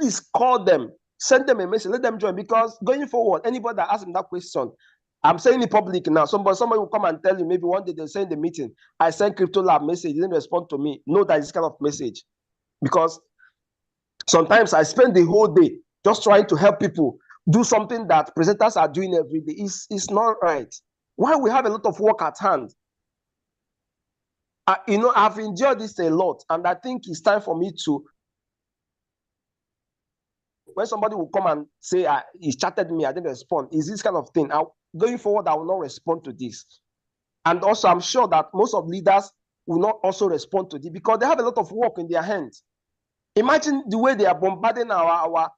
please call them, send them a message, let them join, because going forward, anybody that asks them that question, I'm saying it public now. Somebody will come and tell you, maybe one day they'll say in the meeting, I sent Crypto Lab message, didn't respond to me. Know that it's kind of message. Because sometimes I spend the whole day just trying to help people do something that presenters are doing every day. It's not right. Why we have a lot of work at hand? I've enjoyed this a lot, and I think it's time for me to, when somebody will come and say, he chatted me, I didn't respond, is this kind of thing. Going forward, I will not respond to this. And also, I'm sure that most of leaders will not also respond to this because they have a lot of work in their hands. Imagine the way they are bombarding our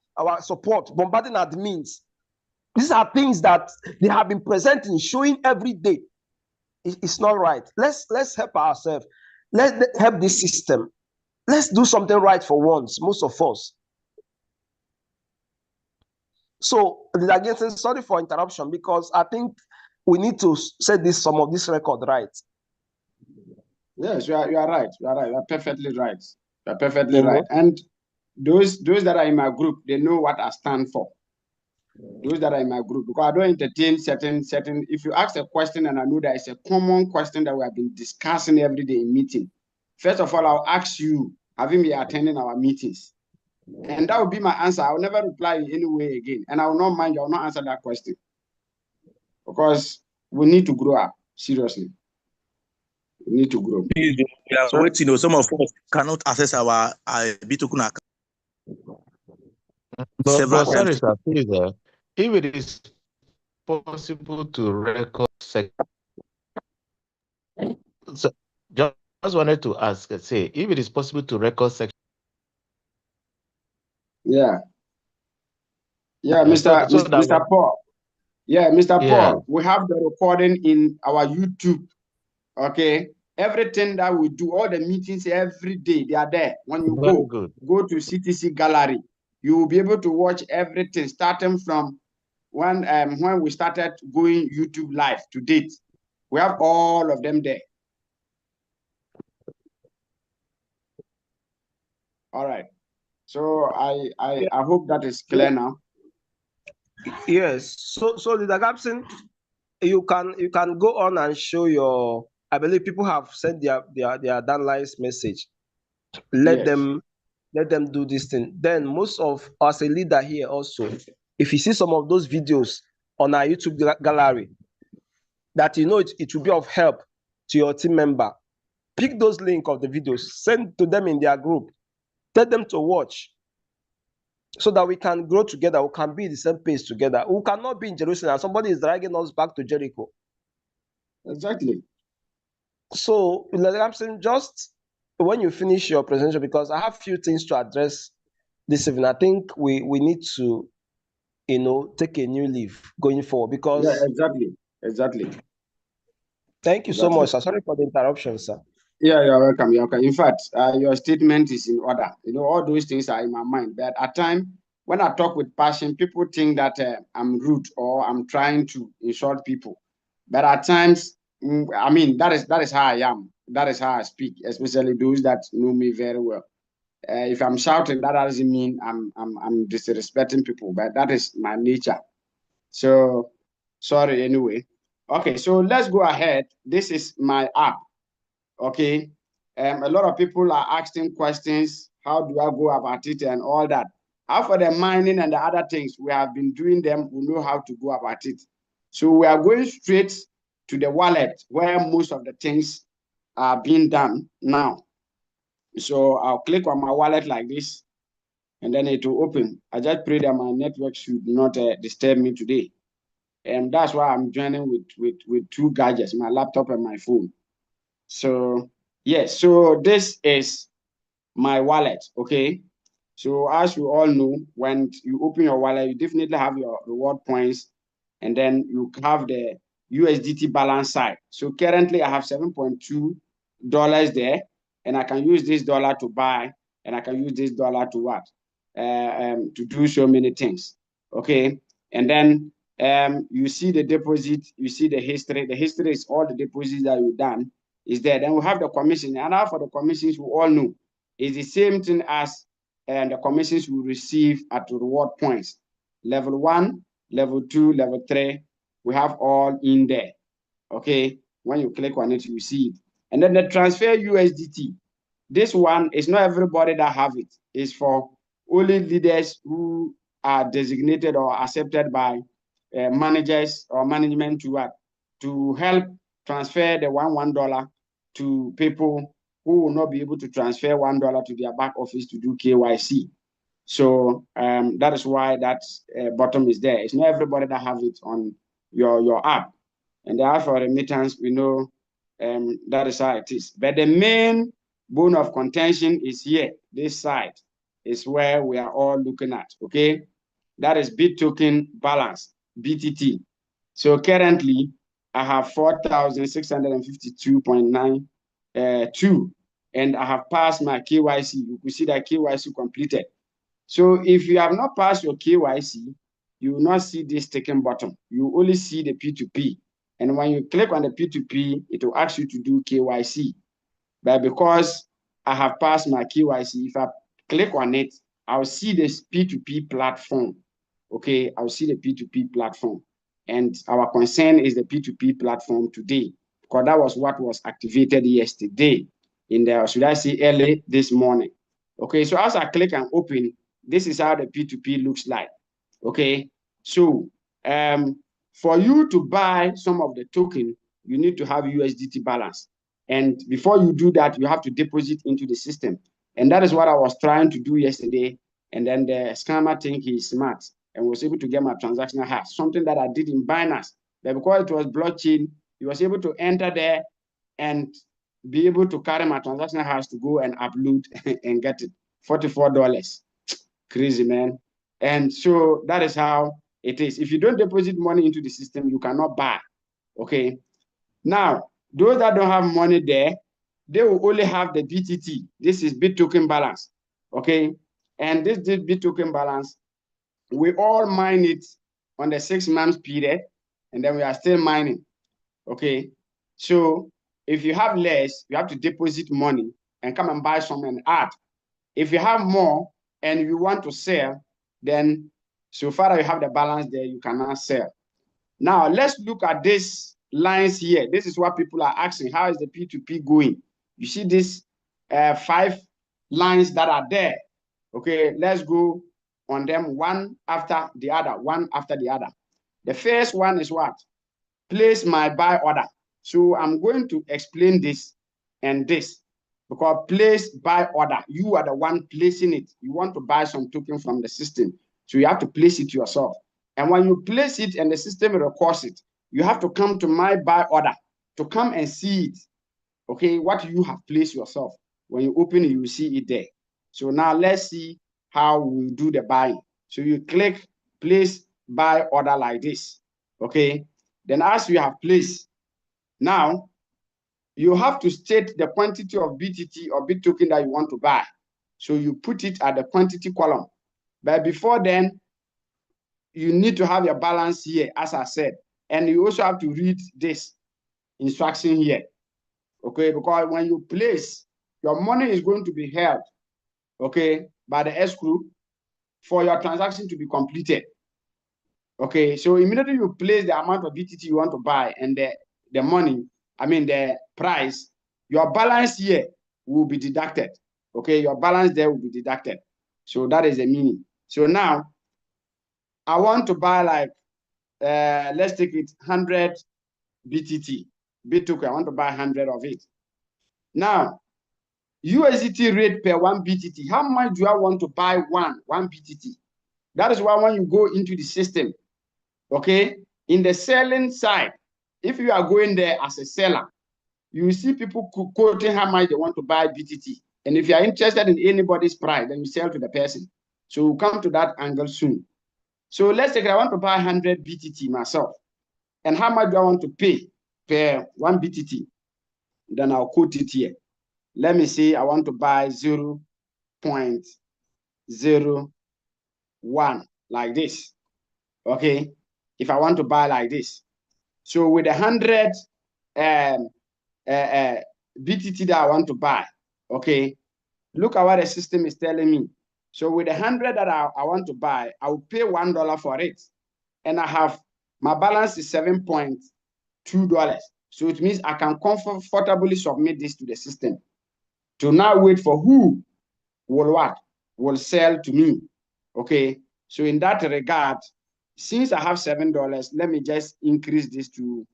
support, bombarding admins. These are things that they have been presenting, showing every day. It's not right. Let's help ourselves. Let's help this system. Let's do something right for once, most of us. So again, sorry for interruption, because I think we need to set some of this record right. Yes, you are right. You are right. You are perfectly right. You are perfectly right. And those that are in my group, they know what I stand for. Those that are in my group, because I don't entertain certain. If you ask a question and I know that it's a common question that we have been discussing every day in meeting, first of all, I'll ask you, have you been attending our meetings? And that will be my answer. I will never reply in any way again. And I will not mind, I will not answer that question. Because we need to grow up, seriously. We need to grow. We are waiting. Some of us cannot access our Bitcoin account. But sorry, sir, please, if it is possible to record so just wanted to ask, say, if it is possible to record section. Yeah, Mr. Paul. Yeah, Mr. Paul, we have the recording in our YouTube. Okay, everything that we do, all the meetings every day, they are there. When you go to CTC Gallery, you will be able to watch everything, starting from when we started going YouTube live to date. We have all of them there. All right. So I hope that is clear now. Yes. So Leader Gabson, you can go on and show your. I believe people have sent their downlines message. Let them do this thing. Then most of us, a leader here also, if you see some of those videos on our YouTube gallery, that it will be of help to your team member, pick those links of the videos, send to them in their group, tell them to watch, so that we can grow together, we can be in the same pace together. We cannot be in Jerusalem, somebody is dragging us back to Jericho. Exactly. So, I'm saying, just when you finish your presentation, because I have few things to address this evening, I think we need to, take a new leaf going forward, because... Yeah, exactly. Thank you so much, sir. Sorry for the interruption, sir. Yeah, you're welcome. You're welcome. In fact, your statement is in order. All those things are in my mind. But at times, when I talk with passion, people think that I'm rude or I'm trying to insult people. But at times, I mean, that is how I am. That is how I speak, especially those that know me very well. If I'm shouting, that doesn't mean I'm disrespecting people, but that is my nature. So, sorry anyway. Okay, so let's go ahead. This is my app. Okay, a lot of people are asking questions. How do I go about it and all that? How for the mining and the other things, we have been doing them. We know how to go about it. So we are going straight to the wallet where most of the things are being done now. So I'll click on my wallet like this, and then it will open. I just pray that my network should not disturb me today. And that's why I'm joining with two gadgets, my laptop and my phone. So yes, so this is my wallet, okay? So as you all know, when you open your wallet, you definitely have your reward points, and then you have the USDT balance side. So currently I have $7.2 there, and I can use this dollar to buy, and I can use this dollar to what? To do so many things, okay? And then you see the deposit, you see the history. The history is all the deposits that you've done is there. Then we have the commission, and now for the commissions, we all know it's the same thing as and the commissions we receive at reward points. Level 1, level 2, level 3, we have all in there. Okay, when you click on it, you see it. And then the transfer USDT. This one is not everybody that have it. It's for only leaders who are designated or accepted by managers or management to help transfer the $1 to people who will not be able to transfer $1 to their back office to do KYC. So that is why that bottom is there. It's not everybody that have it on your app. And therefore, remittance, we know that is how it is. But the main bone of contention is here. This side is where we are all looking at, okay? That is bit token balance, BTT. So currently, I have 4,652.92, and I have passed my KYC. You can see that KYC completed. So if you have not passed your KYC, you will not see this taken button. You only see the P2P. And when you click on the P2P, it will ask you to do KYC. But because I have passed my KYC, if I click on it, I'll see this P2P platform. Okay, I'll see the P2P platform. And our concern is the P2P platform today, because that was what was activated yesterday in the, should I say, early this morning. Okay, so as I click and open, this is how the P2P looks like. Okay, so for you to buy some of the token, you need to have USDT balance. And before you do that, you have to deposit into the system. And that is what I was trying to do yesterday. And then the scammer think he's smart and was able to get my transactional hash, something that I did in Binance. But because it was blockchain, he was able to enter there and be able to carry my transactional hash to go and upload and get it. $44. Crazy, man. And so that is how it is. If you don't deposit money into the system, you cannot buy. Okay. Now, those that don't have money there, they will only have the BTT. This is bit token balance. Okay. And this bit token balance, we all mine it on the 6 months period, and then we are still mining. Okay. So if you have less, you have to deposit money and come and buy some and add. If you have more and you want to sell, then so far that you have the balance there, you cannot sell. Now, let's look at these lines here. This is what people are asking. How is the P2P going? You see these 5 lines that are there. Okay, let's go on them one after the other, one after the other. The first one is what? Place my buy order. So I'm going to explain this and this, because place buy order, you are the one placing it. You want to buy some token from the system, so you have to place it yourself. And when you place it and the system records it, you have to come to my buy order to come and see it. Okay, what you have placed yourself. When you open it, you will see it there. So now let's see how we do the buying. So you click place buy order like this. Okay, then as you have placed, now you have to state the quantity of BTT or bit token that you want to buy. So you put it at the quantity column. But before then, you need to have your balance here, as I said. And you also have to read this instruction here. Okay, because when you place, your money is going to be held, okay, by the escrow for your transaction to be completed. Okay, so immediately you place the amount of BTT you want to buy and the money, I mean the price, your balance here will be deducted. Okay, your balance there will be deducted. So that is the meaning. So now, I want to buy like, let's take it 100 BTT, BTC. I want to buy 100 of it. Now, USDT rate per 1 BTT. How much do I want to buy one BTT? That is why when you go into the system, okay, in the selling side, if you are going there as a seller, you see people quoting how much they want to buy BTT. And if you are interested in anybody's price, then you sell to the person. So we'll come to that angle soon. So let's take it, I want to buy 100 BTT myself. And how much do I want to pay per 1 BTT? Then I'll quote it here. Let me say I want to buy 0.01 like this. Okay, if I want to buy like this. So with 100 BTT that I want to buy, okay, look at what the system is telling me. So with the 100 that I want to buy, I will pay $1 for it. And I have, my balance is $7.2. So it means I can comfortably submit this to the system to now wait for who will what? Will sell to me. Okay. So in that regard, since I have $7, let me just increase this to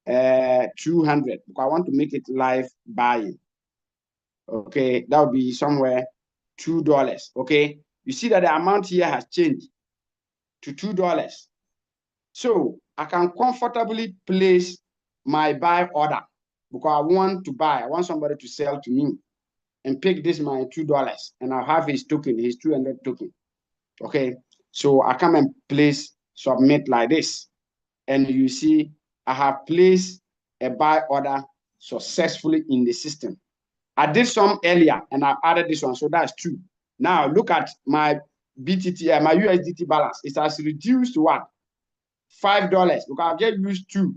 200 because I want to make it live buying. Okay, that would be somewhere $2. Okay, you see that the amount here has changed to $2. So I can comfortably place my buy order because I want to buy. I want somebody to sell to me and pick this my $2, and I'll have his token, his 200 token. Okay, so I come and place submit like this, and you see I have placed a buy order successfully in the system. I did some earlier and I've added this one, so that's 2. Now look at my BTT, my USDT balance. It has reduced to what? $5 because I've just used 2,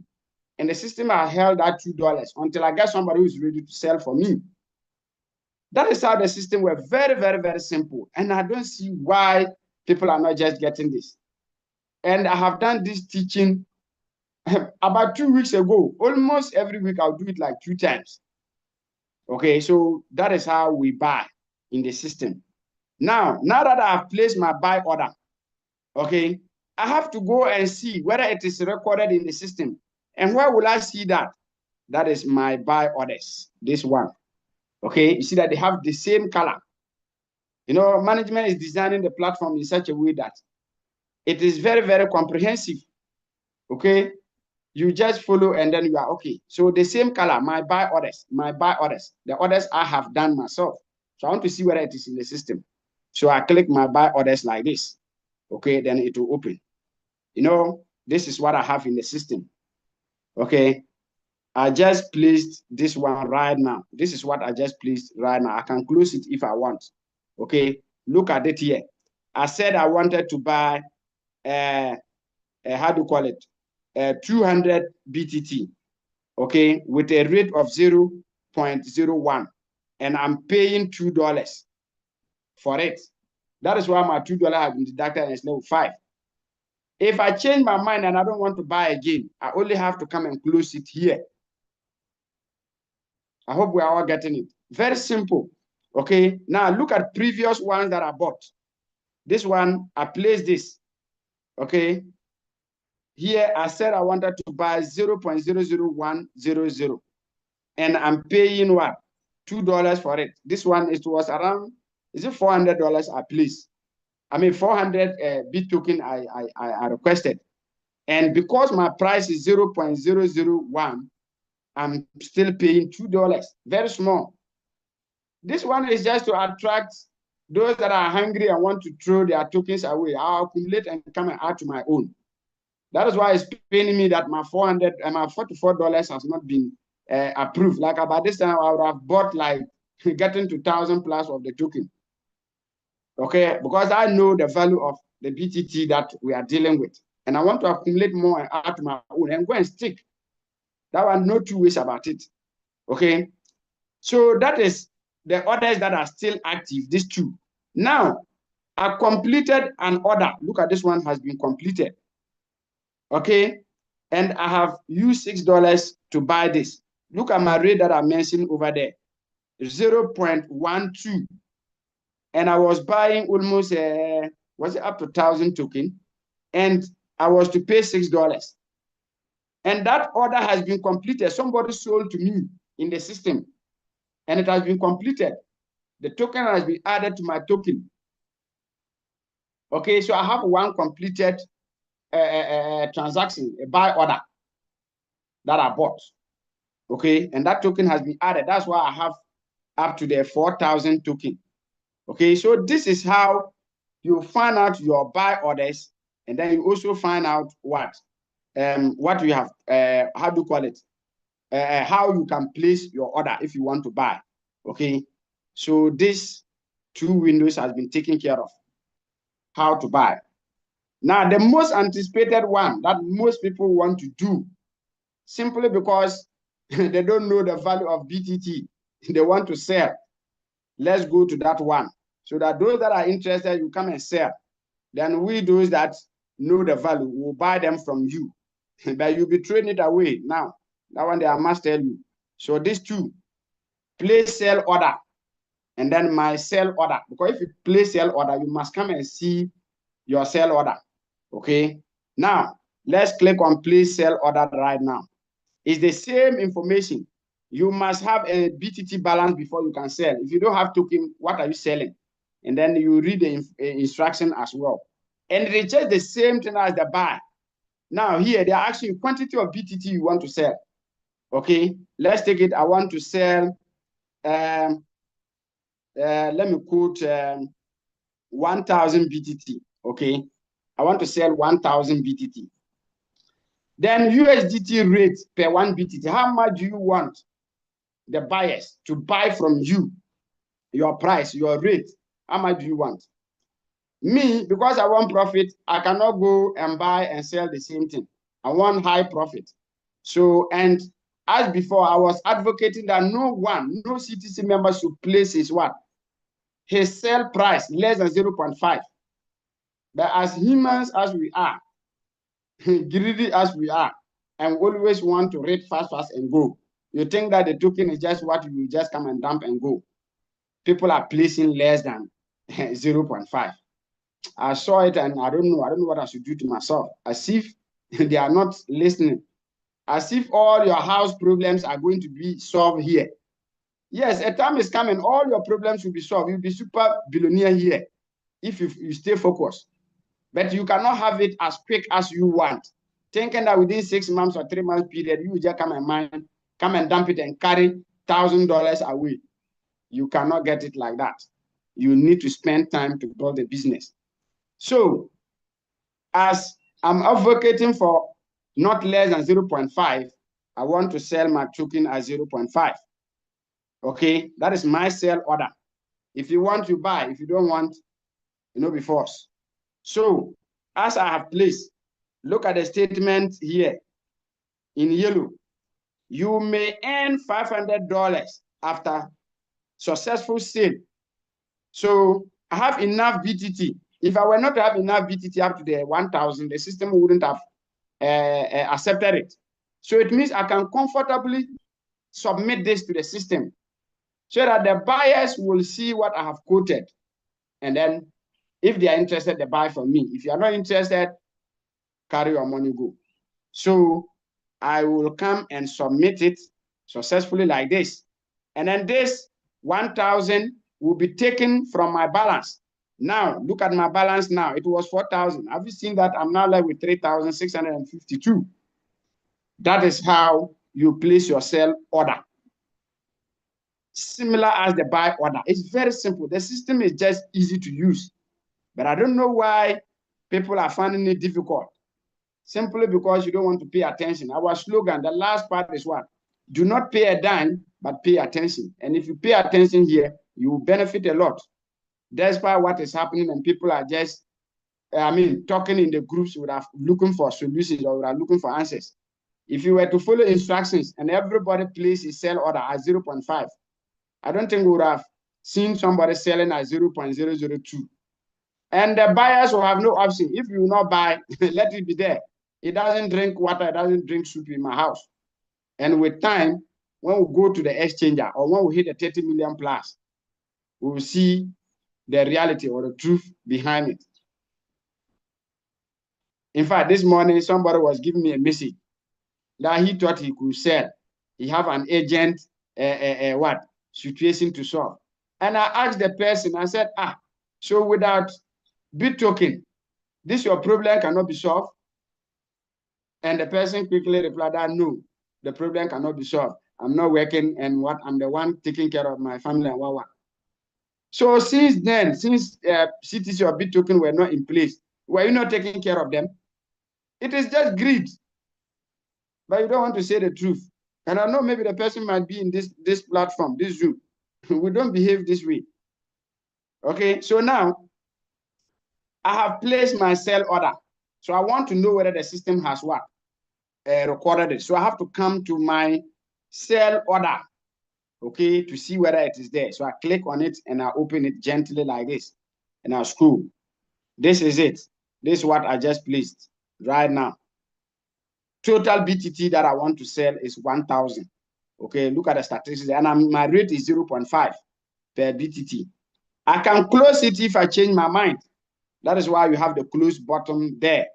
and the system has held that $2 until I get somebody who is ready to sell for me. That is how the system works. Very, very, very simple. And I don't see why people are not just getting this. And I have done this teaching about 2 weeks ago. Almost every week, I'll do it like 2 times. Okay, so that is how we buy in the system. Now that I've placed my buy order, okay, I have to go and see whether it is recorded in the system. And where will I see that? That is my buy orders, this one. Okay, you see that they have the same color. You know, management is designing the platform in such a way that it is very, very comprehensive. Okay, you just follow and then you are okay. So the same color, my buy orders, the orders I have done myself. So I want to see whether it is in the system. So I click my buy orders like this. Okay, then it will open. You know, this is what I have in the system. Okay, I just placed this one right now. This is what I just placed right now. I can close it if I want. Okay, look at it here. I said I wanted to buy, how do you call it? 200 BTT, okay, with a rate of 0.01, and I'm paying $2 for it. That is why my $2 has been deducted and it's level 5. If I change my mind and I don't want to buy again, I only have to come and close it here. I hope we are all getting it. Very simple. Okay, now look at previous ones that I bought. This one, I placed this. Okay, here I said I wanted to buy 0.00100, and I'm paying what? $2 for it. This one, it was around, is it $400 I placed? I mean 400 bit token I requested. And because my price is 0.001, I'm still paying $2. Very small. This one is just to attract those that are hungry and want to throw their tokens away. I'll accumulate and come and add to my own. That is why it's paying me that my $400 and my $44 has not been approved. Like about this time, I would have bought like getting to 1,000 plus of the token. Okay, because I know the value of the BTT that we are dealing with, and I want to accumulate more and add to my own and go and stick. That one, no 2 ways about it. Okay, so that is the orders that are still active. These 2. Now, I completed an order. Look at this one has been completed. Okay, and I have used $6 to buy this. Look at my rate that I mentioned over there, 0.12, and I was buying almost was it up to 1,000 token, and I was to pay $6, and that order has been completed. Somebody sold to me in the system, and it has been completed. The token has been added to my token. Okay, so I have one completed transaction, a buy order that I bought. Okay, and that token has been added. That's why I have up to the 4,000 token. Okay, so this is how you find out your buy orders, and then you also find out what you have, how do you call it, how you can place your order if you want to buy. Okay, so this 2 windows has been taken care of. How to buy. Now, the most anticipated one that most people want to do, simply because they don't know the value of BTT, they want to sell. Let's go to that one. so that those that are interested, you come and sell. Then we, those that know the value, will buy them from you. But you'll be trading it away now. That one I must tell you. So these two, place sell order, and then my sell order. Because if you place sell order, you must come and see your sell order. Okay. Now let's click on place sell order right now. It's the same information. You must have a BTT balance before you can sell. If you don't have token, what are you selling? And then you read the instruction as well. And it's just the same thing as the buy. Now here, they are asking you quantity of BTT you want to sell. Okay, let's take it. I want to sell, let me quote 1,000 BTT. Okay, I want to sell 1,000 BTT. Then USDT rate per 1 BTT. How much do you want the buyers to buy from you? Your price, your rate. How much do you want? Me, because I want profit, I cannot go and buy and sell the same thing. I want high profit. So, and as before, I was advocating that no CTC member should place his what? His sell price less than 0.5. But as humans as we are, greedy as we are, and always want to rate fast and go, you think that the token is just what you just come and dump and go. People are placing less than 0.5. I saw it and I don't know what I should do to myself. As if they are not listening. As if all your house problems are going to be solved here. Yes, a time is coming, all your problems will be solved. You'll be super billionaire here if you stay focused. But you cannot have it as quick as you want. Thinking that within 6 months or 3 months period, you just come and dump it and carry $1,000 away. You cannot get it like that. You need to spend time to build a business. So, as I'm advocating for not less than 0.5, I want to sell my token at 0.5. Okay, that is my sell order. If you want, you buy. If you don't want, be forced. So, as I have placed, look at the statement here in yellow. You may earn $500 after successful sale. So, I have enough BTT. If I were not to have enough BTT up to the 1,000, the system wouldn't have accepted it. So it means I can comfortably submit this to the system so that the buyers will see what I have quoted. And then if they are interested, they buy from me. If you are not interested, carry your money, go. So I will come and submit it successfully like this. And then this 1,000 will be taken from my balance. Now, look at my balance now. It was 4,000. Have you seen that? I'm now left with 3,652. That is how you place your sell order. Similar as the buy order. It's very simple. The system is just easy to use. But I don't know why people are finding it difficult. Simply because you don't want to pay attention. Our slogan, the last part is what? Do not pay a dime, but pay attention. And if you pay attention here, you will benefit a lot. Despite what is happening, and people are just, talking in the groups without looking for solutions or without looking for answers. If you were to follow instructions and everybody places sell order at 0.5, I don't think we would have seen somebody selling at 0.002. And the buyers will have no option. If you will not buy, let it be there. It doesn't drink water, it doesn't drink soup in my house. And with time, when we go to the exchanger or when we hit the 30 million plus, we will see the reality or the truth behind it. In fact, this morning, somebody was giving me a message that he thought he could sell. He have an agent, situation to solve. And I asked the person, I said, so without bit token, this your problem cannot be solved? And the person quickly replied that no, the problem cannot be solved. I'm not working and I'm the one taking care of my family and what. So since then, since CTC or bit token were not in place, were you not taking care of them? It is just greed. But you don't want to say the truth. And I know maybe the person might be in this platform, this Zoom. We don't behave this way. Okay, so now I have placed my sell order. So I want to know whether the system has what? Recorded it. So I have to come to my sell order. okay, to see whether it is there. So I click on it and I open it gently like this, and I scroll. This is it. This is what I just placed right now. Total BTT that I want to sell is 1,000. Okay, look at the statistics, and my rate is 0.5 per BTT. I can close it if I change my mind. That is why you have the close button there.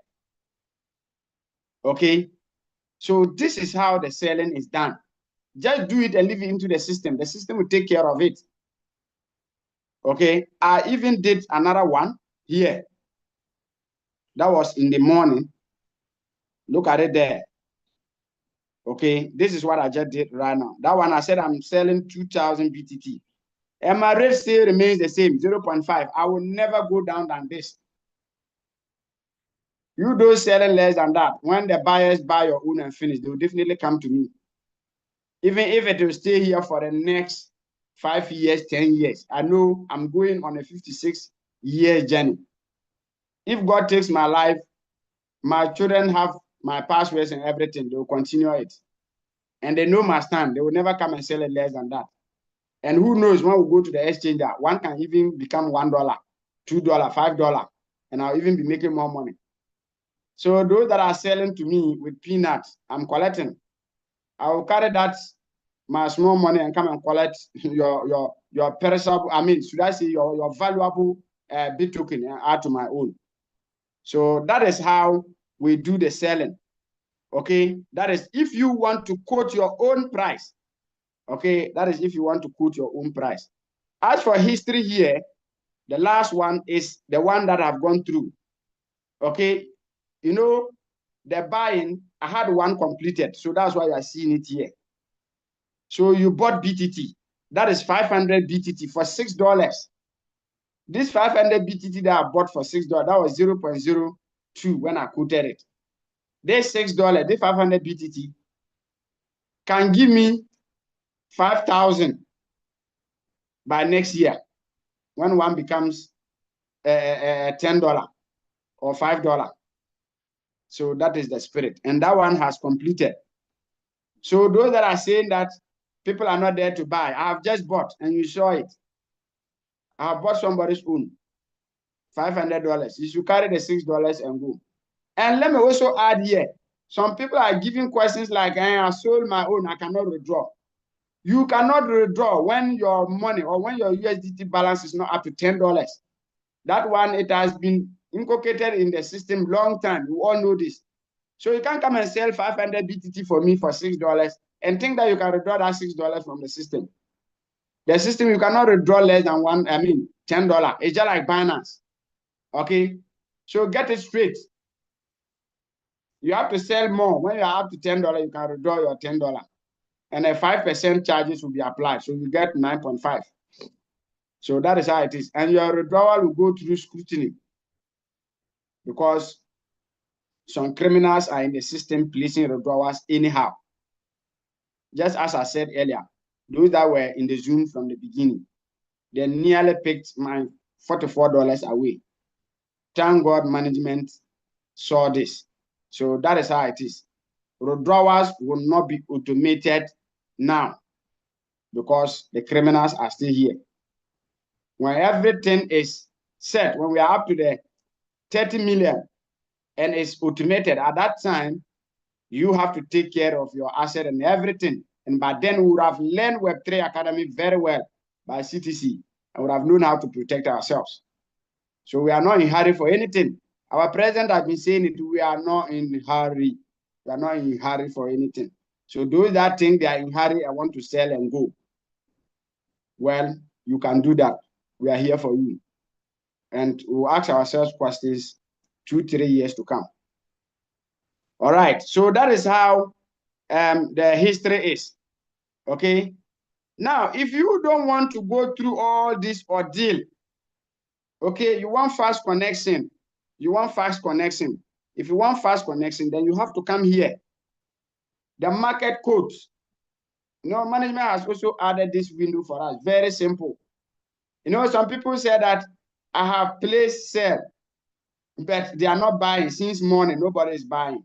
Okay, so this is how the selling is done. Just do it and leave it into the system. The system will take care of it. Okay, I even did another one here. That was in the morning. Look at it there. Okay, this is what I just did right now. That one I said I'm selling 2,000 BTT. And my rate still remains the same, 0.5. I will never go down than this. You don't selling less than that. When the buyers buy your own and finish, they will definitely come to me. Even if it will stay here for the next 5 years, 10 years. I know I'm going on a 56-year journey. If God takes my life, my children have my passwords and everything, they will continue it. And they know my stand. They will never come and sell it less than that. And who knows, when we go to the exchange, one can even become $1, $2, $5, and I'll even be making more money. So those that are selling to me with peanuts, I'm collecting. I will carry that, my small money, and come and collect your perishable, I mean, should I say your valuable bit token and add to my own. So that is how we do the selling. Okay, that is if you want to quote your own price. Okay, that is if you want to quote your own price. As for history here, the last one is the one that I've gone through. Okay, you know, the buying, I had one completed, so that's why you are seeing it here. So you bought BTT, that is 500 BTT for $6. This 500 BTT that I bought for $6, that was 0.02 when I quoted it. This $6, this 500 BTT can give me 5,000 by next year when one becomes $10 or $5. So that is the spirit. And that one has completed. So those that are saying that people are not there to buy, I have just bought and you saw it. I have bought somebody's own, $500. You should carry the $6 and go. And let me also add here, some people are giving questions like, I sold my own, I cannot withdraw. You cannot withdraw when your money or when your USDT balance is not up to $10. That one, it has been inculcated in the system long time. You all know this. So you can't come and sell 500 BTT for me for $6 and think that you can withdraw that $6 from the system. The system, you cannot withdraw less than $10. It's just like Binance. Okay? So get it straight. You have to sell more. When you are up to $10, you can withdraw your $10. And a 5% charges will be applied. So you get 9.5. So that is how it is. And your withdrawal will go through scrutiny because some criminals are in the system placing withdrawals anyhow. Just as I said earlier, those that were in the Zoom from the beginning, they nearly picked my $44 away. Thank God management saw this. So that is how it is. Withdrawals will not be automated now because the criminals are still here. When everything is set, when we are up to the 30 million and it's automated, at that time, you have to take care of your asset and everything. And by then, we would have learned Web3 Academy very well by CTC and would have known how to protect ourselves. So we are not in a hurry for anything. Our president has been saying it, we are not in a hurry. We are not in a hurry for anything. So those that think they are in a hurry, I want to sell and go. Well, you can do that. We are here for you. And we'll ask ourselves questions 2-3 years to come. All right, so that is how the history is. Okay. Now, if you don't want to go through all this ordeal, okay, you want fast connection. You want fast connection. If you want fast connection, then you have to come here. The market codes. You know, management has also added this window for us. Very simple. You know, some people say that I have placed sell, but they are not buying since morning. Nobody is buying.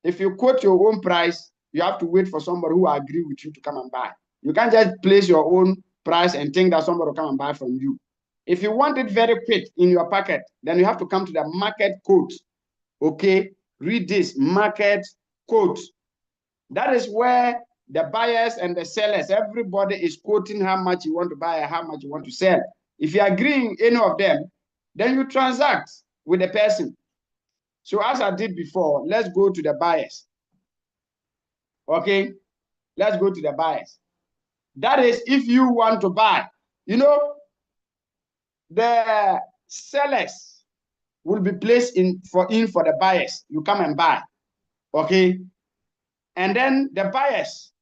If you quote your own price, you have to wait for somebody who agree with you to come and buy. You can't just place your own price and think that somebody will come and buy from you. If you want it very quick in your packet, then you have to come to the market quote. Okay, read this market quote. That is where the buyers and the sellers, everybody is quoting how much you want to buy and how much you want to sell. If you agree in any of them, then you transact with the person. So as I did before, let's go to the buyers. Okay, let's go to the buyers. That is if you want to buy. You know, the sellers will be placed in for the buyers. You come and buy. Okay, and then the buyers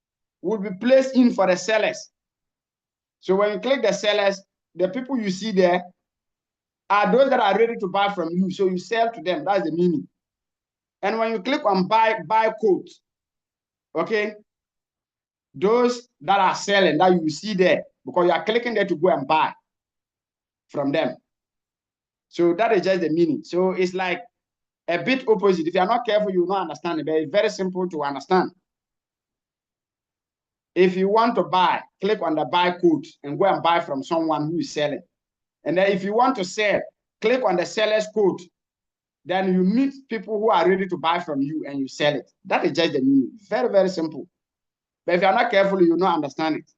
will be placed in for the sellers. So when you click the sellers, the people you see there are those that are ready to buy from you. So you sell to them. That's the meaning. And when you click on buy quote, okay, those that are selling that you see there, because you are clicking there to go and buy from them. So that is just the meaning. So it's like a bit opposite. If you are not careful, you will not understand it, but it's very simple to understand. If you want to buy, click on the buy quote and go and buy from someone who is selling. And then if you want to sell, click on the seller's quote. Then you meet people who are ready to buy from you and you sell it. That is just the meaning. Very, very simple. But if you're not careful, you will not understand it.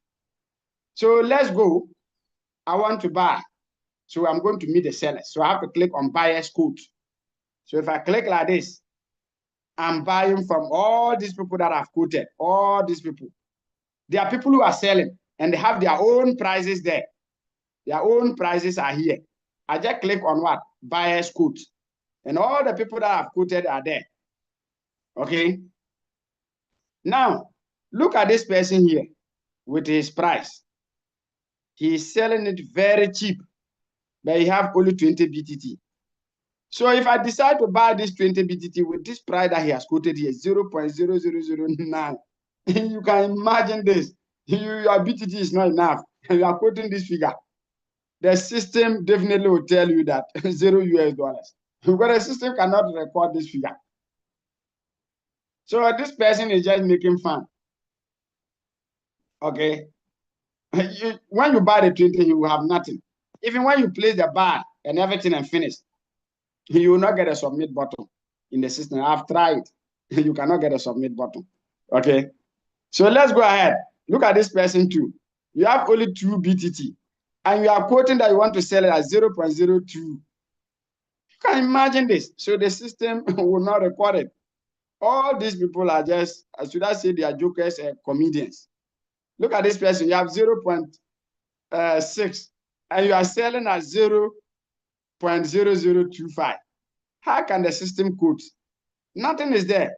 So let's go. I want to buy. So I'm going to meet the seller. So I have to click on buyer's quote. So if I click like this, I'm buying from all these people that I've quoted, all these people. There are people who are selling and they have their own prices there. Their own prices are here. I just click on what? Buyer's quote. And all the people that I've quoted are there. Okay. Now, look at this person here with his price. He's selling it very cheap, but he have only 20 BTT. So if I decide to buy this 20 BTT with this price that he has quoted here, 0.0009, you can imagine this. Your BTT is not enough. You are quoting this figure. The system definitely will tell you that $0 US. Because the system cannot record this figure. So this person is just making fun. Okay. When you buy the 20, you will have nothing. Even when you place the bar and everything and finish, you will not get a submit button in the system. I've tried. You cannot get a submit button. Okay. So let's go ahead. Look at this person too. You have only 2 BTT. And you are quoting that you want to sell it at 0.02. You can imagine this. So the system will not record it. All these people are just, should I say, they are jokers and comedians. Look at this person. You have 0.6 and you are selling at 0.0025. How can the system quote? Nothing is there.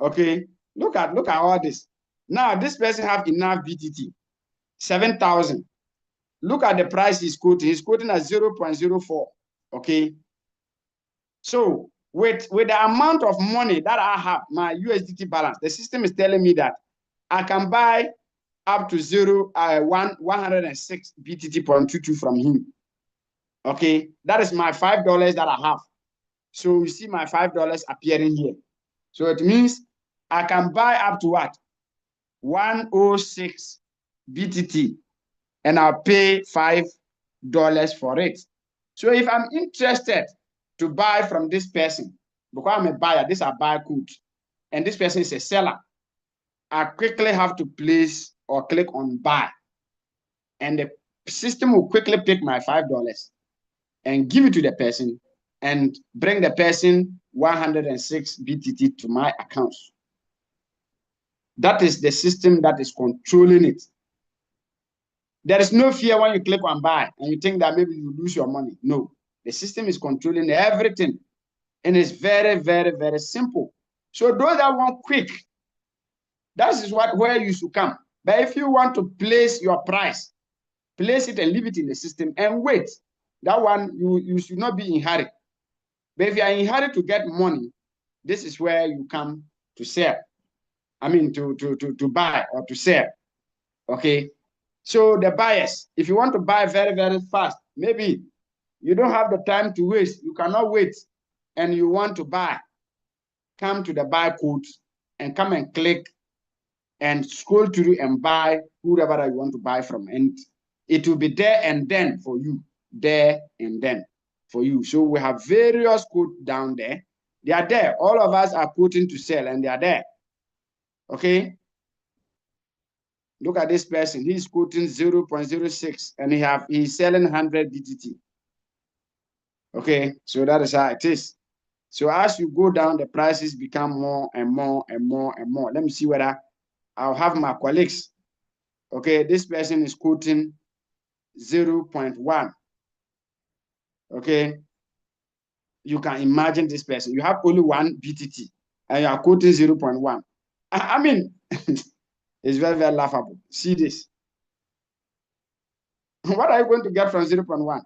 Okay. Look at all this. Now this person have enough BTT, 7,000. Look at the price he's quoting. He's quoting at 0.04. Okay. So with the amount of money that I have, my USDT balance, the system is telling me that I can buy up to 106 BTT.22 from him. Okay, that is my $5 that I have. So you see my $5 appearing here. So it means I can buy up to what? 106 BTT and I'll pay $5 for it. So if I'm interested to buy from this person, because I'm a buyer, this is a buy quote, and this person is a seller, I quickly have to place or click on buy. And the system will quickly pick my $5 and give it to the person and bring the person 106 BTT to my account. That is the system that is controlling it. There is no fear when you click on buy and you think that maybe you lose your money. No, the system is controlling everything. And it's very, very, very simple. So those that want quick, that is where you should come. But if you want to place your price, place it and leave it in the system and wait. That one, you should not be in hurry. But if you are in hurry to get money, this is where you come to sell. I mean, to buy or to sell. Okay. So the buyers, if you want to buy very, very fast, maybe you don't have the time to waste. You cannot wait and you want to buy. Come to the buy quote and come and click and scroll through and buy whoever that you want to buy from. And it will be there and then for you, there and then for you. So we have various quotes down there. They are there. All of us are quoting to sell and they are there. Okay. Look at this person. He's quoting 0.06 and he's selling 100 BTT. Okay. So that is how it is. So as you go down, the prices become more and more and more and more. Let me see whether I'll have my colleagues. Okay, this person is quoting 0.1. Okay, you can imagine this person. You have only one BTT and you are quoting 0.1. I mean, it's very, very laughable. See this. What are you going to get from 0.1?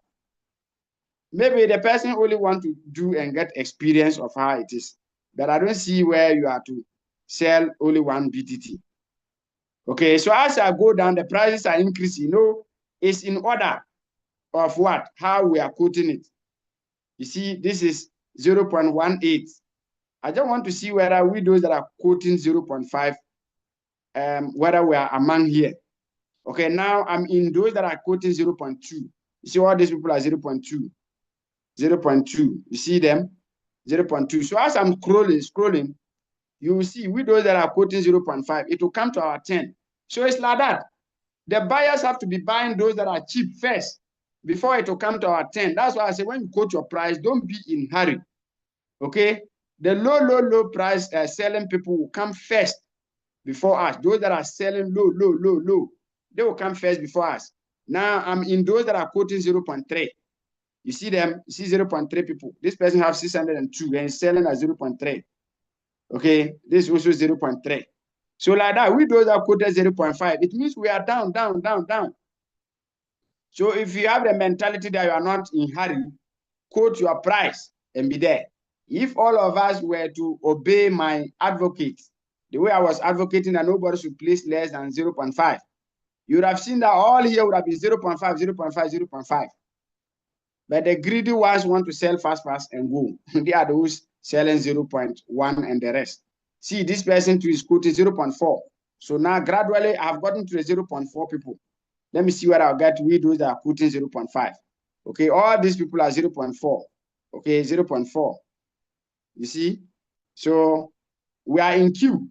Maybe the person only want to do and get experience of how it is. But I don't see where you are to sell only one BTT. Okay, so as I go down, the prices are increasing. You know, it's in order of what? How we are quoting it. You see, this is 0.18. I just want to see whether we those that are quoting 0.5, whether we are among here. Okay, now I'm in those that are quoting 0.2. You see all these people are 0.2. 0.2. You see them? 0.2. So as I'm scrolling, you will see we those that are quoting 0.5, it will come to our 10. So it's like that. The buyers have to be buying those that are cheap first before it will come to our 10. That's why I say when you quote your price, don't be in hurry. Okay? The low price selling people will come first before us. Those that are selling low, they will come first before us. Now I'm in those that are quoting 0.3. You see them? You see 0.3 people. This person has 602 and is selling at 0.3. Okay? This is also 0.3. So like that, we those that quoted 0.5, it means we are down. So if you have the mentality that you are not in hurry, quote your price and be there. If all of us were to obey my advocate, the way I was advocating that nobody should place less than 0.5, you would have seen that all here would have been 0.5, 0.5, 0.5. But the greedy ones want to sell fast and go. They are those selling 0.1 and the rest. See, this person too is quoting 0.4. So now gradually I've gotten to the 0.4 people. Let me see what I'll get with those that are quoting 0.5. Okay, all these people are 0.4. Okay, 0.4. You see? So we are in queue.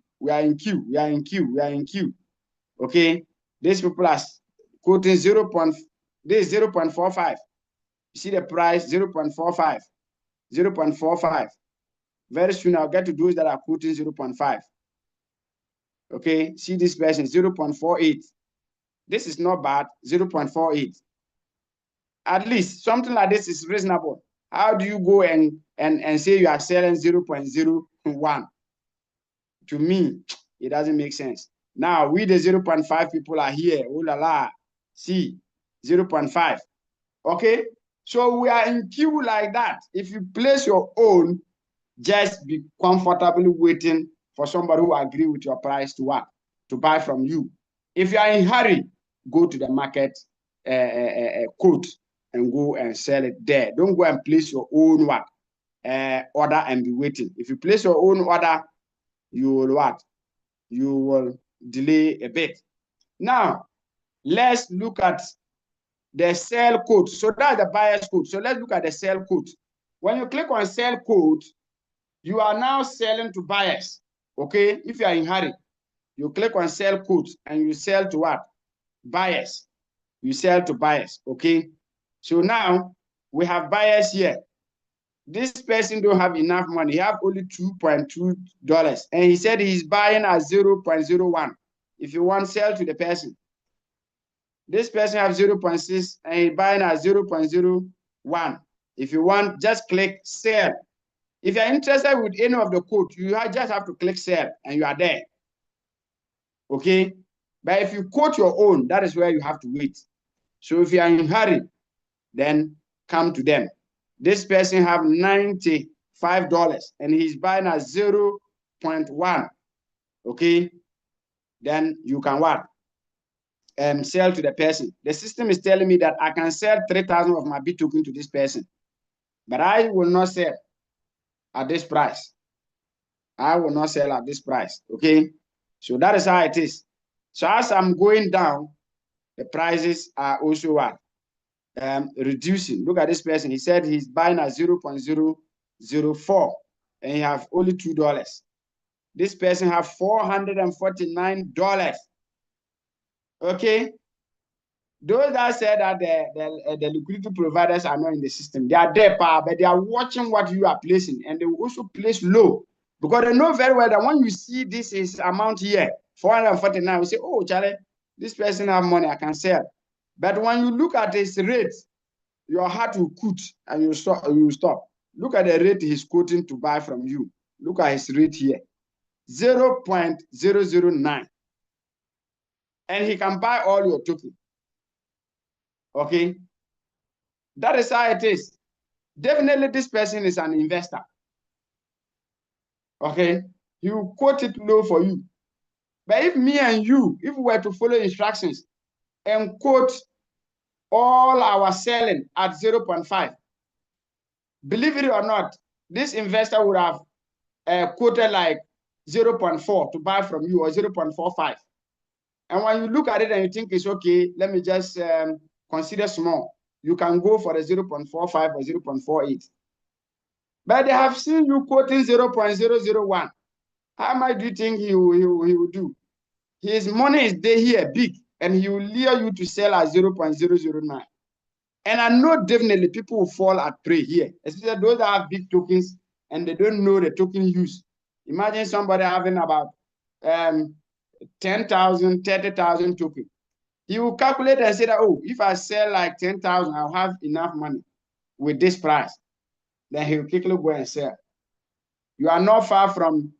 Okay, these people are quoting 0.45. You see the price, 0.45. 0.45. Very soon I'll get to those that are quoting 0.5. Okay, see this person, 0.48. This is not bad, 0.48. At least something like this is reasonable. How do you go and say you are selling 0.01? To me, it doesn't make sense. Now, we the 0.5 people are here. Oh la la. See, 0.5. Okay? So we are in queue like that. If you place your own, just be comfortably waiting for somebody who agree with your price to what? To buy from you. If you are in hurry, go to the market quote and go and sell it there. Don't go and place your own what? Order and be waiting. If you place your own order, you will what? You will delay a bit. Now, let's look at the sell quote. So that's the buyer's quote. So let's look at the sell quote. When you click on sell quote, you are now selling to buyers. Okay? If you are in hurry, you click on sell quote and you sell to what? Buyers. You sell to buyers. Okay? So now we have buyers here. This person don't have enough money. He have only $2.2. And he said he's buying at 0.01. If you want, sell to the person. This person have 0.6 and he's buying at 0.01. If you want, just click sell. If you're interested with any of the quote, you just have to click sell and you are there. Okay? But if you quote your own, that is where you have to wait. So if you are in a hurry, then come to them. This person have $95 and he's buying at 0.1. Okay? Then you can what? Sell to the person. The system is telling me that I can sell 3,000 of my B token to this person, but I will not sell at this price. I will not sell at this price. Okay? So that is how it is. So as I'm going down, the prices are also what? Reducing. Look at this person. He said he's buying at 0.004 and he have only $2. This person have $449. Okay. Those that said that the liquidity providers are not in the system, they are there, but they are watching what you are placing, and they will also place low because they know very well that when you see this is amount here, 449, we say, oh, Charlie, this person have money, I can sell. But when you look at his rate, your heart will cut and you stop. Look at the rate he's quoting to buy from you. Look at his rate here, 0.009. And he can buy all your token. Okay. That is how it is. Definitely, this person is an investor. Okay. He will quote it low for you. But if me and you, if we were to follow instructions and quote all our selling at 0.5, believe it or not, this investor would have quoted like 0.4 to buy from you or 0.45. And when you look at it and you think it's okay, let me just consider small, you can go for a 0.45 or 0.48. But they have seen you quoting 0.001. How much do you think he will do? His money is there here big, and he will lure you to sell at 0.009. And I know definitely people will fall at prey here, especially those that have big tokens and they don't know the token use. Imagine somebody having about 10,000, 30,000 tokens. He will calculate and say that, oh, if I sell like 10,000, I'll have enough money with this price. Then he will quickly go and sell. You are not far from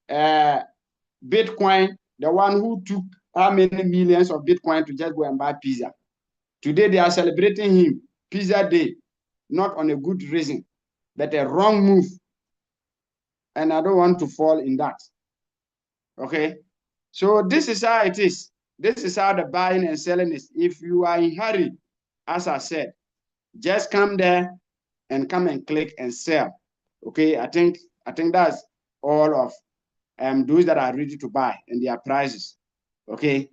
Bitcoin, the one who took how many millions of Bitcoin to just go and buy pizza. Today they are celebrating him, Pizza Day, not on a good reason, but a wrong move. And I don't want to fall in that. Okay? So this is how it is. This is how the buying and selling is. If you are in a hurry, as I said, just come there and come and click and sell. Okay, I think that's all of those that are ready to buy and their prices. Okay,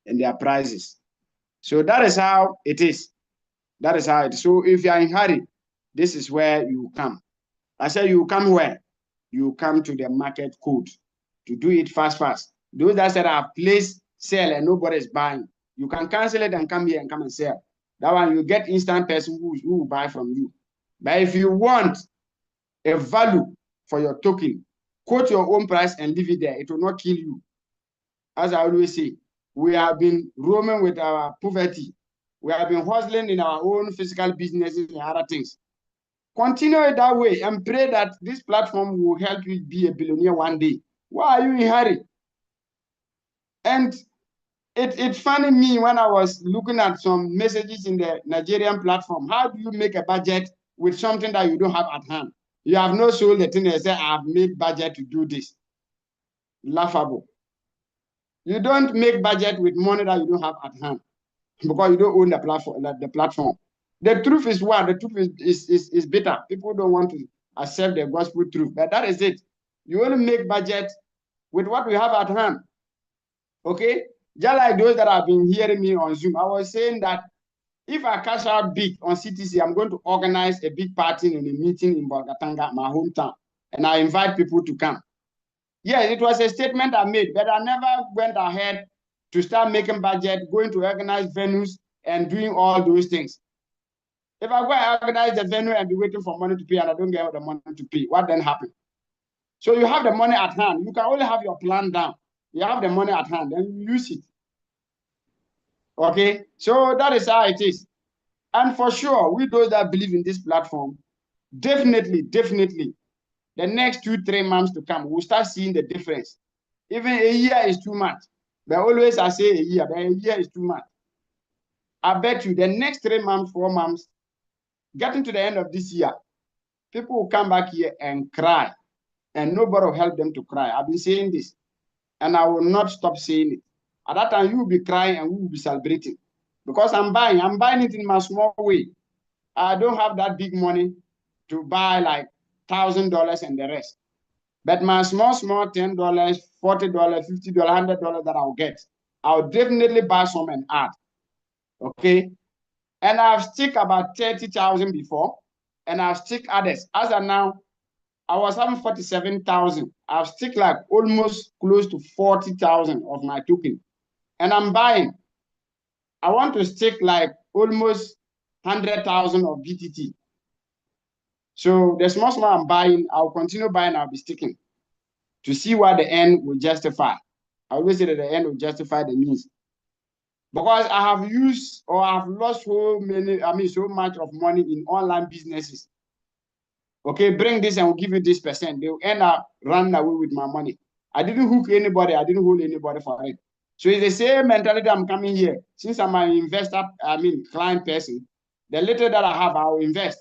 and their prices. So that is how it is. That is how it is. So if you are in a hurry, this is where you come. I said you come where? You come to the market code to do it fast. Those that said I have placed sell and nobody is buying, you can cancel it and come here and come and sell. That one you get instant person who will buy from you. But if you want a value for your token, quote your own price and leave it there. It will not kill you. As I always say, we have been roaming with our poverty. We have been hustling in our own physical businesses and other things. Continue it that way and pray that this platform will help you be a billionaire one day. Why are you in a hurry? And it's funny me when I was looking at some messages in the Nigerian platform. How do you make a budget with something that you don't have at hand? You have no soul the thing and say, I have made budget to do this. Laughable. You don't make budget with money that you don't have at hand because you don't own the platform. The truth is what? The truth is bitter. People don't want to accept the gospel truth, but that is it. You only make budget with what we have at hand. Okay? Just like those that have been hearing me on Zoom, I was saying that if I cash out big on CTC, I'm going to organize a big party and a meeting in Bolgatanga, my hometown, and I invite people to come. Yes, it was a statement I made, but I never went ahead to start making budget, going to organize venues and doing all those things. If I go and organize the venue and be waiting for money to pay and I don't get the money to pay, what then happens? So you have the money at hand. You can only have your plan down. You have the money at hand, then you use it. Okay, so that is how it is. And for sure, we those that believe in this platform, definitely, the next 2-3 months to come, we'll start seeing the difference. Even a year is too much. But always I say a year, but a year is too much. I bet you the next 3 months, 4 months, getting to the end of this year, people will come back here and cry. And nobody will help them to cry. I've been saying this. And I will not stop saying it. At that time, you will be crying and we will be celebrating. Because I'm buying it in my small way. I don't have that big money to buy like $1,000 and the rest. But my small, $10, $40, $50, $100 that I'll get, I'll definitely buy some and add. Okay. And I've stick about 30,000 before, and I've stick others. As of now, I was having 47,000. I've stick like almost close to 40,000 of my token. And I'm buying. I want to stick like almost 100,000 of BTT. So the small I'm buying, I'll continue buying, I'll be sticking to see what the end will justify. I always say that the end will justify the means. Because I have used or I've lost so much of money in online businesses. Okay, bring this and we'll give you this percent. They'll end up running away with my money. I didn't hook anybody, I didn't hold anybody for it. So it's the same mentality I'm coming here. Since I'm an investor, client person, the little that I have, I'll invest.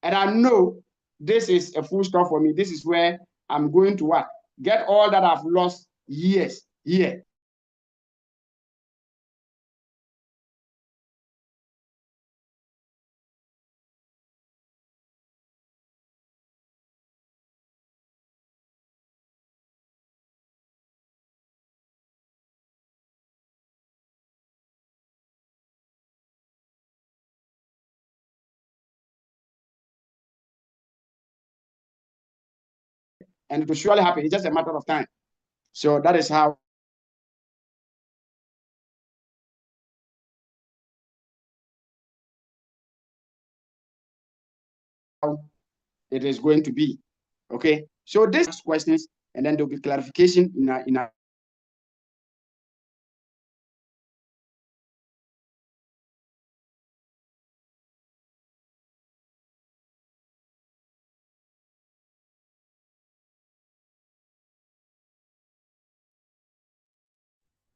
And I know this is a full stop for me. This is where I'm going to work. Get all that I've lost years here. And it will surely happen. It's just a matter of time. So that is how it is going to be. Okay. So these questions, and then there'll be clarification in a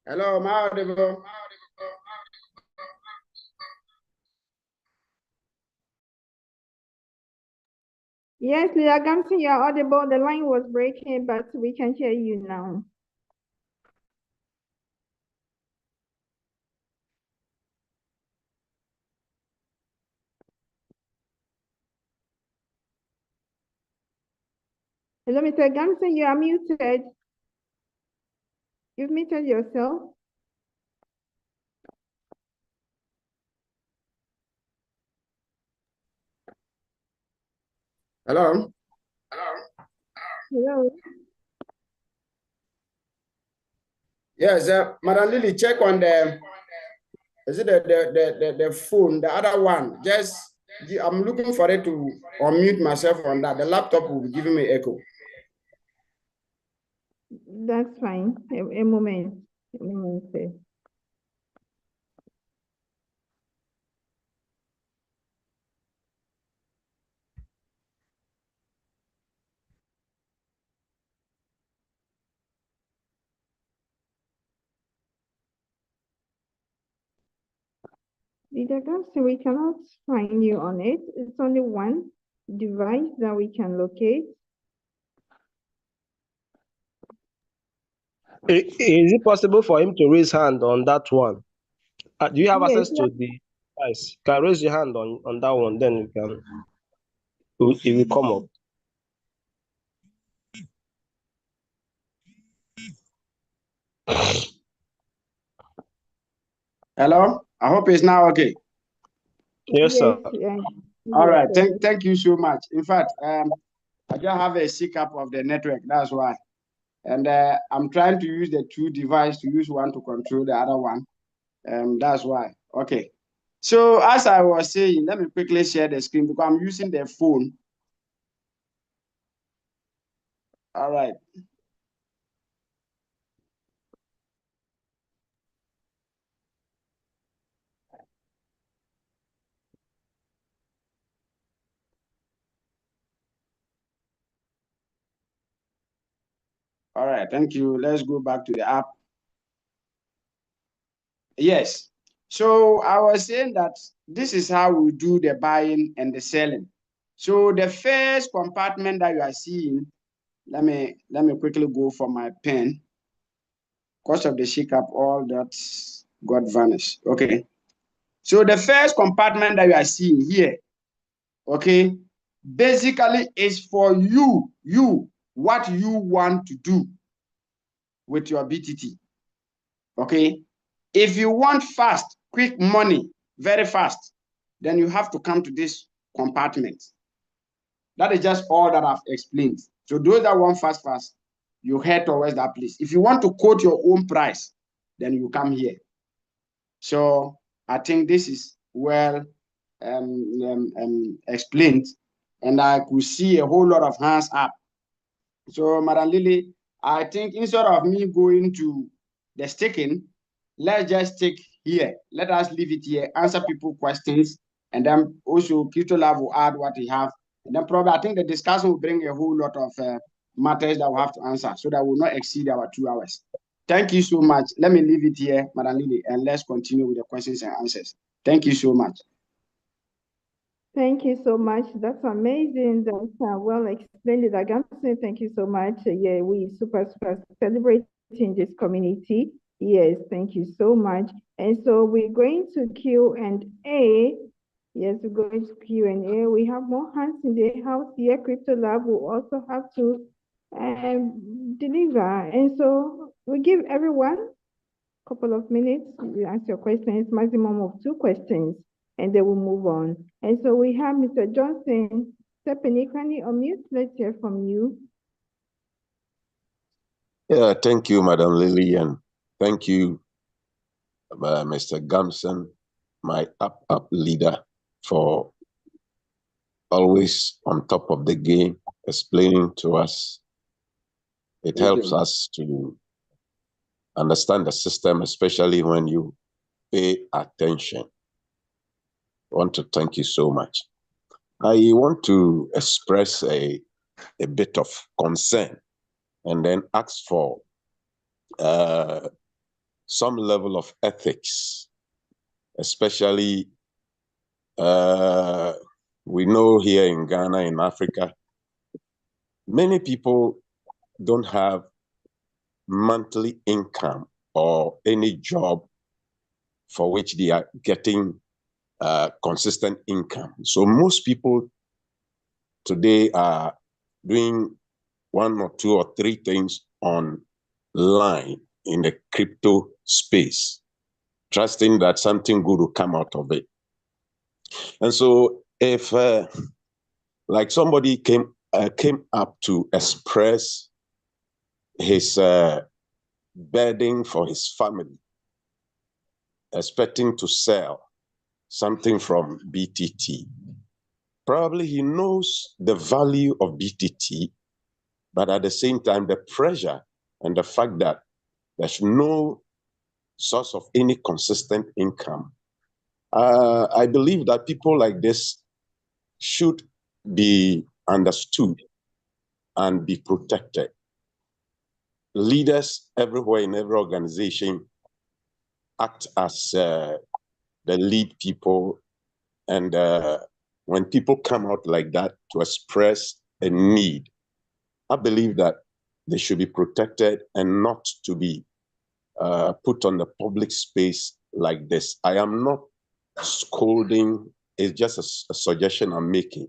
Hello, am I audible? Yes, Leah Gamson, you're audible. The line was breaking, but we can hear you now. Hello, Mr. Gamson, you are muted. You've muted yourself. Hello? Hello. Yes, Madam Lily, check on the, is it the phone, the other one? Just, I'm looking for it to unmute myself on that. The laptop will be giving me echo. That's fine. A moment. A moment, please. Leader Gamson, we cannot find you on it. It's only one device that we can locate. Is it possible for him to raise hand on that one? Do you have Yes, access to the device? You can raise your hand on that one, then you can, it will come up. Hello? I hope it's now okay. Yes, sir. yes. All right, Yes, thank you so much. In fact, I just have a hiccup of the network, that's why. And I'm trying to use the two devices, to use one to control the other one. That's why. Okay. So as I was saying, let me quickly share the screen because I'm using the phone. All right. All right, thank you. Let's go back to the app. Yes. So I was saying that this is how we do the buying and the selling. So the first compartment that you are seeing, let me quickly go for my pen. Because of the shake-up, all that got vanished. Okay. So the first compartment that you are seeing here, okay, basically is for you what you want to do with your BTT. Okay? If you want fast, quick money, very fast, then you have to come to this compartment. That is just all that I've explained. So those that want fast, you head towards that place. If you want to quote your own price, then you come here. So I think this is well explained, and I could see a whole lot of hands up. So Madam Lily, I think instead of me going to the staking, let's just take here. Let us leave it here, answer people questions, and then also Kito Lab will add what he have. And then probably I think the discussion will bring a whole lot of matters that we'll have to answer so that we'll not exceed our 2 hours. Thank you so much. Let me leave it here, Madam Lily, and let's continue with the questions and answers. Thank you so much. Thank you so much. That's amazing. That's well explained, Agamson. Thank you so much. Yeah, we super celebrating this community. Yes, thank you so much. And so we're going to Q&A. Yes, we're going to Q&A. We have more hands in the house here. Crypto Lab will also have to deliver. And so we give everyone a couple of minutes. You ask your questions, maximum of 2 questions, and then we'll move on. And so we have Mr. Johnson. Stephanie, can you unmute? Let's hear from you. Yeah, thank you, Madam Lily, and thank you, Mr. Gamson, my up leader, for always on top of the game, explaining to us. It helps us to understand the system, especially when you pay attention. I want to thank you so much. I want to express a bit of concern and then ask for some level of ethics, especially we know here in Ghana, in Africa, many people don't have monthly income or any job for which they are getting consistent income. So most people today are doing 1 or 2 or 3 things online in the crypto space, trusting that something good will come out of it. And so if like somebody came up to express his burden for his family, expecting to sell something from BTT, probably he knows the value of BTT, but at the same time, the pressure and the fact that there's no source of any consistent income. I believe that people like this should be understood and be protected. Leaders everywhere in every organization act as the lead people, and when people come out like that to express a need, I believe that they should be protected and not to be put on the public space like this. I am not scolding, it's just a suggestion I'm making,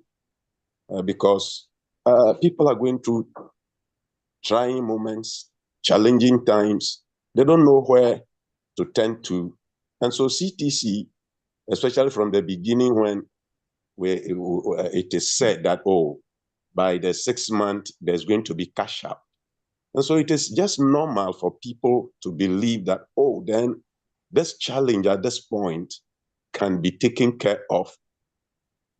because people are going through trying moments, challenging times. They don't know where to turn to. And so CTC, especially from the beginning when it is said that, oh, by the 6th month, there's going to be cash out. And so it is just normal for people to believe that, oh, then this challenge at this point can be taken care of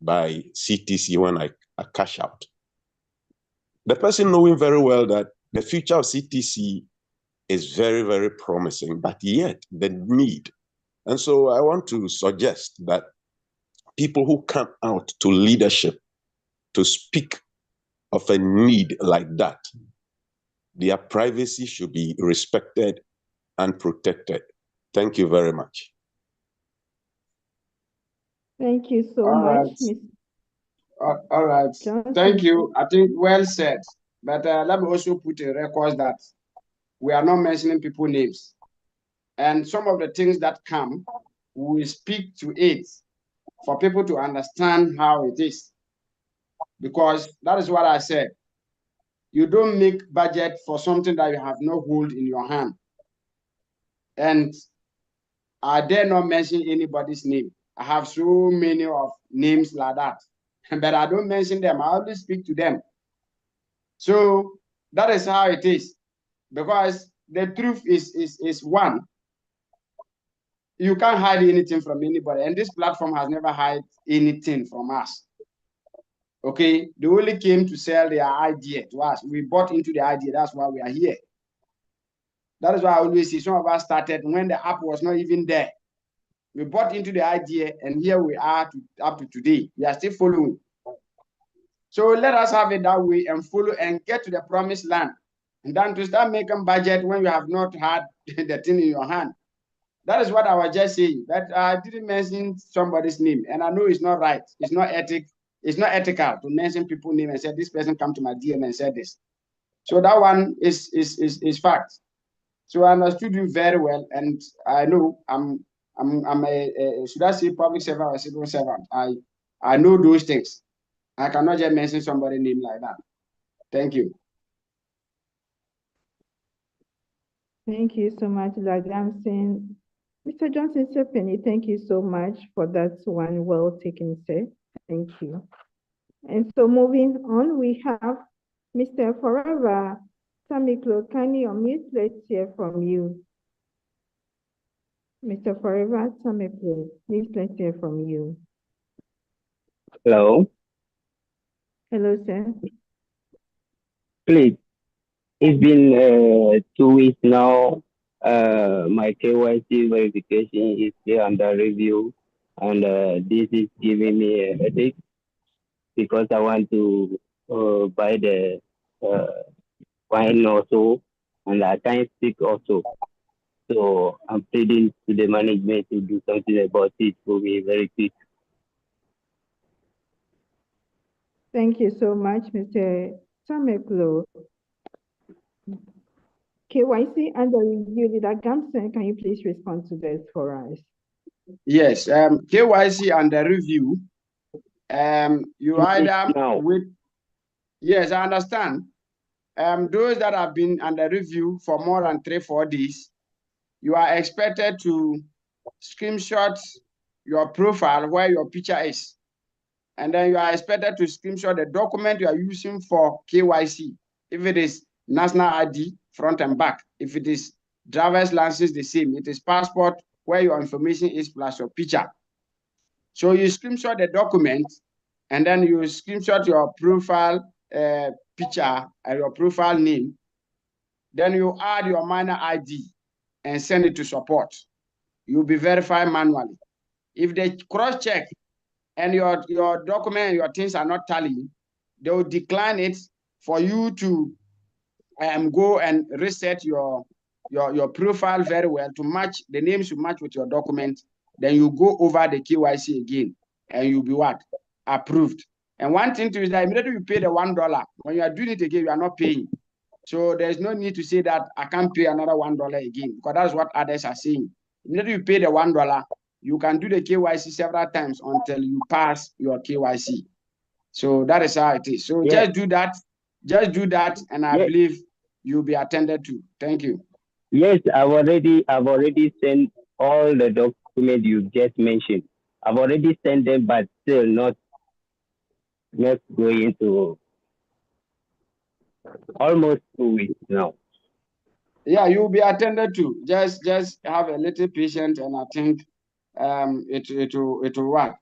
by CTC when I cash out. The person knowing very well that the future of CTC is very, very promising, but yet the need. And so I want to suggest that people who come out to leadership to speak of a need like that, their privacy should be respected and protected. Thank you very much. Thank you so much, Ms. All right. Johnson. Thank you. I think well said. But let me also put a record that we are not mentioning people's names. And some of the things that come, we will speak to it for people to understand how it is. Because that is what I said. You don't make budget for something that you have no hold in your hand. And I dare not mention anybody's name. I have so many of names like that, but I don't mention them. I only speak to them. So that is how it is, because the truth is one. You can't hide anything from anybody, and this platform has never hide anything from us. Okay, they only came to sell their idea to us. We bought into the idea. That's why we are here. That is why I always say some of us started when the app was not even there. We bought into the idea, and here we are up to today. We are still following. So let us have it that way and follow and get to the promised land. And then to start making budget when you have not had the thing in your hand. That is what I was just saying. But I didn't mention somebody's name, and I know it's not right. It's not ethical to mention people's name and say this person come to my DM and said this. So that one is fact. So I understood you very well, and I know I'm a should I say public servant or civil servant? I know those things. I cannot just mention somebody's name like that. Thank you. Thank you so much, Lagamson. Mr. Johnson Sepeni, thank you so much for that one well taken, sir. Thank you. And so moving on, we have Mr. Forever Samiklo. Can you unmute? Let's hear from you. Mr. Forever Samiklo, please let's hear from you. Hello. Hello, sir. Please, it's been 2 weeks now. My KYC verification is still under review, and this is giving me a headache because I want to buy the wine also, and I can't speak also. So I'm pleading to the management to do something about it for me very quick. Thank you so much, Mr. Sameklo. KYC under review, Leader Gamson, can you please respond to this for us? Yes, KYC under review. You either with, yes, I understand. Those that have been under review for more than 3-4 days, you are expected to screenshot your profile where your picture is. And then you are expected to screenshot the document you are using for KYC. If it is national ID, front and back. If it is driver's license, the same. It is passport where your information is plus your picture. So you screenshot the document, and then you screenshot your profile picture and your profile name. Then you add your minor ID and send it to support. You'll be verified manually. If they cross-check and your document and your things are not tallying, they will decline it for you to go and reset your profile very well to match, the names should match with your document. Then you go over the KYC again, and you'll be what? Approved. And one thing too is that immediately you pay the $1, when you are doing it again, you are not paying. So there's no need to say that I can't pay another $1 again, because that's what others are saying. Immediately you pay the $1, you can do the KYC several times until you pass your KYC. So that is how it is. So yes. Just do that, and I believe you'll be attended to. Thank you. Yes, I've already sent all the documents you just mentioned. I've already sent them, but still not going to almost 2 weeks now. Yeah, you'll be attended to. Just have a little patience, and I think it will work.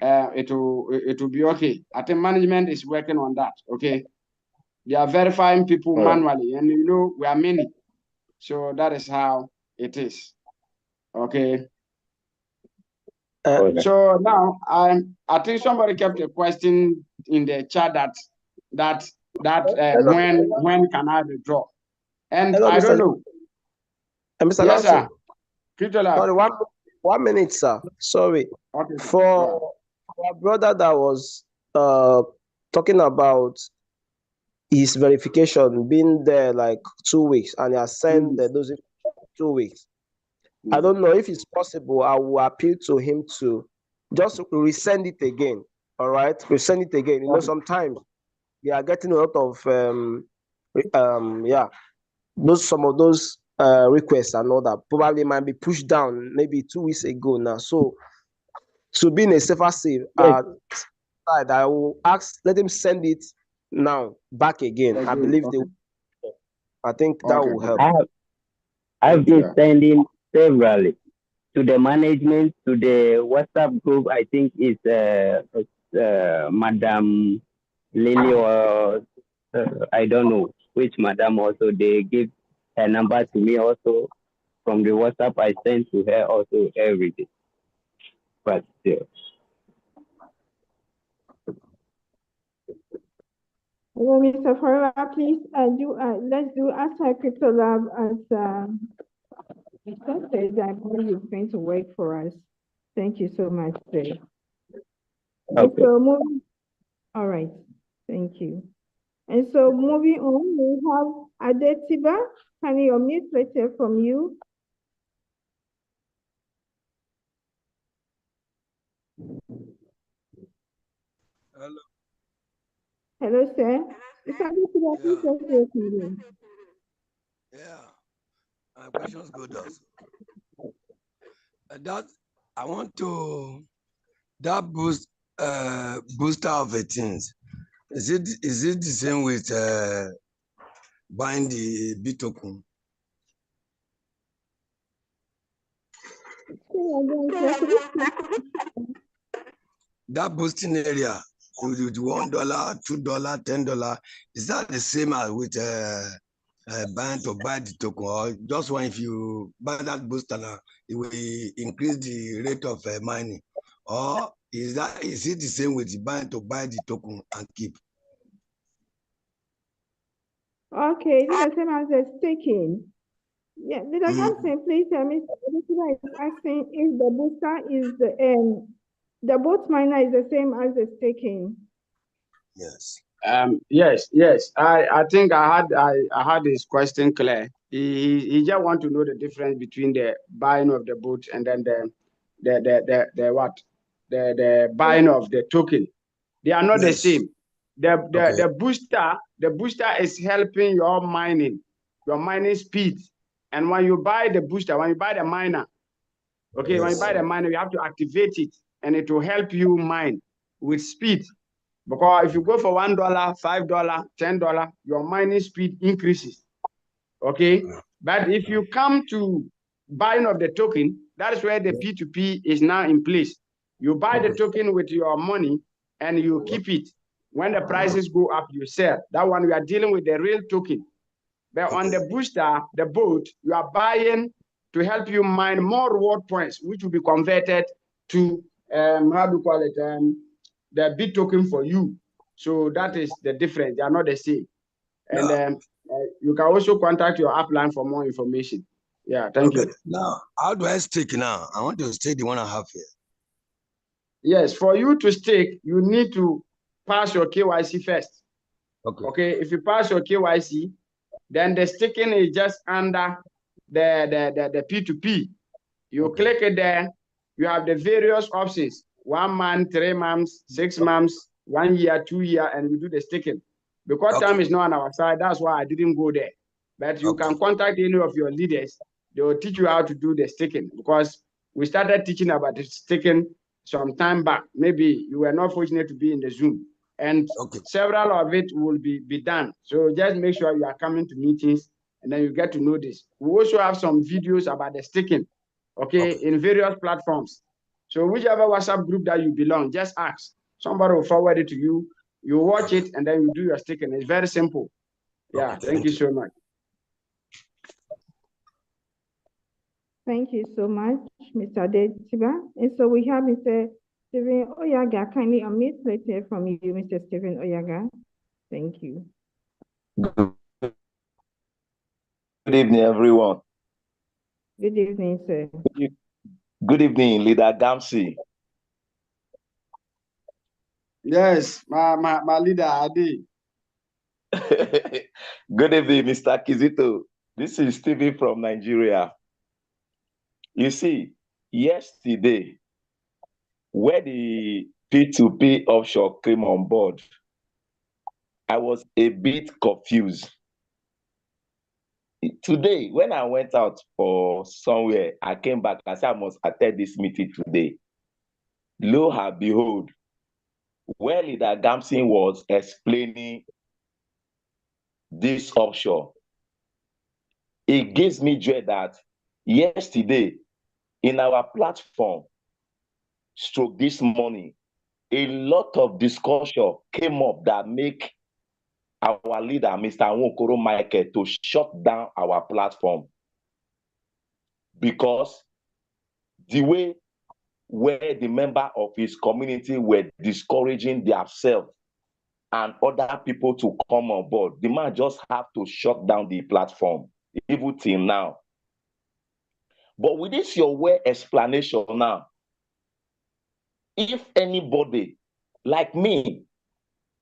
It will be okay. I think management is working on that. Okay, they are verifying people manually, and you know we are many, so that is how it is. Okay. So now I think somebody kept a question in the chat that when can I withdraw? And hello, I don't know. Mr. Yes, sir. Sorry, 1 minute, sir. Sorry. Okay. For our brother that was talking about his verification being there like 2 weeks, and he has sent those 2 weeks. I don't know if it's possible. I will appeal to him to just resend it again. All right, resend it again. You know, sometimes they are getting a lot of Yeah, those some of those requests and all that probably might be pushed down maybe 2 weeks ago now. So to be in a safer side, Yes, I will ask, let him send it now back again. I believe they. Okay. I think that Okay. will help. I have I've been Yeah. sending severally to the management, to the WhatsApp group. I think it's Madam Lily or I don't know which madam also. They give her number to me also from the WhatsApp I send to her also every day. But still, Well, Mr. Forever, please let's do Asha Crypto Lab as said. I believe it's going to work for us. Thank you so much, sir. And okay. so moving, all right, thank you. And so moving on, we have Adetiba. Can you unmute later from you? Hello. Hello, sir. It's Adetiba, please let's hear from you. Yeah. My question's good also. That I want to that booster of the things. Is it the same with buying the Bitcoin? That boosting area with $1, $2, $10, is that the same as with buying to buy the token, or just one if you buy that booster now, it will increase the rate of mining, or is it the same with buying to buy the token and keep? Okay, this is the same as the staking. Yeah, did I have say, please, Mr. Adetiba is asking if the booster is the boat miner is the same as the staking. Yes. Yes. I think I had his question clear. He just want to know the difference between the buying of the boat and then the what? The buying of the token. They are not the Yes. same. Okay. The booster is helping your mining speed. And when you buy the booster, when you buy the miner, okay, when you Yes. buy the miner, you have to activate it and it will help you mine with speed. Because if you go for $1, $5, $10, your mining speed increases. Okay. But if you come to buying of the token, that is where the P2P is now in place. You buy the token with your money and you keep it. When the prices go up, you sell. That one, we are dealing with the real token. But on the booster, the boat, you are buying to help you mine more reward points, which will be converted to, how do you call it, the bit token for you. So that is the difference. They are not the same. And you can also contact your upline for more information. Yeah, thank you. Now, how do I stake now? I want to stake the 1.5 year. Yes, for you to stake, you need to pass your KYC first. Okay, if you pass your KYC, then the staking is just under the P2P. You click it there, you have the various options: 1 month, 3 months, 6 months, 1 year, 2 year, and you do the staking. Because time is not on our side, that's why I didn't go there. But you can contact any of your leaders. They will teach you how to do the staking, because we started teaching about the staking some time back. Maybe you were not fortunate to be in the Zoom, and several of it will be done. So just make sure you are coming to meetings, and then you get to know this. We also have some videos about the staking, okay, in various platforms. So whichever WhatsApp group that you belong, just ask. Somebody will forward it to you. You watch it, and then you do your staking. It's very simple. Yeah, thank you so much. Thank you so much, Mr. Adetiba. And so we have Mr. Stephen Oyaga. Kindly unmute later from you, Mr. Stephen Oyaga. Thank you. Good evening, everyone. Good evening, sir. Good evening, Leader Gamsi. Yes, my leader, Adi. Good evening, Mr. Kizito. This is Stephen from Nigeria. You see, yesterday, when the P2P offshore came on board, I was a bit confused today, when I went out for somewhere, I came back. I said, I must attend this meeting today. Lo and behold, where Leader Gamson was explaining this offshore, it gives me joy that yesterday in our platform, stroke this morning, a lot of discussion came up that make our leader, Mr. Nwokoro Michael, to shut down our platform because the way where the member of his community were discouraging themselves and other people to come on board, the man just have to shut down the platform, even till now. But with this your way explanation now, if anybody like me,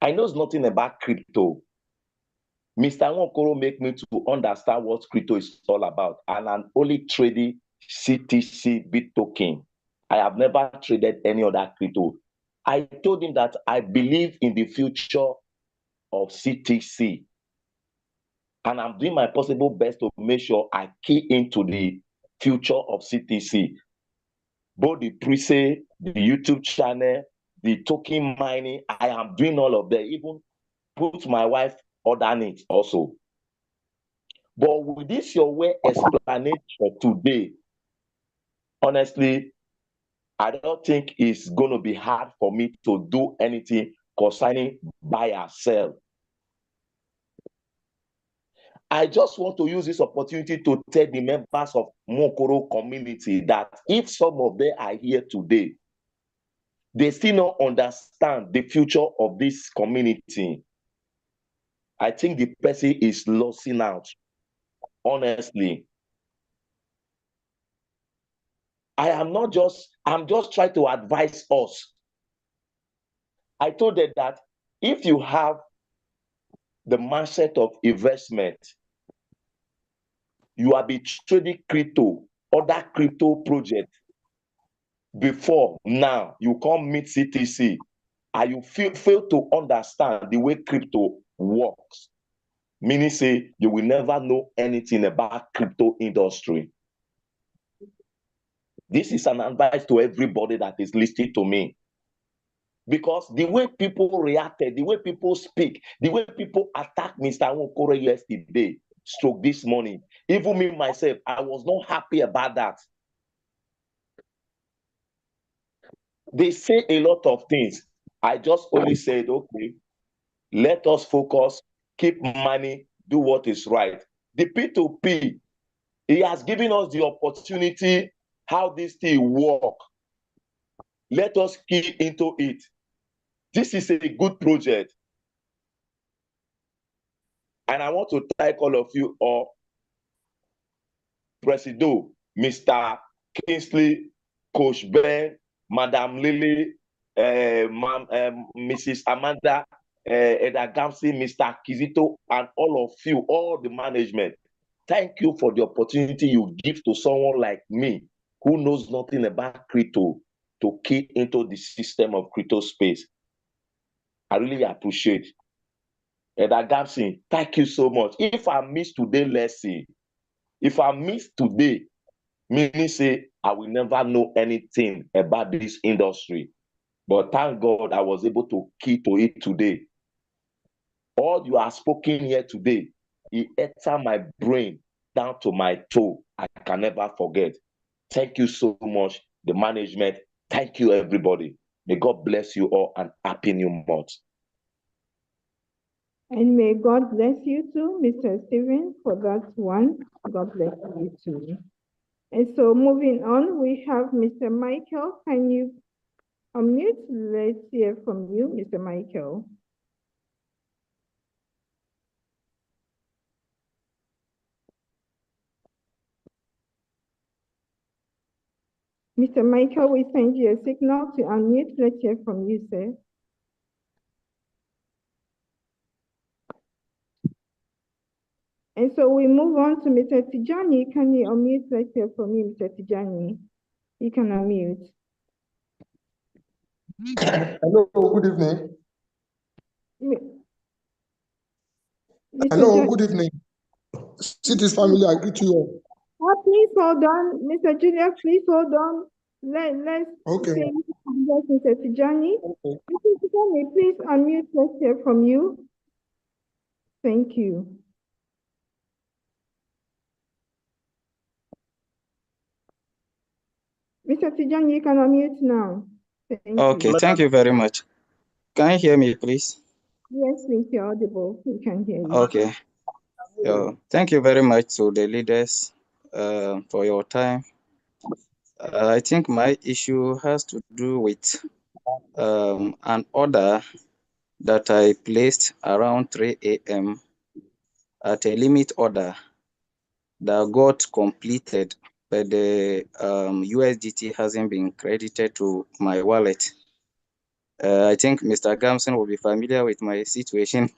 I knows nothing about crypto, Mr. Nwokoro make me to understand what crypto is all about, and I'm only trading CTC bit token. I have never traded any other crypto. I told him that I believe in the future of CTC, and I'm doing my possible best to make sure I key into the future of CTC. Both the pre-sale, the YouTube channel, the token mining, I am doing all of them, even put my wife on it also. But with this your way explanation today, honestly, I don't think it's going to be hard for me to do anything concerning buy or sell. I just want to use this opportunity to tell the members of Nwokoro community that if some of them are here today, they still don't understand the future of this community, I think the person is losing out, honestly. I'm just trying to advise us. I told them that if you have the mindset of investment, you have been trading crypto, other crypto project before now, you come meet CTC, and you fail to understand the way crypto works, meaning say you will never know anything about crypto industry. This is an advice to everybody that is listening to me. Because the way people reacted, the way people speak, the way people attacked Mr. Nwokoro yesterday, stroke this morning, even me myself, I was not happy about that. They say a lot of things. I just only said, okay, let us focus, keep money, do what is right. The P2P, he has given us the opportunity how this thing work. Let us key into it. This is a good project. And I want to thank all of you all, Presido, Mr. Kingsley, Coach Ben, Madam Lily, Mrs. Amanda, Eda Gamsi, Mr. Kizito, and all of you, all the management. Thank you for the opportunity you give to someone like me who knows nothing about crypto to key into the system of crypto space. I really appreciate it. Eda Gamsi, thank you so much. If I miss today, let's see. If I miss today, meaning say I will never know anything about this industry. But thank God I was able to key to it today. All you are spoken here today, it entered my brain down to my toe. I can never forget. Thank you so much, the management. Thank you, everybody. May God bless you all and happy new month. And may God bless you too, Mr. Stephen, for that one. God bless you too. And so moving on, we have Mr. Michael. Can you unmute? Let's hear from you, Mr. Michael. Mr. Michael, we send you a signal to unmute. Let's hear from you, sir. And so we move on to Mr. Tijani. Can you unmute? Let's hear from you, Mr. Tijani. You can unmute. Hello, good evening. Mr. Hello, good evening. City's family, I greet you all. Oh, please hold on, Mr. Julius, please hold on. Let's Okay. say Mr. Tijani. Okay. Mr. Tijani, please unmute, let's hear from you. Thank you. Mr. Tijani, you can unmute now. Okay, thank you very much. Can you hear me, please? Yes, please, you're audible. We can hear you. Okay. Thank you very much to the leaders for your time. I think my issue has to do with an order that I placed around 3 a.m. at a limit order that got completed, but the USDT hasn't been credited to my wallet. I think Mr. Gamson will be familiar with my situation.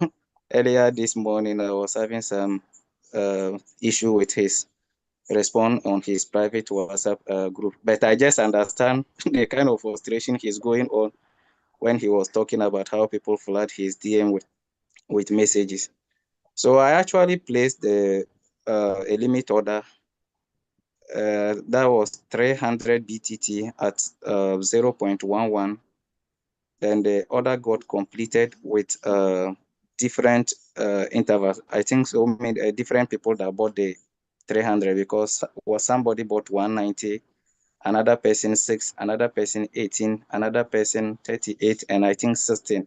Earlier this morning, I was having some issue with his response on his private WhatsApp group, but I just understand the kind of frustration he's going on when he was talking about how people flood his DM with messages. So I actually placed a limit order that was 300 BTT at 0.11. Then the order got completed with different intervals. I think so many different people that bought the 300 because somebody bought 190, another person 6, another person 18, another person 38, and I think 16.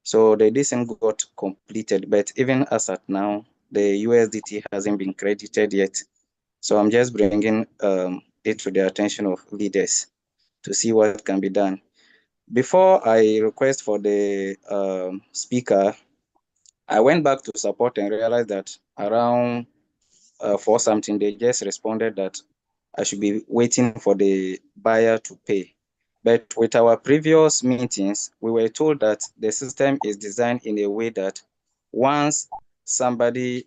So the decision got completed, but even as at now, the USDT hasn't been credited yet. So I'm just bringing it to the attention of leaders to see what can be done. Before I request for the speaker, I went back to support and realized that around 4 something, they just responded that I should be waiting for the buyer to pay. But with our previous meetings, we were told that the system is designed in a way that once somebody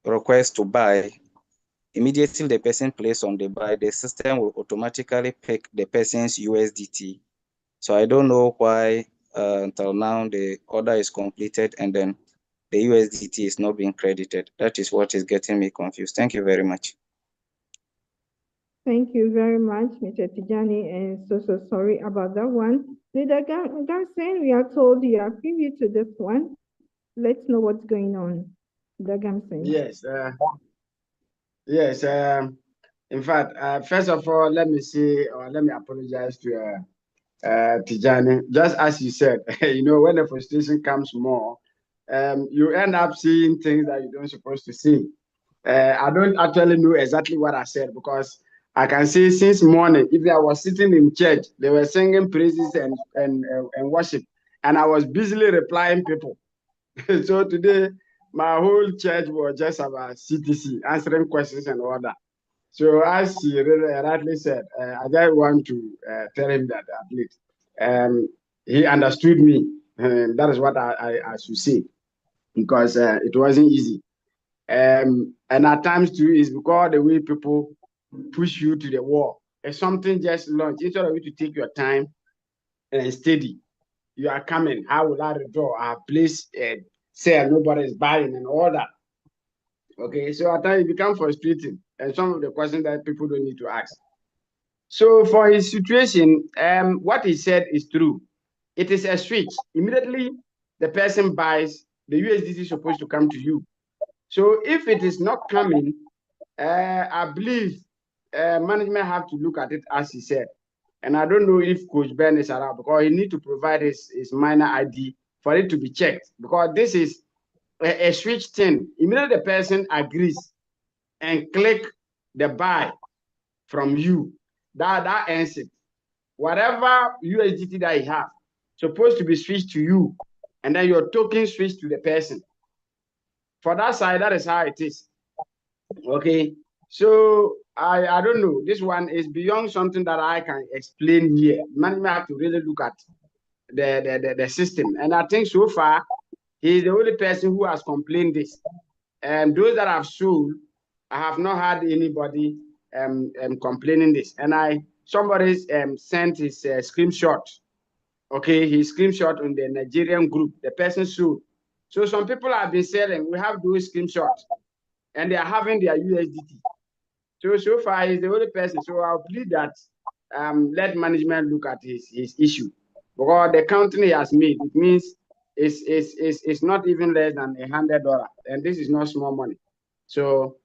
requests to buy, immediately the person places on the buy, the system will automatically pick the person's USDT. So I don't know why until now the order is completed and then the USDT is not being credited. That is what is getting me confused. Thank you very much. Thank you very much, Mr. Tijani, and so sorry about that one. Leader Gamsen, we are told you are privy to this one. Let's know what's going on. Leader Gamsen. Yes. Yes. In fact, first of all, let me say, or let me apologize to Tijani. Just as you said, you know, when the frustration comes more, you end up seeing things that you don't supposed to see. I don't actually know exactly what I said because I can say since morning, if I was sitting in church, they were singing praises and worship, and I was busily replying people. So today, my whole church was just about CTC, answering questions and all that. So as he rightly said, I just want to tell him that at least he understood me. And that is what I should say, because it wasn't easy. And at times too, is because the way people push you to the wall. If something just launched, instead of you to take your time and steady, you are coming. How will I withdraw? I place sell, nobody is buying and all that. Okay, so at times it becomes frustrating, and some of the questions that people don't need to ask. So for his situation, what he said is true. It is a switch. Immediately the person buys, the USDT is supposed to come to you. So if it is not coming, I believe management have to look at it as he said. And I don't know if Coach Ben is around because he need to provide his minor ID for it to be checked, because this is a switch thing. Immediately the person agrees and click the buy from you, that ends it. Whatever USDT that you have, supposed to be switched to you, and then your token switched to the person. For that side, that is how it is. Okay, so I don't know. This one is beyond something that I can explain here. Management have to really look at the system, and I think so far he is the only person who has complained this. And those that have sold, I have not had anybody complaining this. And somebody sent his screenshot. Okay, his screenshot on the Nigerian group. The person sold So some people have been selling. We have those screenshots, and they are having their USDT. So far, he's the only person. So I'll plead that let management look at his issue, because the counting he has made, it means it's not even less than $100, and this is not small money. So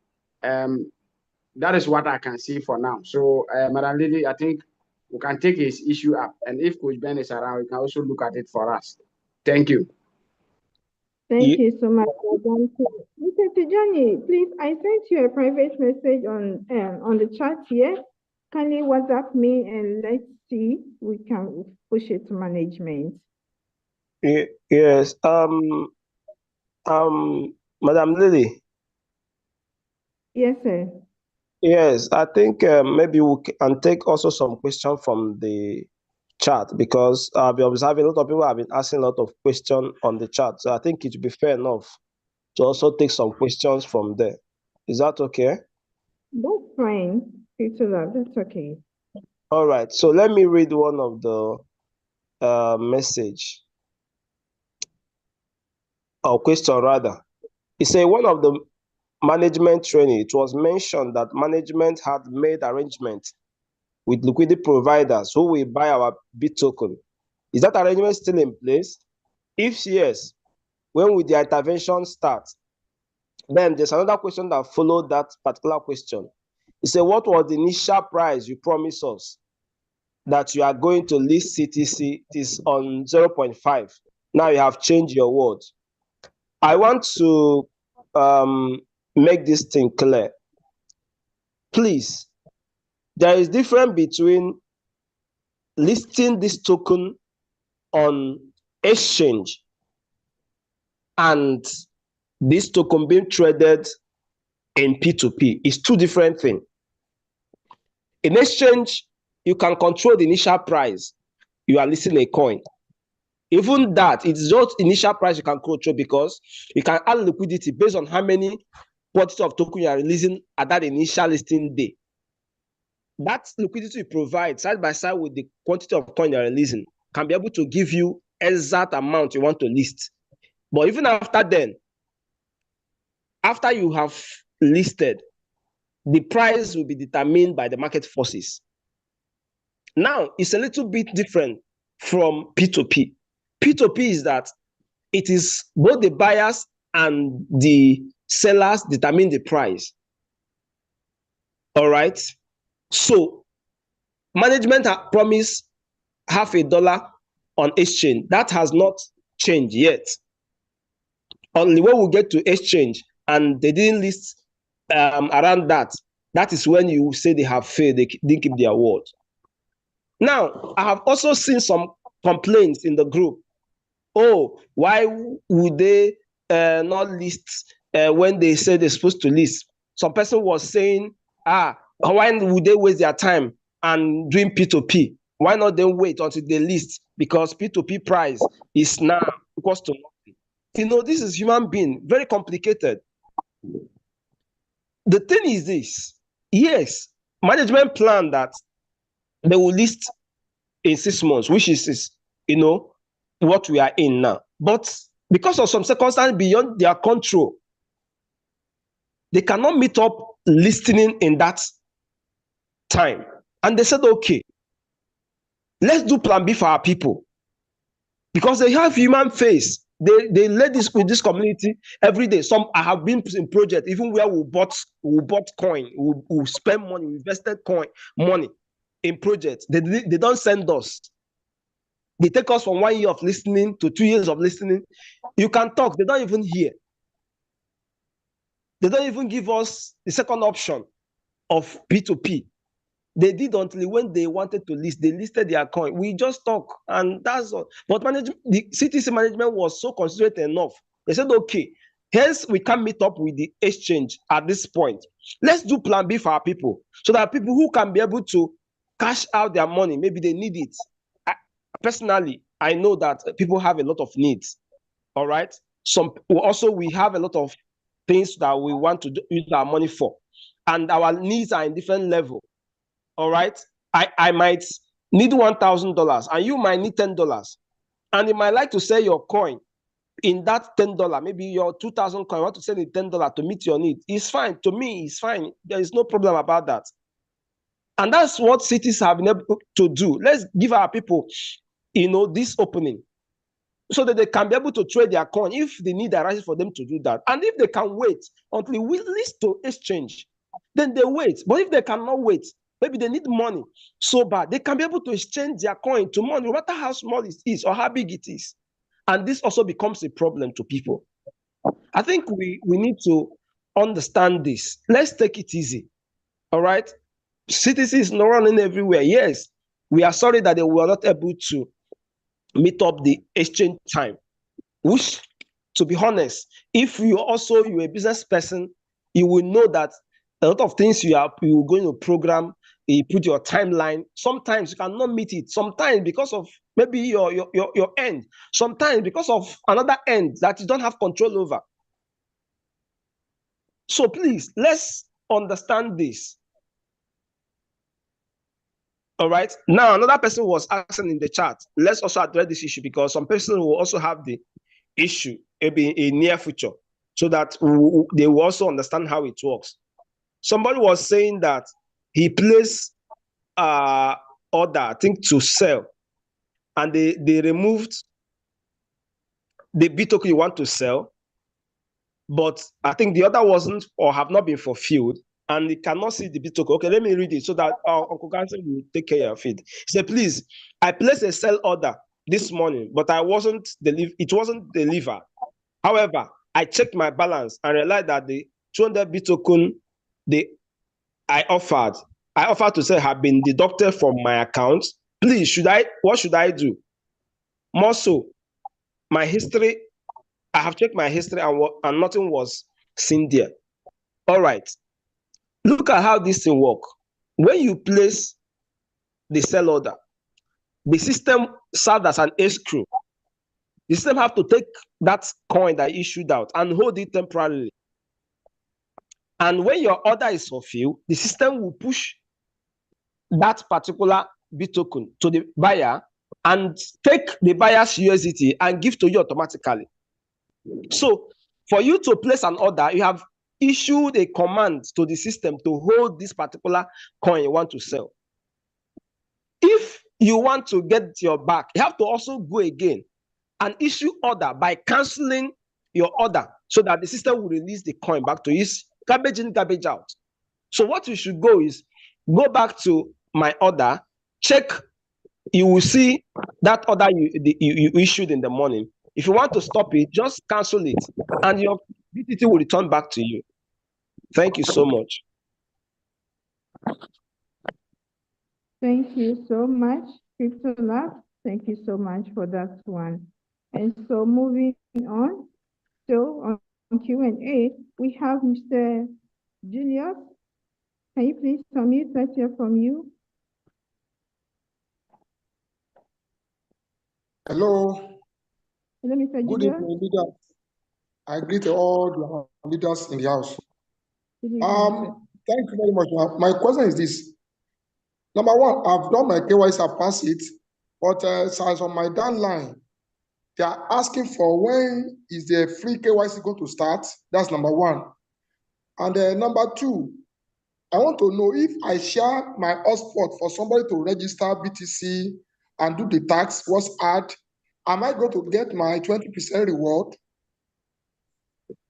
that is what I can see for now. So Madam Lily, I think we can take his issue up, and if Coach Ben is around, we can also look at it for us. Thank you. Thank you so much, Madam. Mr. Tijani, please, I sent you a private message on the chat here. Kindly WhatsApp me and let's see we can push it to management. Yes. Madam Lily. Yes, sir. Yes, I think maybe we can take also some questions from the chat, because I've been observing a lot of people have been asking a lot of questions on the chat. So I think it would be fair enough to also take some questions from there. Is that okay? That's fine, Peter. That's okay. All right. So let me read one of the message or question rather. It said one of the management training, it was mentioned that management had made arrangements with liquidity providers who will buy our BIT token. Is that arrangement still in place? If yes, when will the intervention start? Then there's another question that followed that particular question. It said, what was the initial price you promised us that you are going to list CTC? It is on 0.5. Now you have changed your words. I want to make this thing clear. Please, there is difference between listing this token on exchange and this token being traded in P2P. It's two different things. In exchange, you can control the initial price. You are listing a coin. Even that, it's just initial price you can control, because you can add liquidity based on how many quantity of token you are releasing at that initial listing day. That liquidity you provide side by side with the quantity of coin you are releasing can be able to give you exact amount you want to list. But even after then, after you have listed, the price will be determined by the market forces. Now, it's a little bit different from P2P. P2P is that it is both the buyers and the sellers determine the price. All right. So management has promised $0.50 on exchange. That has not changed yet. Only when we get to exchange and they didn't list around that, that is when you say they have failed, they didn't keep their word. Now, I have also seen some complaints in the group. Oh, why would they not list when they say they're supposed to list? Some person was saying, why would they waste their time and doing P2P? Why not then wait until they list? Because P2P price is now equals to nothing. You know, this is human being, very complicated. The thing is this, yes, management plan that they will list in 6 months, which is you know, what we are in now. But because of some circumstances beyond their control, they cannot meet up listening in that time. And they said, okay, let's do plan B for our people. Because they have human face. They led this with this community every day. Some I have been in project, even where we bought coin, we spend money, we invested money in projects. They don't send us. They take us from 1 year of listening to 2 years of listening. You can talk, they don't even hear. They don't even give us the second option of P2P. They did until when they wanted to list, they listed their coin. We just talk, and that's all. But the CTC management was so considerate enough. They said, okay, hence we can't meet up with the exchange at this point. Let's do plan B for our people, so that people who can be able to cash out their money, maybe they need it. Personally, I know that people have a lot of needs. All right. We have a lot of things that we want to use our money for, and our needs are in different level. All right. I might need $1,000 and you might need $10, and you might like to sell your coin in that $10, maybe your 2,000 coin, you want to send it $10 to meet your need. It's fine. To me, it's fine. There is no problem about that. And that's what cities have been able to do. Let's give our people, this opening so that they can be able to trade their coin if the need arises for them to do that. And if they can wait until we least to exchange, then they wait. But if they cannot wait, maybe they need money so bad, they can be able to exchange their coin to money, no matter how small it is or how big it is. And this also becomes a problem to people. I think we need to understand this. Let's take it easy. All right? CTC is not running everywhere. Yes, we are sorry that they were not able to meet up the exchange time, which, to be honest, if you're a business person, you will know that a lot of things you're going to program, you put your timeline. Sometimes you cannot meet it. Sometimes because of maybe your end. Sometimes because of another end that you don't have control over. So please, let's understand this. All right. Now, another person was asking in the chat, let's also address this issue because some person will also have the issue maybe in near future so that they will also understand how it works. Somebody was saying that he placed order, I think, to sell, and they removed the B token you want to sell, but I think the order wasn't or have not been fulfilled, and he cannot see the B token. Okay, let me read it so that Uncle Gansen will take care of it. He said, please, I placed a sell order this morning, but it wasn't delivered. However, I checked my balance and realized that the 200 B token I offered to sell have been deducted from my account. Please, what should I do? More so, my history, I have checked my history and nothing was seen there. All right. Look at how this thing works. When you place the sell order, the system serves as an escrow. The system have to take that coin that issued out and hold it temporarily. And when your order is fulfilled, the system will push that particular B token to the buyer and take the buyer's USDT and give to you automatically. So for you to place an order, you have issued a command to the system to hold this particular coin you want to sell. If you want to get your back, you have to also go again and issue order by canceling your order so that the system will release the coin back to its garbage in, garbage out. So what you should go is go back to my order, check, you will see that order you issued in the morning. If you want to stop it, just cancel it and your BTT will return back to you. Thank you so much. Thank you so much, Crypto Lab. Thank you so much for that one. And so moving on, so on Q&A, we have Mr. Julius. Can you please unmute? Let's hear from you. Hello. Hello, Mr. Good Julius. evening, leader. I greet all the leaders in the house. Good evening, Thank you very much. My question is this. Number one, I've done my KYC, I've passed it, but as on my downline, they are asking for when is the free KYC going to start? That's number one. And number two, I want to know if I share my hotspot for somebody to register BTC and do the tax, what's add, am I going to get my 20% reward?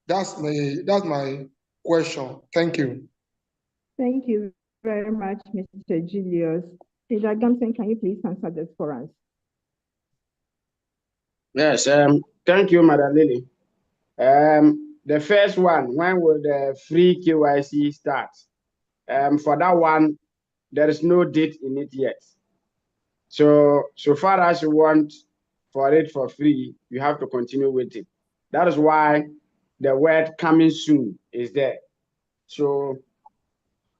That's my question. Thank you. Thank you very much, Mr. Julius. Leader Gamson, can you please answer this for us? Yes, thank you, Madam Lily. The first one, when will the free KYC start? For that one, there is no date in it yet. So far as you want for it for free, you have to continue with it. That is why the word coming soon is there. So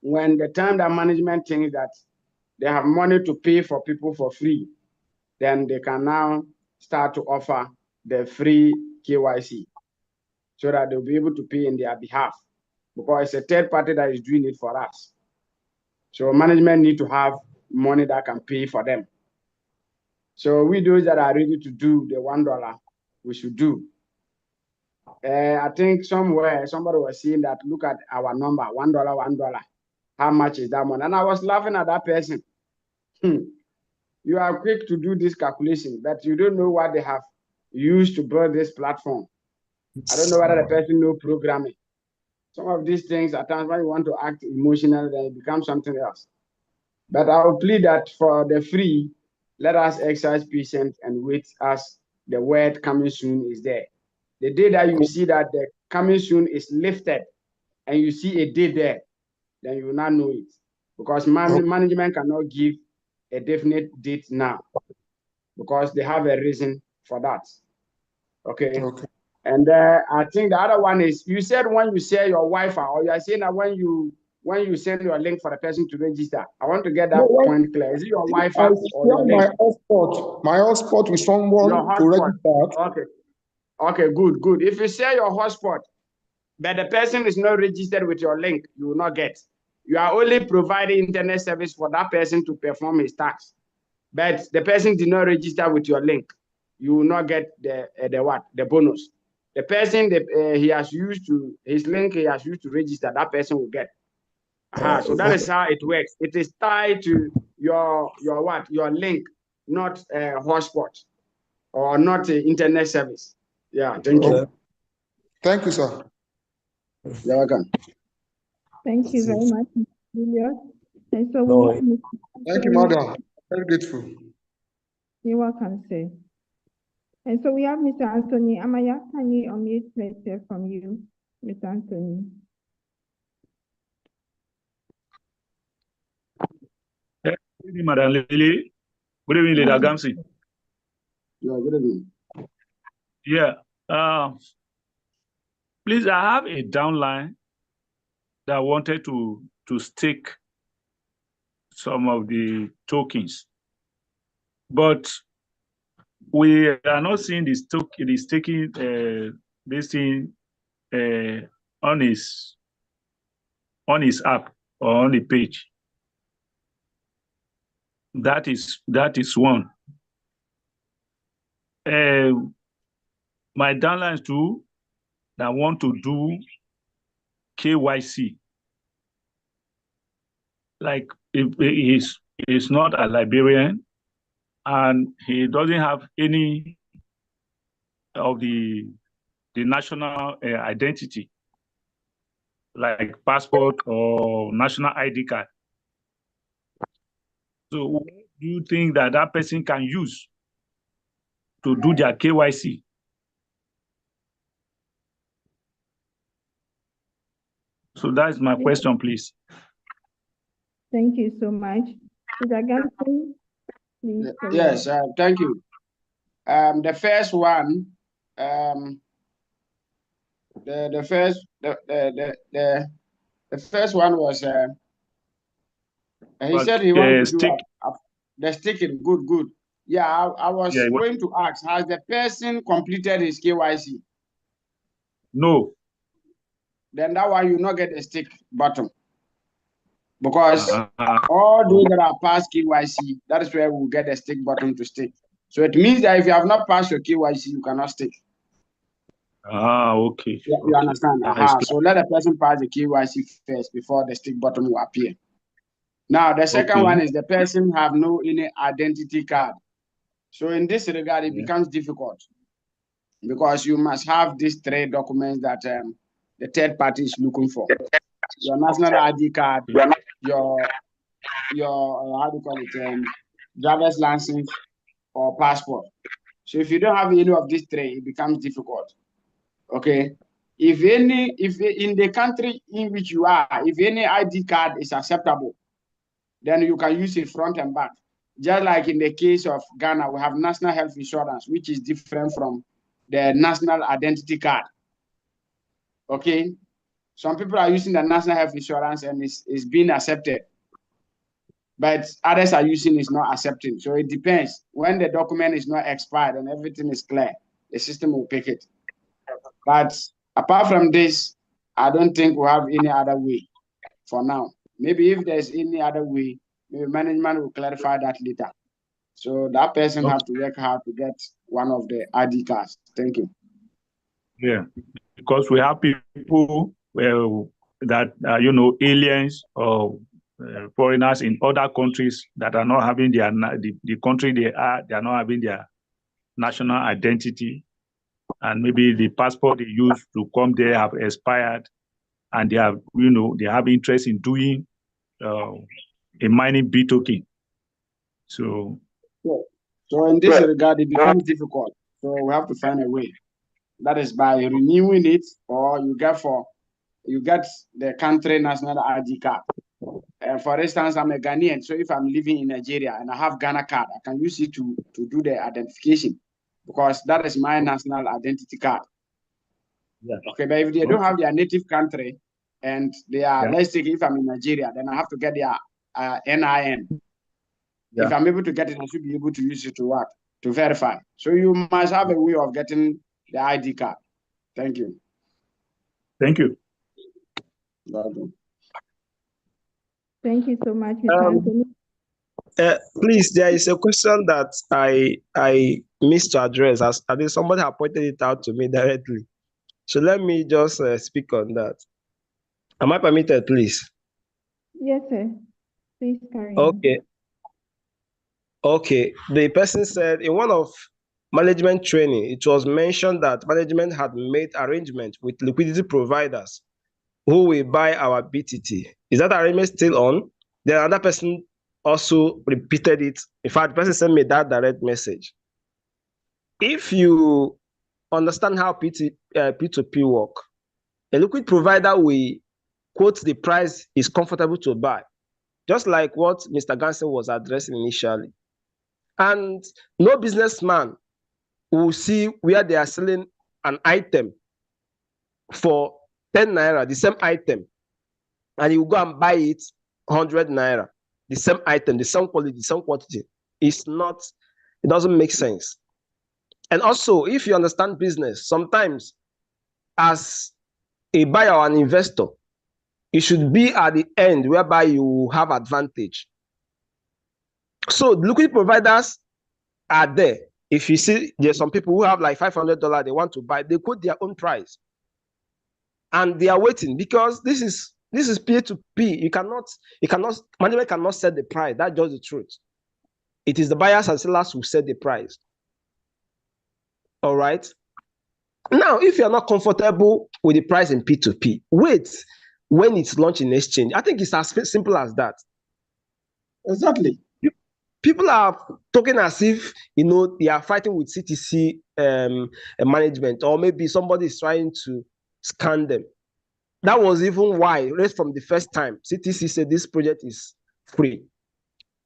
when the time that management thinks that they have money to pay for people for free, then they can now start to offer the free KYC so that they'll be able to pay in their behalf, because it's a third party that is doing it for us. So management need to have money that can pay for them. So we those that are ready to do the $1, we should do. I think somewhere somebody was saying that, look at our number, $1, $1. How much is that money? And I was laughing at that person. You are quick to do this calculation, but you don't know what they have used to build this platform. I don't know whether the person knows programming. Some of these things, at times when you want to act emotional, then it becomes something else. But I will plead that for the free, let us exercise patience and wait as the word coming soon is there. The day that you see that the coming soon is lifted and you see a date there, then you will not know it. Because management cannot give a definite date now because they have a reason for that. Okay. And I think the other one is, you said when you share your Wi-Fi, or you are saying that when you send your link for the person to register. I want to get that point clear. Is it your Wi-Fi or your link? My hotspot with someone to register. Okay. Okay, good. If you share your hotspot, but the person is not registered with your link, you will not get. You are only providing internet service for that person to perform his task. But the person did not register with your link, you will not get the bonus. The person that he has used to his link he has used to register, that person will get. So that is how it works. It is tied to your link, not hotspot or not internet service. Yeah, thank you. Thank you, sir. You're welcome. Thank you very much, Julius. And so No, we have thank you, madam. Very grateful. You're welcome, sir. And so we have Mr. Anthony Amaya. Can we unmute? Let's hear from you, Mr. Anthony. Good evening, Madam Lily. Good evening, Leader Gamsi. Yeah, good evening. Yeah. Please, I have a downline that wanted to stake some of the tokens, but we are not seeing this staking this thing on his app or on the page. That is one. My downlines too that want to do KYC. Like if he's not a librarian and he doesn't have any of the national identity, like passport or national ID card. So what do you think that person can use to do their KYC? So that's my question, please. Thank you so much. Mr. Gamson, please. Yes, thank you. The first one, the first one was he said he wanted to do the sticking. Good. Yeah, I was going to ask, has the person completed his KYC? No. Then that one you not get a stick button. Because all those that are past KYC, that is where we'll get a stick button to stick. So it means that if you have not passed your KYC, you cannot stick. Okay. You understand? So let the person pass the KYC first before the stick button will appear. Now, the second one is the person have no any identity card. So in this regard, it becomes difficult because you must have these 3 documents that the third party is looking for. Your national ID card, your how do you call it, driver's license or passport. So if you don't have any of these 3, it becomes difficult. Okay. If in the country in which you are, if any ID card is acceptable, then you can use it front and back. Just like in the case of Ghana, we have national health insurance, which is different from the national identity card. Okay. Some people are using the national health insurance and it's being accepted. But others are using is not accepting. So it depends. When the document is not expired and everything is clear, the system will pick it. But apart from this, I don't think we have any other way for now. Maybe if there's any other way, maybe management will clarify that later. So that person have to work hard to get one of the ID cards. Thank you. Yeah. because we have people that aliens or foreigners in other countries that are not having the country they are not having their national identity, and maybe the passport they use to come there have expired, and they have they have interest in doing a mining B token. So in this regard, it becomes difficult. So we have to find a way. That is by renewing it, or you get the country national ID card. For instance, I'm a Ghanaian, so if I'm living in Nigeria and I have Ghana card, I can use it to do the identification, because that is my national identity card. Yeah. Okay, but if they don't have their native country and they are, let's say if I'm in Nigeria, then I have to get their NIN. Yeah. If I'm able to get it, I should be able to use it to what? To verify. So you must have a way of getting the ID card. Thank you. Thank you. Thank you so much, Mr. Anthony. Please, there is a question that I missed to address. As I think somebody have pointed it out to me directly. So let me just speak on that. Am I permitted, please? Yes, sir. Please carry on. Okay. The person said in one of management training, it was mentioned that management had made arrangements with liquidity providers who will buy our BTT. Is that arrangement still on? Then another person also repeated it. In fact, the person sent me that direct message. If you understand how P2P work, a liquid provider will quote the price is comfortable to buy, just like what Mr. Gansen was addressing initially. And no businessman will see where they are selling an item for 10 naira, the same item, and he will go and buy it 100 naira, the same item, the same quality, the same quantity. It doesn't make sense. And also, if you understand business, sometimes as a buyer or an investor, it should be at the end whereby you have advantage. So the liquid providers are there. If you see there's some people who have like $500 they want to buy, they quote their own price. And they are waiting because this is peer-to-peer. Management cannot set the price. That's just the truth. It is the buyers and sellers who set the price. All right. Now, if you're not comfortable with the price in P2P, wait when it's launched in exchange. I think it's as simple as that. Exactly. People are talking as if they are fighting with CTC management, or maybe somebody is trying to scam them. That was even why, right from the first time, CTC said this project is free.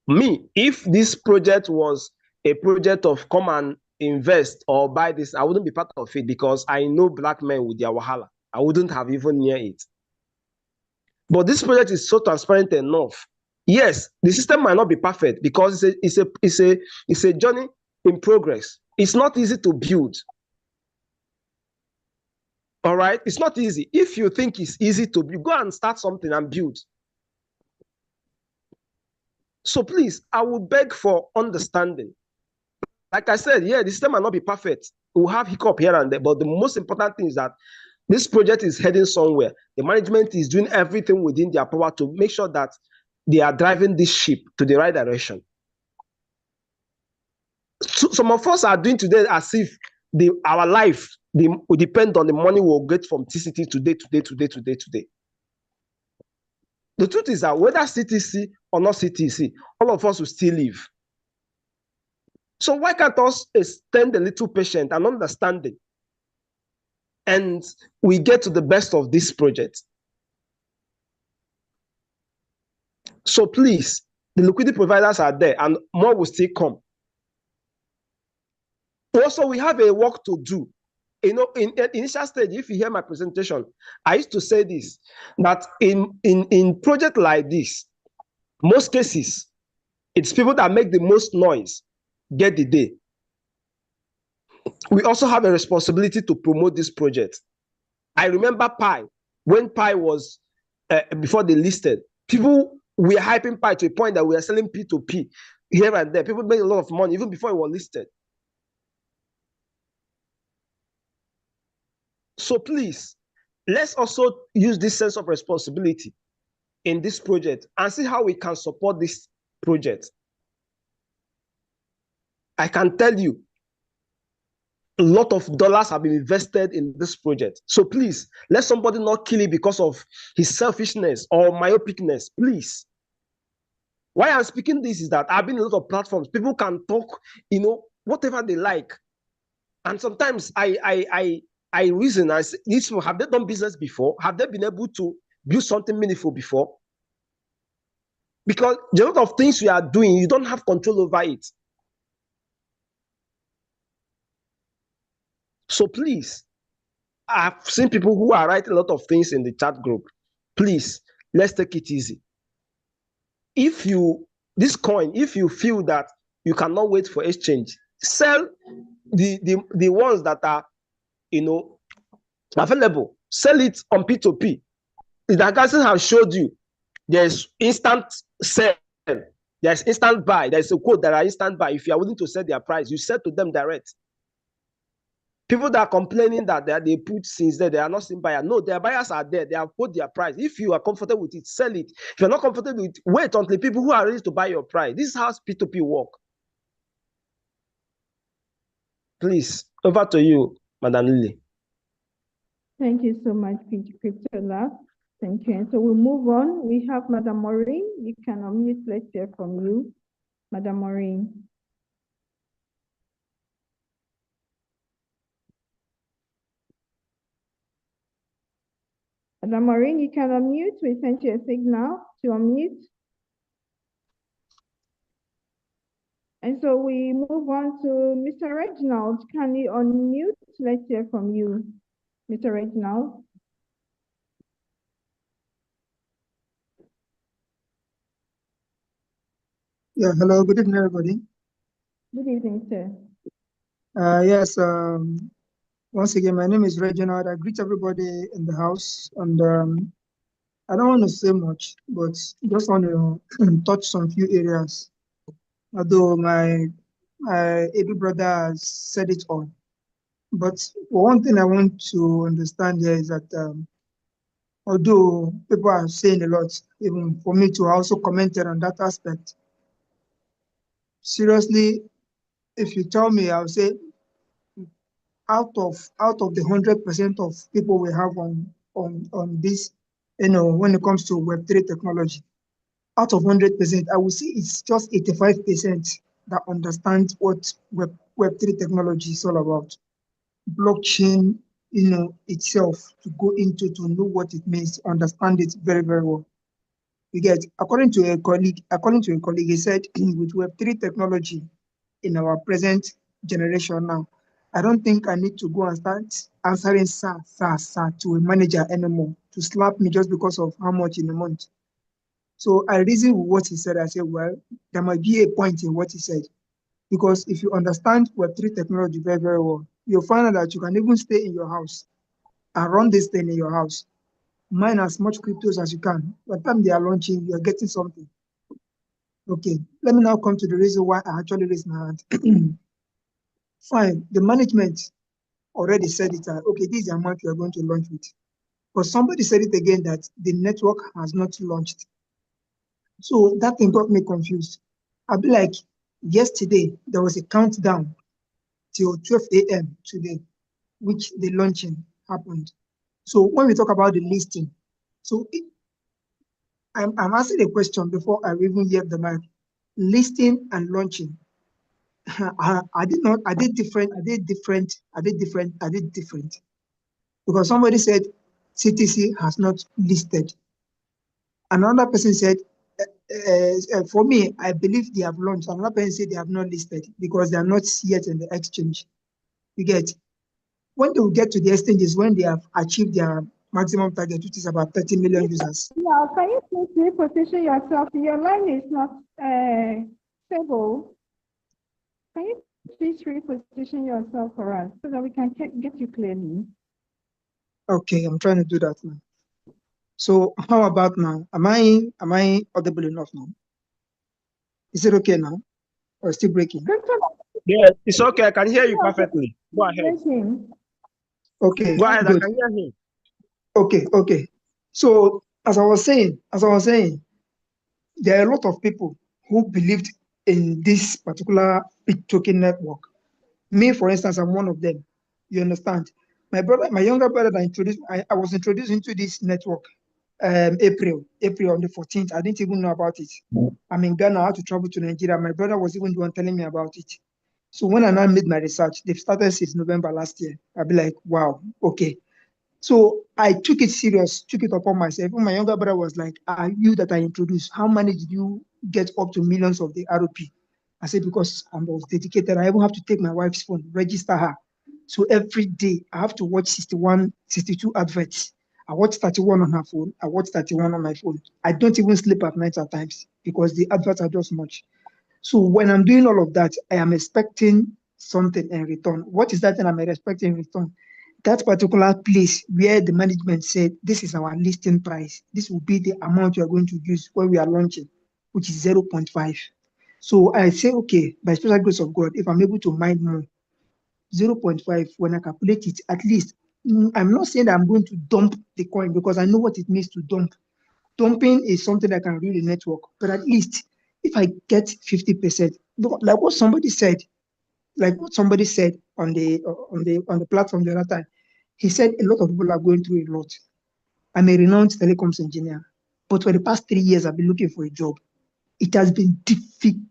If this project was a project of come and invest or buy this, I wouldn't be part of it, because I know black men with their wahala. I wouldn't have even near it. But this project is so transparent enough. Yes, the system might not be perfect because it's a journey in progress. It's not easy to build. All right, it's not easy. If you think it's easy to build, go and start something and build. So please, I will beg for understanding. Like I said, yeah, the system might not be perfect. We'll have hiccup here and there, but the most important thing is that this project is heading somewhere. The management is doing everything within their power to make sure that they are driving this ship to the right direction. So some of us are doing today as if our life will depend on the money we'll get from TCT today. The truth is that whether CTC or not CTC, all of us will still live. So why can't us extend a little patience and understanding, and we get to the best of this project? So please, the liquidity providers are there, and more will still come. Also, we have a work to do. In initial stage, if you hear my presentation, I used to say this, that in project like this, most cases, it's people that make the most noise get the day. We also have a responsibility to promote this project. I remember Pi, when Pi was, before they listed, people were hyping Pi to a point that we are selling P2P here and there. People made a lot of money even before it was listed. So please, let's also use this sense of responsibility in this project and see how we can support this project. I can tell you, a lot of dollars have been invested in this project. So please, let somebody not kill it because of his selfishness or myopicness, please. Why I'm speaking this is that I've been in a lot of platforms. People can talk, whatever they like. And sometimes I reason, I say, these people, have they done business before? Have they been able to build something meaningful before? Because the lot of things you are doing, you don't have control over it. So please, I've seen people who are writing a lot of things in the chat group. Please, let's take it easy. If this coin, if you feel that you cannot wait for exchange, sell the ones that are, available. Sell it on P2P. The Dagasin have showed you there's instant sell, there's instant buy, there's a code that are instant buy. If you are willing to set their price, you sell to them direct. People that are complaining that they put since there, they are not seeing buyer. No, their buyers are there. They have put their price. If you are comfortable with it, sell it. If you're not comfortable with it, wait until people who are ready to buy your price. This is how P2P work. Please, over to you, Madam Lily. Thank you so much, Crypto Lab. Thank you. And so we'll move on. We have Madam Maureen. You can unmute. Let's hear from you, Madam Maureen. Madam Maureen, you can unmute. We sent you a signal to unmute. And so we move on to Mr. Reginald. Can you unmute? Let's hear from you, Mr. Reginald. Yeah, hello, good evening, everybody. Good evening, sir. Yes, once again, my name is Reginald. I greet everybody in the house, and I don't want to say much, but just want to touch some few areas. Although my able brother has said it all. But one thing I want to understand here is that although people are saying a lot, even for me to also comment on that aspect, seriously, if you tell me, I'll say out of the 100% of people we have on this, when it comes to Web3 technology, out of 100%, I would say it's just 85% that understand what Web3 technology is all about. Blockchain, itself, to go into, to know what it means, understand it very, very well. You get, according to a colleague, he said with Web3 technology in our present generation now, I don't think I need to go and start answering sir to a manager anymore to slap me just because of how much in a month. So I reasoned with what he said. I said, well, there might be a point in what he said. Because if you understand Web3 technology very, very well, you'll find out that you can even stay in your house and run this thing in your house. Mine as much cryptos as you can. By the time they are launching, you're getting something. Okay, let me now come to the reason why I actually raised my hand. Fine, the management already said it. Okay, this is the amount you are going to launch with. But somebody said it again that the network has not launched. So that thing got me confused. I'll be like, yesterday, there was a countdown till 12 a.m. today, which the launching happened. So when we talk about the listing, so I'm asking a question before I even hear the mic. Listing and launching, are they different? Because somebody said CTC has not listed. Another person said, for me, I believe they have launched. Another person said they have not listed because they are not yet in the exchange. You get, when they will get to the exchange is when they have achieved their maximum target, which is about 30 million users. Yeah, can you please reposition yourself? Your line is not stable. Can you please reposition yourself for us so that we can get you clearly? Okay, I'm trying to do that now. So how about now? Am I audible enough now? Is it okay now? Or still breaking? Yeah, it's okay. I can hear you perfectly. Go ahead. Okay, Go ahead, I good. can hear him. Okay. So as I was saying, there are a lot of people who believed in this particular token network. Me, for instance, I'm one of them. You understand? My brother, my younger brother that introduced, I was introduced into this network April on the 14th. I didn't even know about it. I'm in Ghana, I had to travel to Nigeria. My brother was even the one telling me about it. So when I now made my research, they've started since November last year. I'll be like, wow, okay. So I took it serious, took it upon myself. Even my younger brother was like, are you that I introduced? How many did you get up to millions of the ROP? I said, because I was dedicated. I even have to take my wife's phone, register her. So every day I have to watch 61, 62 adverts. I watch 31 on her phone. I watch 31 on my phone. I don't even sleep at night at times because the adverts are just much. So when I'm doing all of that, I am expecting something in return. What is that thing I'm expecting in return? That particular place where the management said, this is our listing price. This will be the amount you are going to use when we are launching, which is 0.5. So I say, okay, by special grace of God, if I'm able to mine more, 0.5, when I calculate it, at least, I'm not saying that I'm going to dump the coin because I know what it means to dump. Dumping is something that can really network, but at least if I get 50%, like what somebody said, on the platform the other time, he said a lot of people are going through a lot. I'm a renowned telecoms engineer, but for the past 3 years, I've been looking for a job. It has been difficult.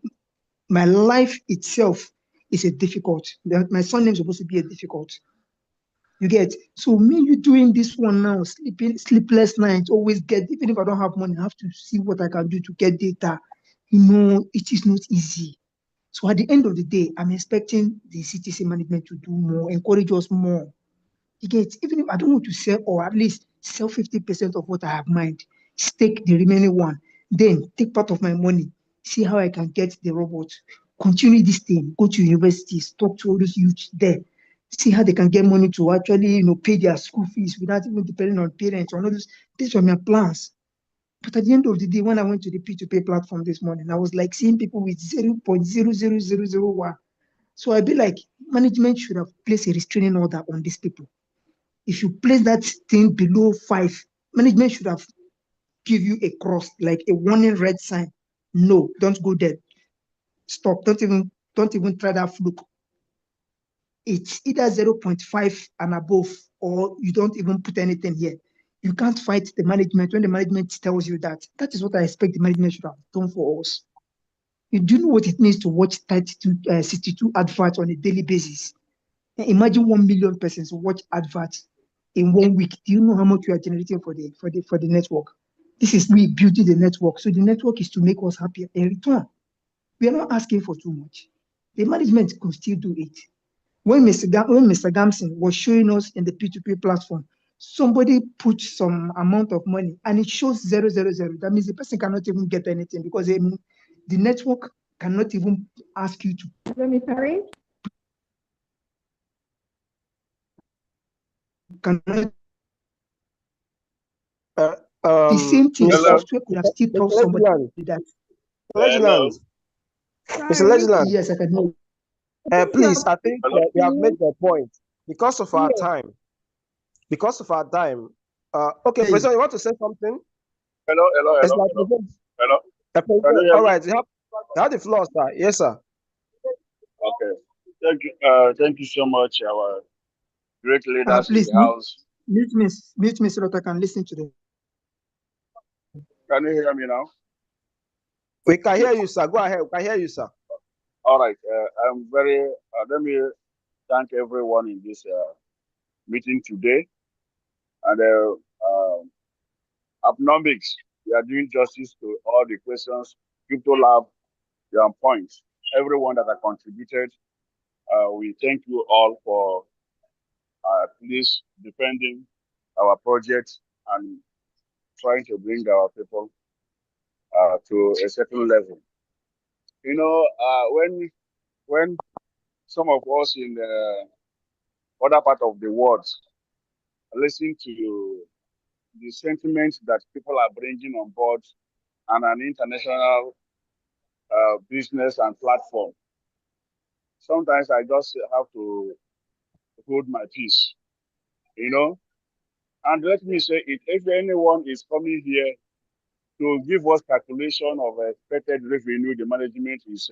My life itself is a difficult. My surname is supposed to be a difficult. You get, so me, you doing this one now, sleepless nights, always get, even if I don't have money, I have to see what I can do to get data. It is not easy. So at the end of the day, I'm expecting the CTC management to do more, encourage us more. You get, even if I don't want to sell, or at least sell 50% of what I have mined, stake the remaining one, then take part of my money, see how I can get the robot, continue this thing, go to universities, talk to all those youths there, see how they can get money to actually, pay their school fees without even depending on parents or all those. These were my plans. But at the end of the day, when I went to the P2P platform this morning, I was like seeing people with 0.00001. So I'd be like, management should have placed a restraining order on these people. If you place that thing below 5, management should have give you a cross, like a warning red sign. No, don't go there. Stop. Don't even try that fluke. It's either 0.5 and above, or you don't even put anything here. You can't fight the management when the management tells you that. That is what I expect the management should have done for us. You do know what it means to watch 62 adverts on a daily basis. Imagine 1 million persons watch adverts in 1 week. Do you know how much we are generating for the network? This is me building the network. So the network is to make us happy in return. We are not asking for too much. The management could still do it. When Mr. Gamson was showing us in the P2P platform, somebody put some amount of money and it shows 000. That means the person cannot even get anything because the network cannot even ask you to. Let me sorry. Cannot. The same thing, the Mr. software could have still told Mr. somebody Legiland, that. Legiland, Mr. Sorry. Legiland, Yes, I can hear you. please, I think we have made the point because of our Yes. time. Because of our time. Okay, Hey. President, you want to say something? Hello. It's like Can you hear all me? right, you have the floor, sir. Yes, sir. Okay. Thank you so much, our great leaders in Please the house. mute me so that I can listen to them. Can you hear me now? We can hear you, sir. Go ahead. We can hear you, sir. All right. I'm very. Let me thank everyone in this meeting today. And Abnomics, we are doing justice to all the questions. Crypto Lab, you're on point. Everyone that has contributed, we thank you all for at least defending our project and trying to bring our people to a certain level. When some of us in the other part of the world listen to the sentiments that people are bringing on board and an international business and platform, sometimes I just have to hold my peace you know. And let me say it, if anyone is coming here to give us calculation of expected revenue the management is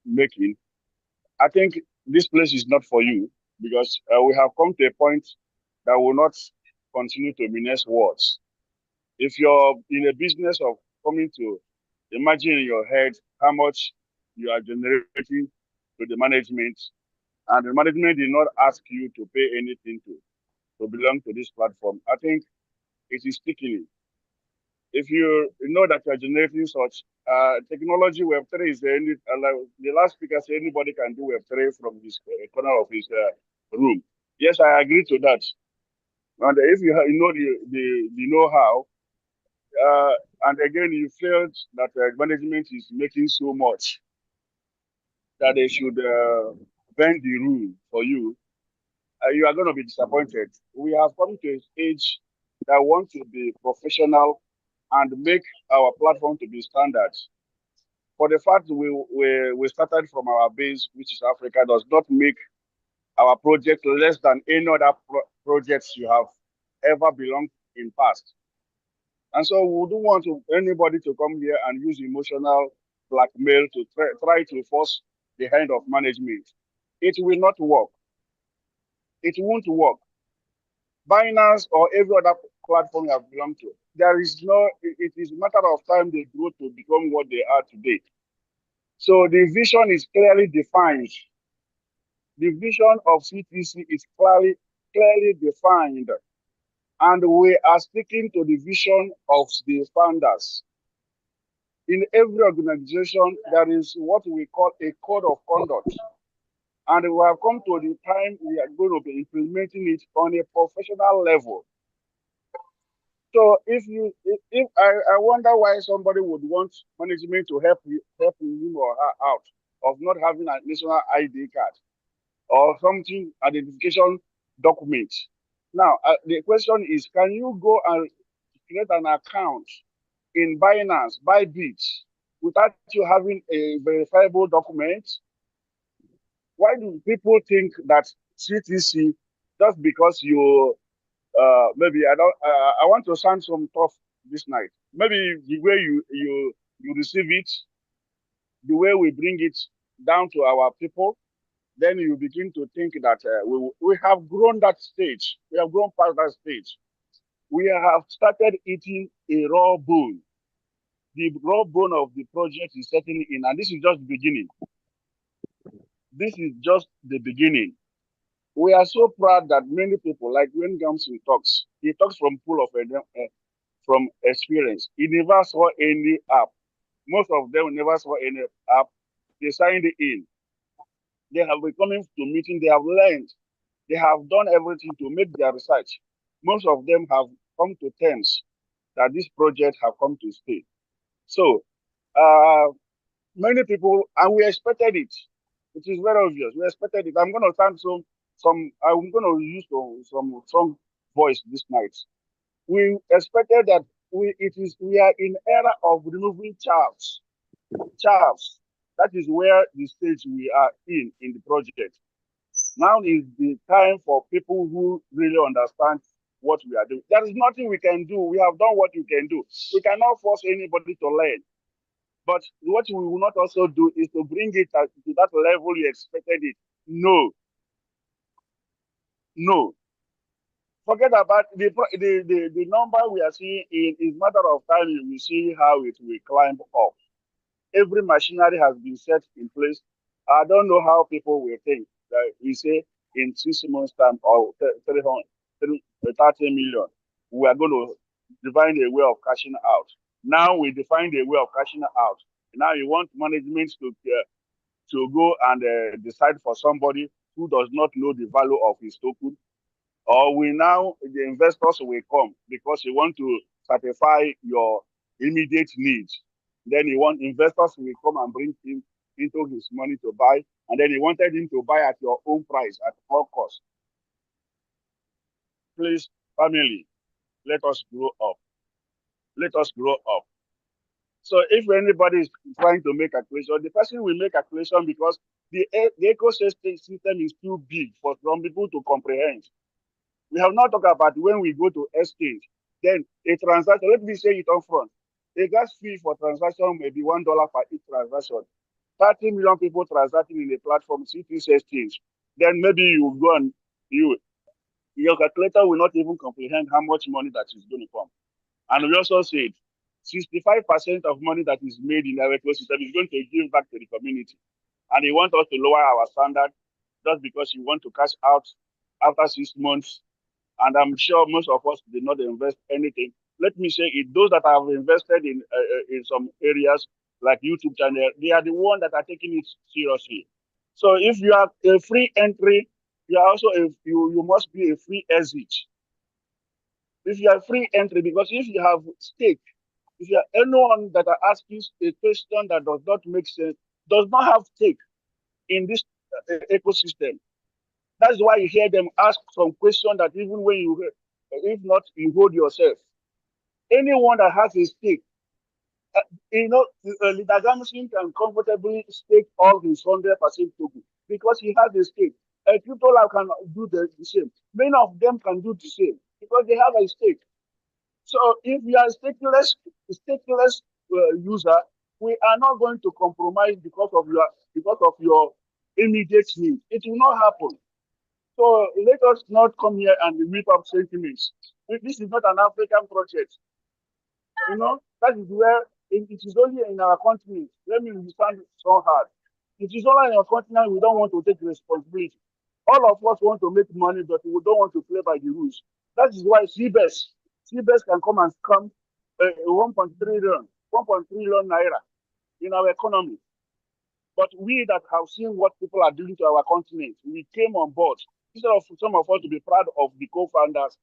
making, I think this place is not for you, because we have come to a point that will not continue to mince words. If you're in a business of coming to imagine in your head how much you are generating to the management, and the management did not ask you to pay anything to belong to this platform, I think it is sticking. If you know that you are generating such technology, Web3 is like the last speaker said, anybody can do Web3 from his corner of his room. Yes, I agree to that. And if you know the know-how, and again, you felt that management is making so much that they should bend the rule for you, you are going to be disappointed. We have come to a stage that want to be professional and make our platform to be standard. For the fact we started from our base, which is Africa, does not make our project less than any other projects you have ever belonged in past. And so we don't want anybody to come here and use emotional blackmail to try to force the hand of management. It will not work. It won't work. Binance or every other platform you have belonged to, there is no, it is a matter of time they grow to become what they are today. So the vision is clearly defined. The vision of CTC is clearly defined. And we are sticking to the vision of the founders. In every organization, there is what we call a code of conduct. And we have come to the time we are going to be implementing it on a professional level. So if I wonder why somebody would want management to help him or her out of not having a national ID card or something identification document. Now the question is, can you go and create an account in Binance, Bybit, without you having a verifiable document? Why do people think that CTC, just because you maybe I want to sound some tough this night. Maybe the way you receive it, the way we bring it down to our people, then you begin to think that we have grown that stage. We have grown past that stage. We have started eating a raw bone. The raw bone of the project is settling in, and this is just the beginning. This is just the beginning. We are so proud that many people, like when Gamson talks, he talks from full of from experience. He never saw any app. Most of them never saw any app. They signed in. They have been coming to meeting. They have learned. They have done everything to make their research. Most of them have come to terms that this project have come to stay. So many people, and we expected it. It is very obvious. We expected it. I'm going to stand I'm going to use some strong voice this night. We expected that we are in era of removing chaffs. That is where the stage we are in the project. Now is the time for people who really understand what we are doing. There is nothing we can do. We have done what we can do. We cannot force anybody to learn. But what we will not also do is to bring it to that level you expected it. No. Forget about the number we are seeing. Is matter of time. You will see how it will climb up. Every machinery has been set in place. I don't know how people will think that we say in 6 months' time or 30 million, we are going to define a way of cashing out. Now we define a way of cashing out. Now you want management to go and decide for somebody who does not know the value of his token, or the investors will come because you want to satisfy your immediate needs. Then investors will come and bring him into his money to buy, and then you wanted him to buy at your own price at all costs. Please, family, let us grow up. Let us grow up. So if anybody is trying to make calculation, the person will make calculation because the ecosystem is too big for some people to comprehend. We have not talked about when we go to exchange. Then a transaction, let me say it on front. A gas fee for transaction may be $1 per each transaction. 30 million people transacting in a platform, C3 exchange. Then maybe you go and your calculator will not even comprehend how much money that is going to come. And we also said 65% of money that is made in our ecosystem is going to give back to the community. And they want us to lower our standard just because you want to cash out after 6 months. And I'm sure most of us did not invest anything. Let me say it, those that have invested in some areas like YouTube channel, they are the ones that are taking it seriously. So if you have a free entry, you are also you must be a free exit. If you are free entry, because if you have stake, if you are anyone that are asking a question that does not make sense, does not have stake in this ecosystem. That's why you hear them ask some question that even when you, if not, you hold yourself. Anyone that has a stake, Leader Gamson can comfortably stake all his 100% token because he has a stake. A crypto lab can do the same. Many of them can do the same because they have a stake. So if you are a stakeless user, we are not going to compromise because of your immediate need. It will not happen. So let us not come here and whip up sentiments. This is not an African project. That is where it is only in our continent. Let me understand so hard. It is only in our continent we don't want to take responsibility. All of us want to make money, but we don't want to play by the rules. That is why CBES can come and come 1.3 trillion naira in our economy. But we that have seen what people are doing to our continent, we came on board. Instead of some of us to be proud of the co-founders,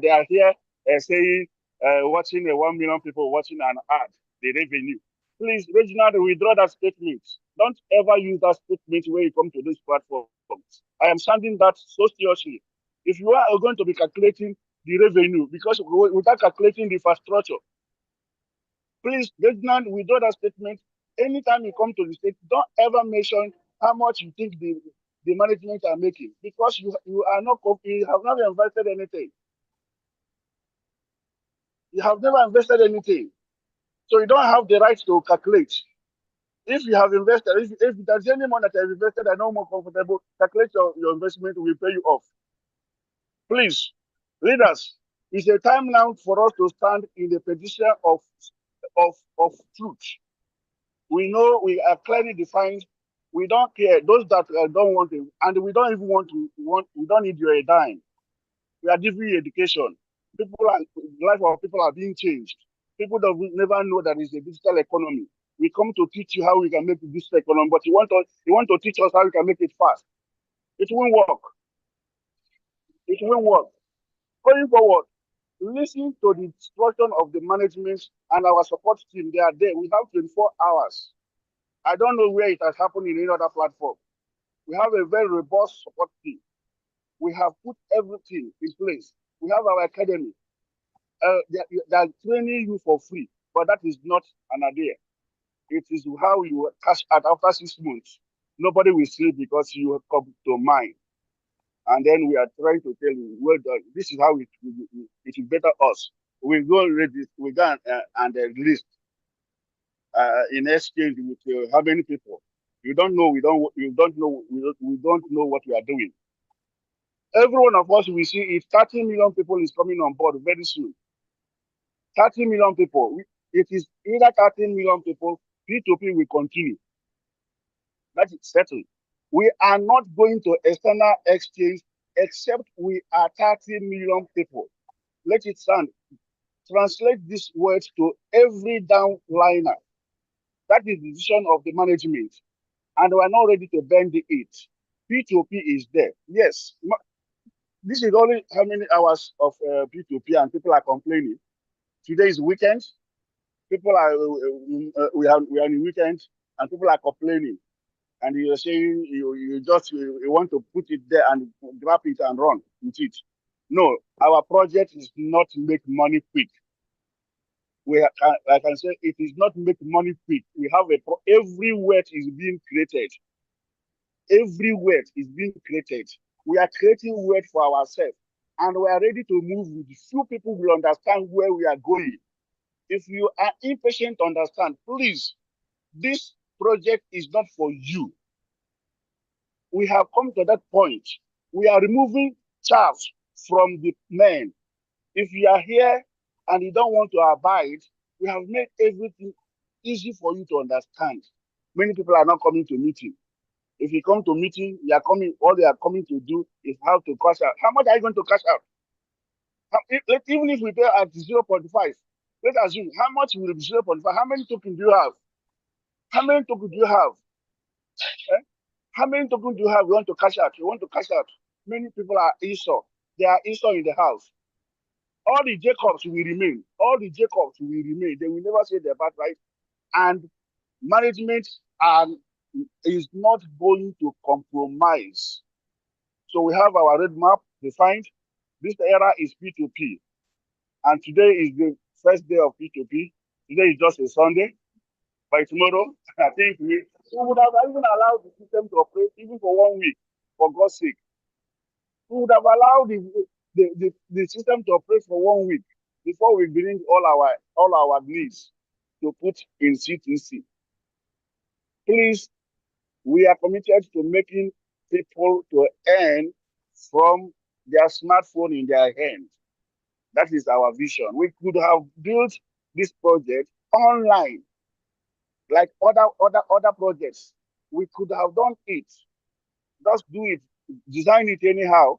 they are here saying, watching 1 million people watching an ad, the revenue. Please, Reginald, withdraw that statement. Don't ever use that statement when you come to this platform. I am standing that so seriously. If you are going to be calculating the revenue, because without calculating the infrastructure, please, Reginald, withdraw that statement. Anytime you come to the state, don't ever mention how much you think the management are making, because you have not invested anything. You have never invested anything. So you don't have the right to calculate. If you have invested, if there's any money that you have invested and no more comfortable, calculate your investment, will pay you off. Please, leaders, it's a time now for us to stand in the position of truth. We know we are clearly defined. We don't care. Those that don't want to, and we don't even we don't need your dime. We are giving you education. The life of people are being changed. People that will never know that it's a digital economy. We come to teach you how we can make a digital economy, but you want to teach us how we can make it fast. It won't work. It won't work. Going forward, listen to the instruction of the management and our support team. They are there. We have 24 hours. I don't know where it has happened in any other platform. We have a very robust support team. We have put everything in place. We have our academy. They are training you for free, but that is not an idea. It is how you cash out after 6 months. Nobody will sleep because you have come to mind. And then we are trying to tell you, well done. This is how it will better us. We go and list in exchange with how many people. You don't know. We don't know what we are doing. Every one of us, we see if 30 million people is coming on board very soon. 30 million people. It is either 30 million people, P2P will continue. That is settled. We are not going to external exchange except we are 30 million people. Let it stand. Translate these words to every downliner. That is the decision of the management. And we are not ready to bend it. P2P is there. Yes. This is only how many hours of P2P and people are complaining. Today is weekend. People are, we are in weekend and people are complaining. And you're saying you want to put it there and grab it and run with it. No, our project is not make money quick. I can say it is not make money quick. We have every word is being created. Every word is being created. We are creating word for ourselves. and we are ready to move with few people will understand where we are going. If you are impatient to understand, please, this project is not for you. We have come to that point. We are removing chaff from the men. If you are here and you don't want to abide, we have made everything easy for you to understand. Many people are not coming to meeting. If you come to meeting, you are coming, all they are coming to do is how to cash out. How much are you going to cash out? Even if we pay at 0.5, let's assume how much will be 0.5? How many tokens do you have? How many tokens do you have? Eh? How many tokens do you have? You want to cash out? You want to cash out? Many people are Esau. They are Esau in the house. All the Jacobs will remain. All the Jacobs will remain. They will never say their bad right. And management is not going to compromise. So we have our roadmap defined. This era is P2P. And today is the first day of P2P. Today is just a Sunday. By tomorrow, I think we would have even allowed the system to operate even for 1 week, for God's sake. We would have allowed the system to operate for 1 week before we bring all our needs to put in CTC. Please, we are committed to making people to earn from their smartphone in their hands. That is our vision. We could have built this project online, like other projects. We could have done it. Just do it, design it anyhow,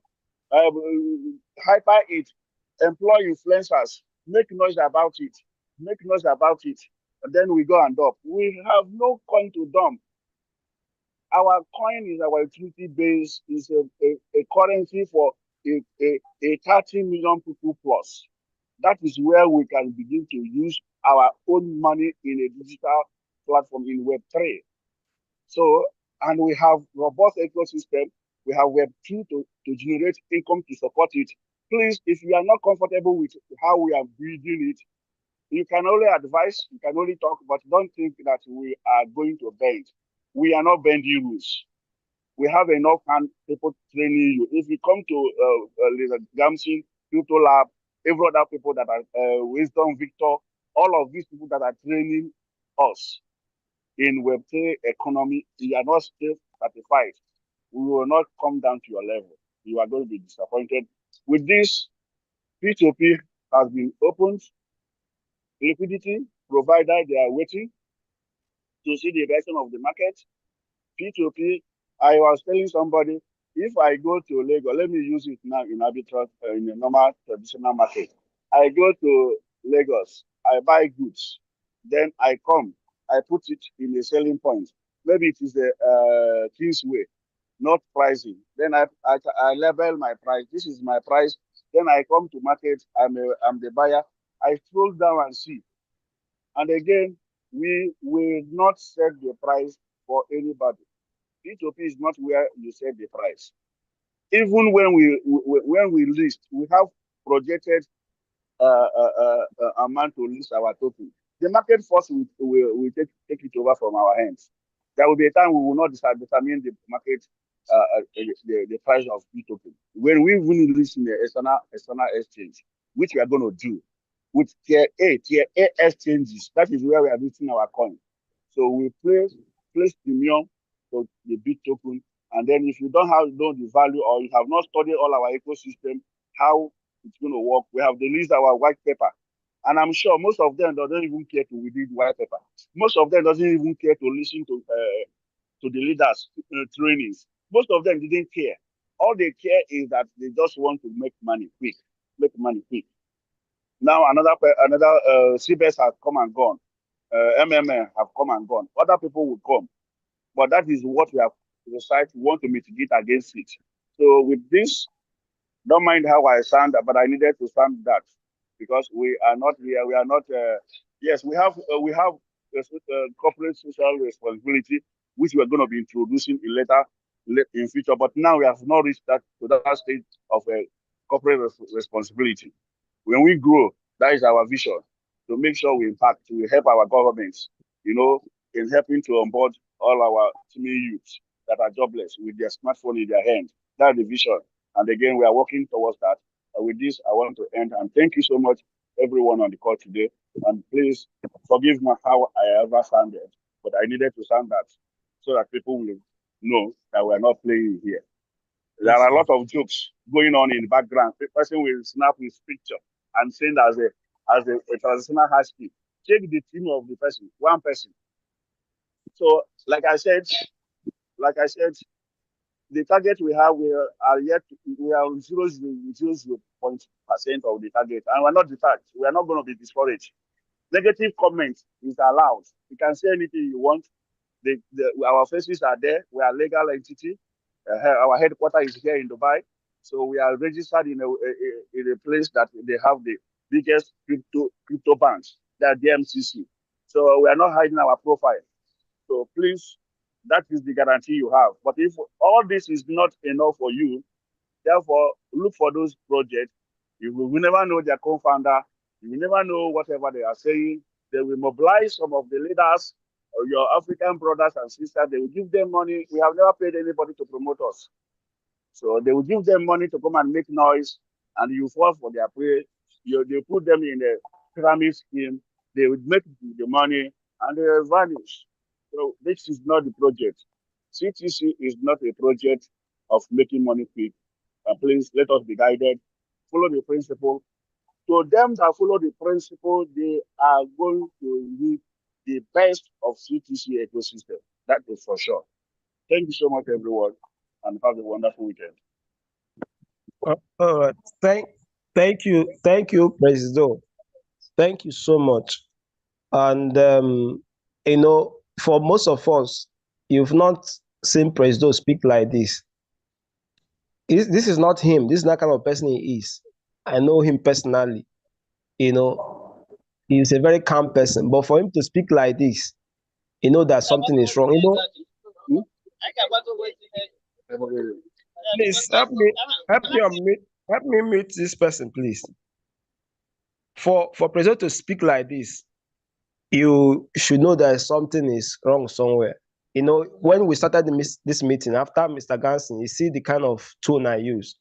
hyper it, employ influencers, make noise about it, and then we go and dump. We have no coin to dump. Our coin is our utility base, is a currency for a 30 million people plus. That is where we can begin to use our own money in a digital platform in Web3. So, and we have robust ecosystem. We have Web2 to generate income to support it. Please, if you are not comfortable with how we are building it, you can only advise, you can only talk, but don't think that we are going to bend. We are not bending rules. We have enough people training you. If you come to Gamsin, Crypto Lab, every other people that are Wisdom, Victor, all of these people that are training us in Web3 economy, you are not still satisfied. We will not come down to your level. You are going to be disappointed. With this, P2P has been opened. Liquidity provider, they are waiting to see the direction of the market. P2P, I was telling somebody, if I go to Lagos, let me use it now in arbitrage, in a normal traditional market. I go to Lagos, I buy goods, then I come, I put it in a selling point. Maybe it is the Kingsway, not pricing. Then I label my price. This is my price. Then I come to market, I'm the buyer. I scroll down and see. And again, we will not set the price for anybody. P2P is not where you set the price. Even when we list, we have projected amount to list our token. The market force will take it over from our hands. There will be a time we will not determine the market, the price of P2P. When we even list in the external exchange, which we are going to do with tier A exchanges, that is where we are listing our coin. So we place premium to the big token, and then if you don't know the value or you have not studied all our ecosystem, how it's going to work, we have released our white paper. And I'm sure most of them don't even care to read white paper. Most of them doesn't even care to listen to the leaders' trainings. Most of them didn't care. All they care is that they just want to make money quick. Now another CBS has come and gone. MMA have come and gone. Other people will come. But that is what we have decided we want to mitigate against it. So with this, don't mind how I sound, but I needed to sound that because we are not here. We are not. Yes, we have corporate social responsibility, which we are going to be introducing in future. But now we have not reached that stage of corporate responsibility. When we grow, that is our vision to make sure we impact, we help our governments, in helping to onboard all our teeming youths that are jobless with their smartphone in their hand. That's the vision. And again, we are working towards that. With this, I want to end and thank you so much, everyone on the call today. And please forgive me how I ever sounded, but I needed to sound that so that people will know that we're not playing here. There are a lot of jokes going on in the background. The person will snap his picture and send as a traditional husky. Check the team of the person, one person. So, like I said, the target we have, we are on 0.0% of the target, and we're not detached. We are not going to be discouraged. Negative comment is allowed. You can say anything you want. Our faces are there. We are legal entity. Our headquarters is here in Dubai, so we are registered in a place that they have the biggest crypto banks, that DMCC. So we are not hiding our profile. So please, that is the guarantee you have. But if all this is not enough for you, therefore look for those projects. You will never know their co-founder. You will never know whatever they are saying. They will mobilize some of the leaders or your African brothers and sisters. They will give them money. We have never paid anybody to promote us. So they will give them money to come and make noise, and you fall for their prey. They put them in a pyramid scheme. They would make the money and they will vanish. So this is not the project. CTC is not a project of making money quick. Please let us be guided. Follow the principle. To them that follow the principle, they are going to reap the best of CTC ecosystem. That is for sure. Thank you so much, everyone, and have a wonderful weekend. All right. Thank you, President. Thank you so much. And for most of us, you've not seen President speak like this. This is not him. This is not kind of person he is. I know him personally. He's a very calm person. But for him to speak like this, that something is wrong. Please help me meet this person, please. For President to speak like this, you should know that something is wrong somewhere. When we started this meeting, after Mr. Ganson, you see the kind of tone I use.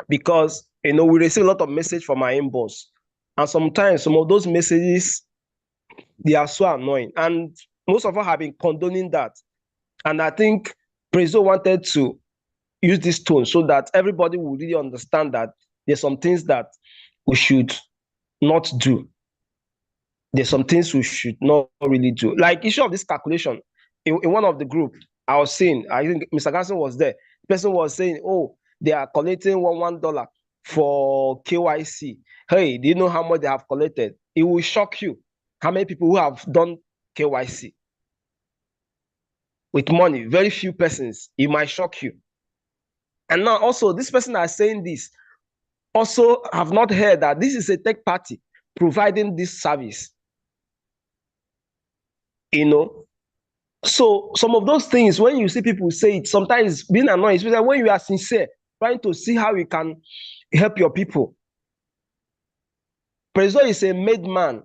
Because, we receive a lot of message from our inbox. And sometimes some of those messages, they are so annoying. And most of us have been condoning that. And I think Prezo wanted to use this tone so that everybody will really understand that there's some things that we should not do. There's some things we should not really do. Like issue of this calculation, in one of the group, I was saying, I think Mr. Ganson was there. The person was saying, oh, they are collecting $1 for KYC. Hey, do you know how much they have collected? It will shock you how many people who have done KYC with money. Very few persons. It might shock you. And now also, this person that is saying this also have not heard that this is a tech party providing this service. So some of those things, when you see people say it, sometimes being annoying, especially when you are sincere, trying to see how you can help your people. Prezo is a made man.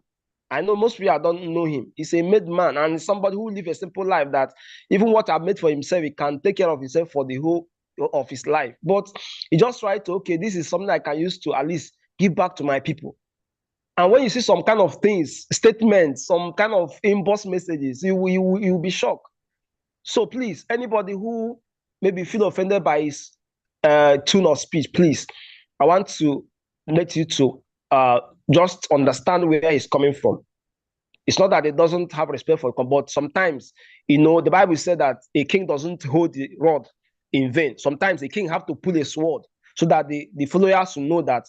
I know most people don't know him. He's a made man and somebody who lives a simple life that even what I've made for himself, he can take care of himself for the whole of his life. But he just tried to, okay, this is something I can use to at least give back to my people. And when you see some kind of things, statements, some kind of inbox messages, you will be shocked. So please, anybody who maybe feel offended by his tone of speech, please, I want to let you to just understand where he's coming from. It's not that he doesn't have respect for, but sometimes, the Bible said that a king doesn't hold the rod in vain. Sometimes a king have to pull a sword so that the followers will know that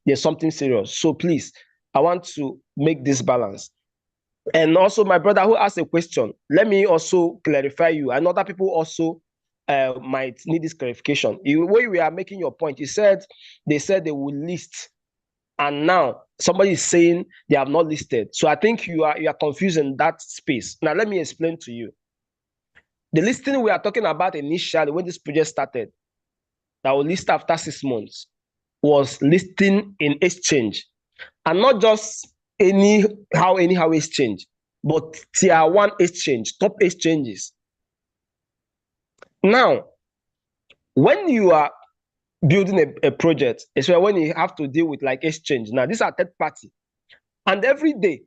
there's something serious. So please, I want to make this balance. And also, my brother who asked a question, let me also clarify you. And other people also might need this clarification. The way we are making your point, they said they will list, and now somebody is saying they have not listed. So I think you are confusing that space. Now let me explain to you. The listing we are talking about initially when this project started, that will list after 6 months, was listing in exchange, and not just anyhow exchange, but tier 1 exchange, top exchanges. Now, when you are building a project, especially when you have to deal with like exchange. Now, these are third party. And every day,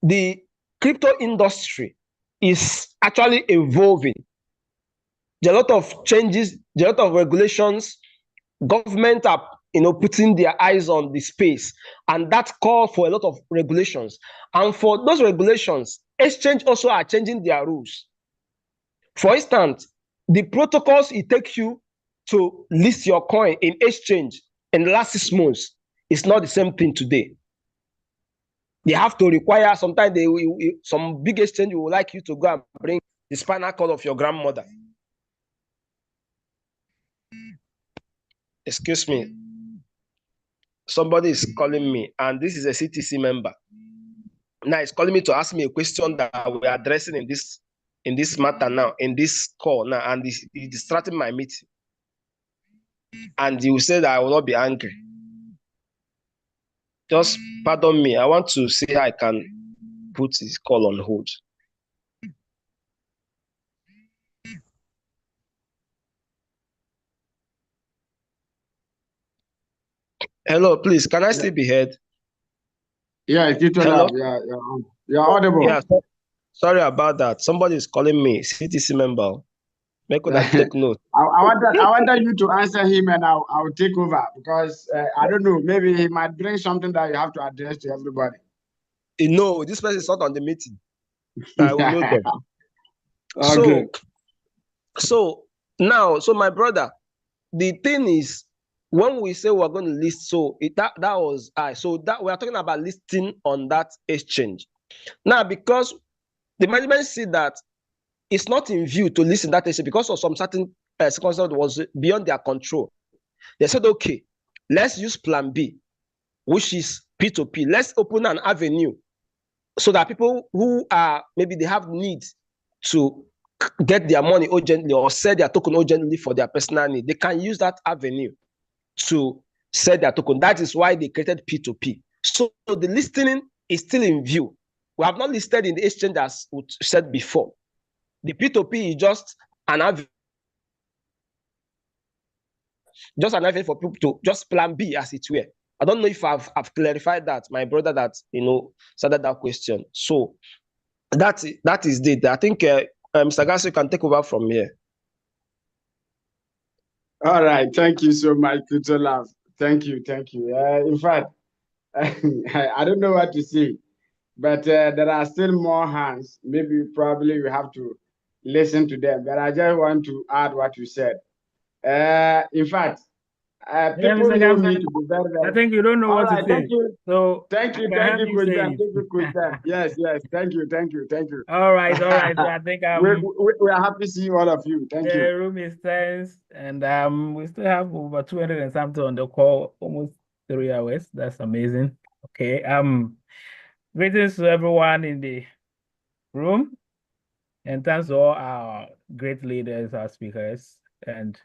the crypto industry is actually evolving. There are a lot of changes, there are a lot of regulations. Government are putting their eyes on the space, and that call for a lot of regulations. And for those regulations, exchange also are changing their rules. For instance, the protocols it takes you to list your coin in exchange in the last 6 months is not the same thing today. They have to require, sometimes some big exchange will like you to go and bring the spinal cord of your grandmother. Excuse me. Somebody is calling me, and this is a CTC member. Now he's calling me to ask me a question that we're addressing in this matter now, in this call now, and he's distracting my meeting. And he will say that I will not be angry. Just pardon me. I want to see how I can put his call on hold. Hello, please. Can I still be heard? Yeah, Hello? You're audible. Yeah, sorry about that. Somebody is calling me, CTC member. Make una take note. I wanted you to answer him, and I'll take over, because I don't know, maybe he might bring something that you have to address to everybody. No, this person is not on the meeting. I will know them. Okay. So now, my brother, the thing is, when we say we're going to list, that was so that we are talking about listing on that exchange. Now, because the management see that it's not in view to list in that exchange because of some certain circumstances that was beyond their control, they said, okay, let's use plan B, which is P2P. Let's open an avenue so that people who are, maybe they have needs to get their money urgently or sell their token urgently for their personal need, they can use that avenue to sell their token. That is why they created P2P. So the listing is still in view. We have not listed in the exchange as we said before. The P2P is just an avenue for people to just plan B, as it were. I don't know if I've clarified that, my brother, that started that question. So that is it. I think Mr. Gassi can take over from here. All right, thank you so much, Kutolov. Thank you. In fact, I don't know what to say, but there are still more hands. Maybe probably we have to listen to them. But I just want to add what you said. In fact, people know me to be very, very. I think you don't know what to say. Thank you. So thank you, Christian. Yes, thank you. All right. So I think we are happy to see all of you. Thank you. The room is tense, and we still have over 200 and something on the call, almost 3 hours. That's amazing. Okay. Greetings to everyone in the room, and thanks to all our great leaders, our speakers, and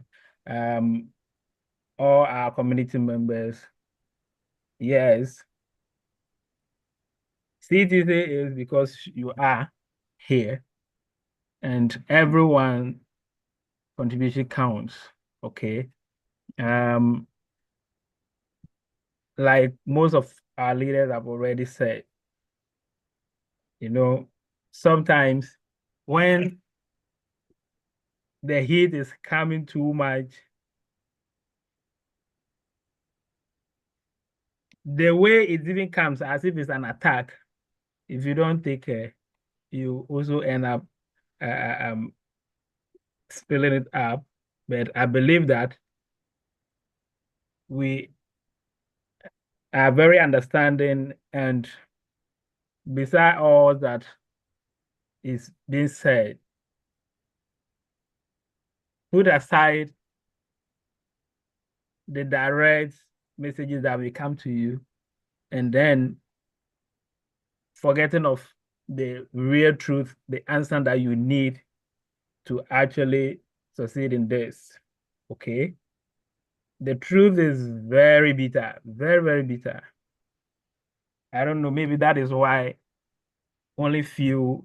all our community members. Yes, CTC is because you are here, and everyone contribution counts. Okay. Like most of our leaders have already said, sometimes when the heat is coming too much, the way it even comes as if it's an attack, if you don't take care, you also end up spilling it up. But I believe that we are very understanding, and beside all that is being said, put aside the direct messages that will come to you, and then forgetting of the real truth, the answer that you need to actually succeed in this. Okay. The truth is very bitter, very, very bitter. I don't know, maybe that is why only few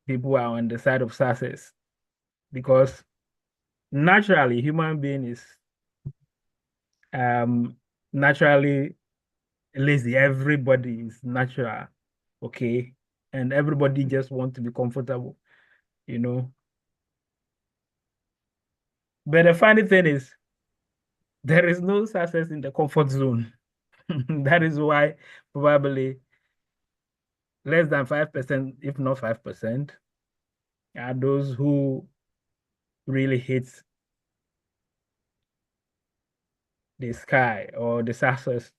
people are on the side of success, because naturally human being is naturally lazy. Everybody is natural, okay? And everybody just want to be comfortable, you know. But the funny thing is, there is no success in the comfort zone. That is why probably less than 5%, if not 5%, are those who really hit the sky or the success,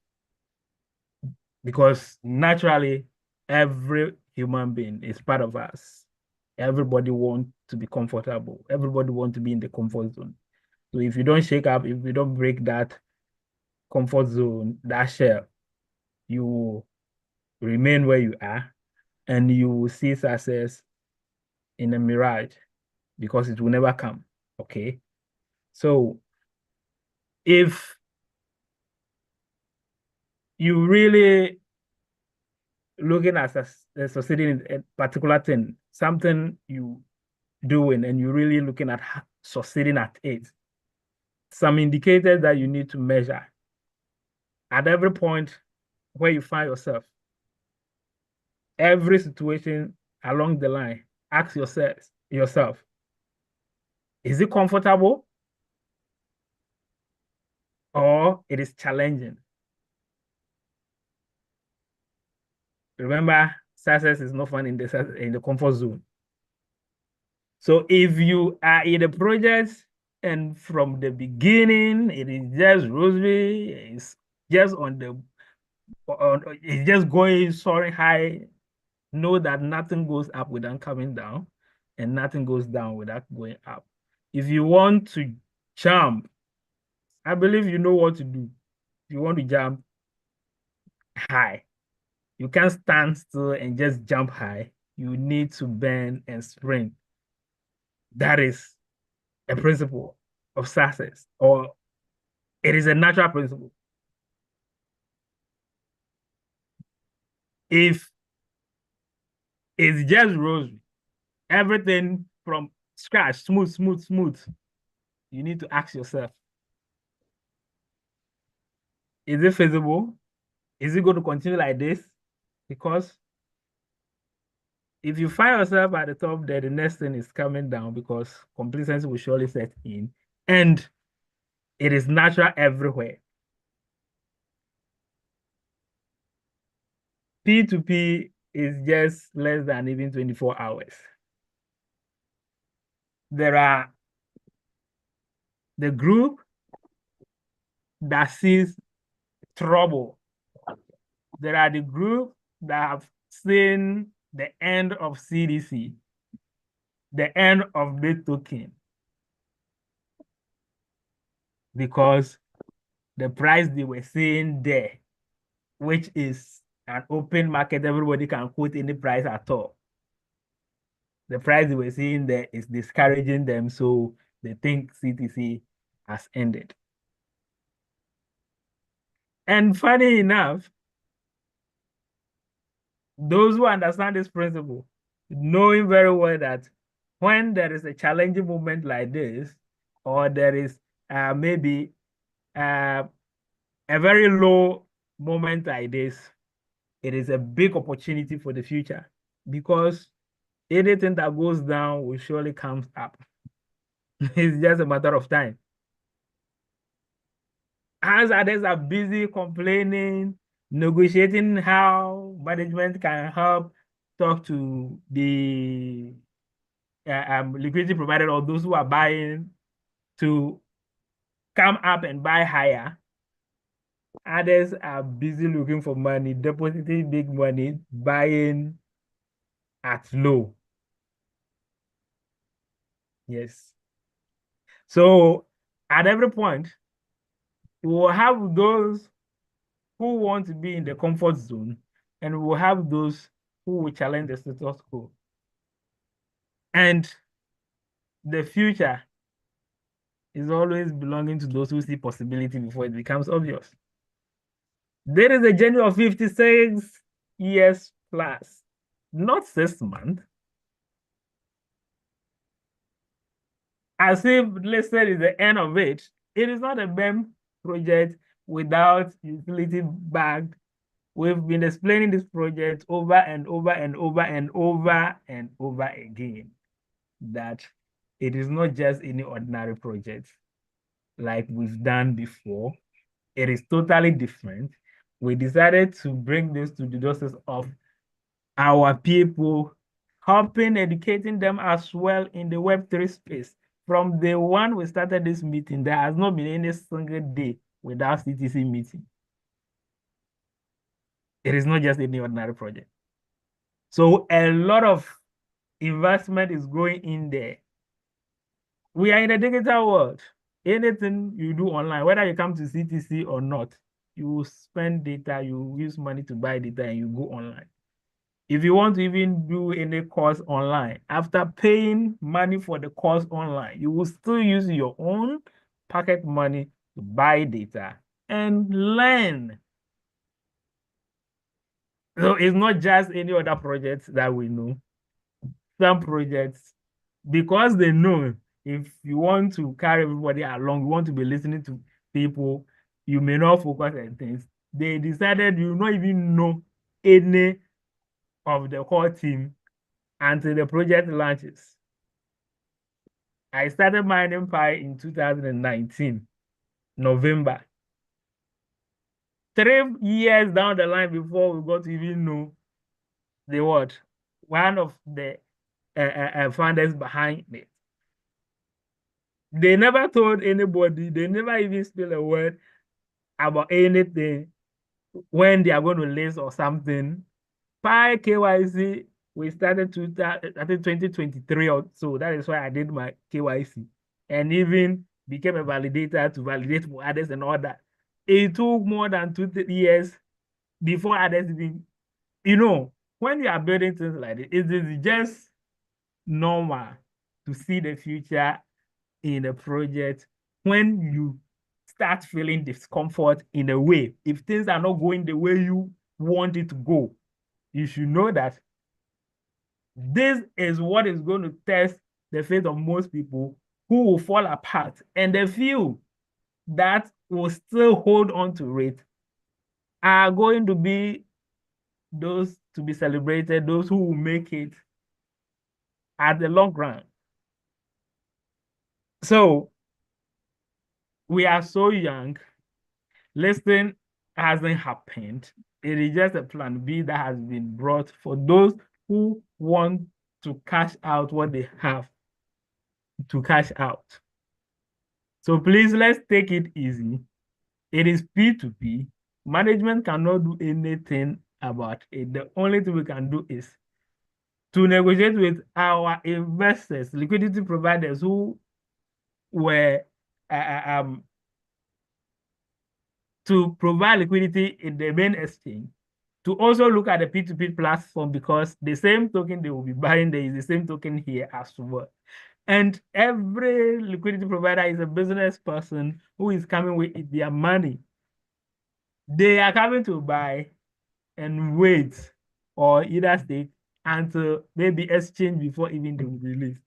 because naturally every human being is part of us. Everybody wants to be comfortable. Everybody wants to be in the comfort zone. So if you don't shake up, if you don't break that comfort zone, that shell, you will remain where you are and you will see success in a mirage because it will never come. Okay. So if you really looking at succeeding in a particular thing, something you doing, and you're really looking at succeeding at it, some indicators that you need to measure at every point where you find yourself, every situation along the line, ask yourself, is it comfortable or it is challenging? Remember, success is not found in the comfort zone. So if you are in a project and from the beginning it is just rosy, it's just it's just going soaring high, know that nothing goes up without coming down, and nothing goes down without going up. If you want to jump, I believe you know what to do. If you want to jump high, you can't stand still and just jump high. You need to bend and sprint. That is a principle of success, or it is a natural principle. If it's just rosy, everything from scratch, smooth, you need to ask yourself, is it feasible? Is it going to continue like this? Because if you find yourself at the top there, the next thing is coming down because complacency will surely set in, and it is natural everywhere. P2P is just less than even 24 hours. There are the group that sees trouble. There are the group that have seen the end of CDC, the end of Bitcoin, because the price they were seeing there, which is an open market, everybody can quote any price at all. The price they were seeing there is discouraging them, so they think CTC has ended. And funny enough, those who understand this principle, knowing very well that when there is a challenging moment like this, or there is maybe a very low moment like this, it is a big opportunity for the future, because anything that goes down will surely come up. It's just a matter of time. As others are busy complaining, negotiating how management can help talk to the liquidity provider or those who are buying to come up and buy higher, others are busy looking for money, depositing big money, buying at low. Yes. So at every point, we will have those who want to be in the comfort zone, and we will have those who will challenge the status quo. And the future is always belonging to those who see possibility before it becomes obvious. There is a journey of 56 years plus, not 6 months. As if, let's say, is the end of it. It is not a BEM project without utility bagged. We've been explaining this project over and over and over and over and over again, that it is not just any ordinary project like we've done before. It is totally different. We decided to bring this to the justice of our people, helping educating them as well in the Web3 space. From the one we started this meeting, there has not been any single day without CTC meeting. It is not just any ordinary project. So a lot of investment is going in there. We are in a digital world. Anything you do online, whether you come to CTC or not, you will spend data, you use money to buy data, and you go online. If you want to even do any course online, after paying money for the course online, you will still use your own pocket money to buy data and learn. So it's not just any other projects that we know. Some projects, because they know if you want to carry everybody along, you want to be listening to people, you may not focus on things. They decided you not even know any of the core team until the project launches. I started mining Pi in 2019, November. 3 years down the line before we got to even know the what? One of the founders behind it. They never told anybody, they never even spilled a word about anything when they are going to list or something. Pi KYC, we started I think 2023 or so. That is why I did my KYC and even became a validator to validate for others and all that. It took more than 2 years before others even, when you are building things like this, it is just normal to see the future in a project when you start feeling discomfort in a way. If things are not going the way you want it to go, you should know that this is what is going to test the faith of most people who will fall apart. And the few that will still hold on to it are going to be those to be celebrated, those who will make it at the long run. So we are so young. Listing hasn't happened. It is just a plan B that has been brought for those who want to cash out what they have to cash out. So please, let's take it easy. It is P2P. Management cannot do anything about it. The only thing we can do is to negotiate with our investors, liquidity providers who were to provide liquidity in the main exchange, to also look at the P2P platform, because the same token they will be buying there is the same token here as well. And every liquidity provider is a business person who is coming with their money. They are coming to buy and wait or either stake until maybe exchange before even they will release.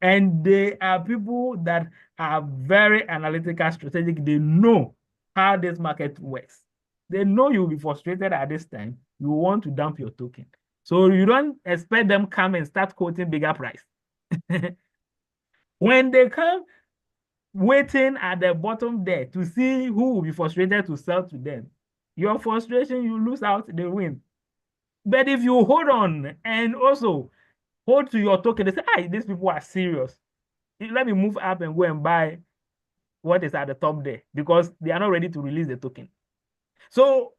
And they are people that are very analytical, strategic. They know how this market works. They know you'll be frustrated at this time. You want to dump your token. So you don't expect them come and start quoting bigger price. When they come waiting at the bottom there to see who will be frustrated to sell to them, your frustration, you lose out, they win. But if you hold on and also hold to your token, they say, "Hey, these people are serious. Let me move up and go and buy what is at the top there," because they are not ready to release the token. So,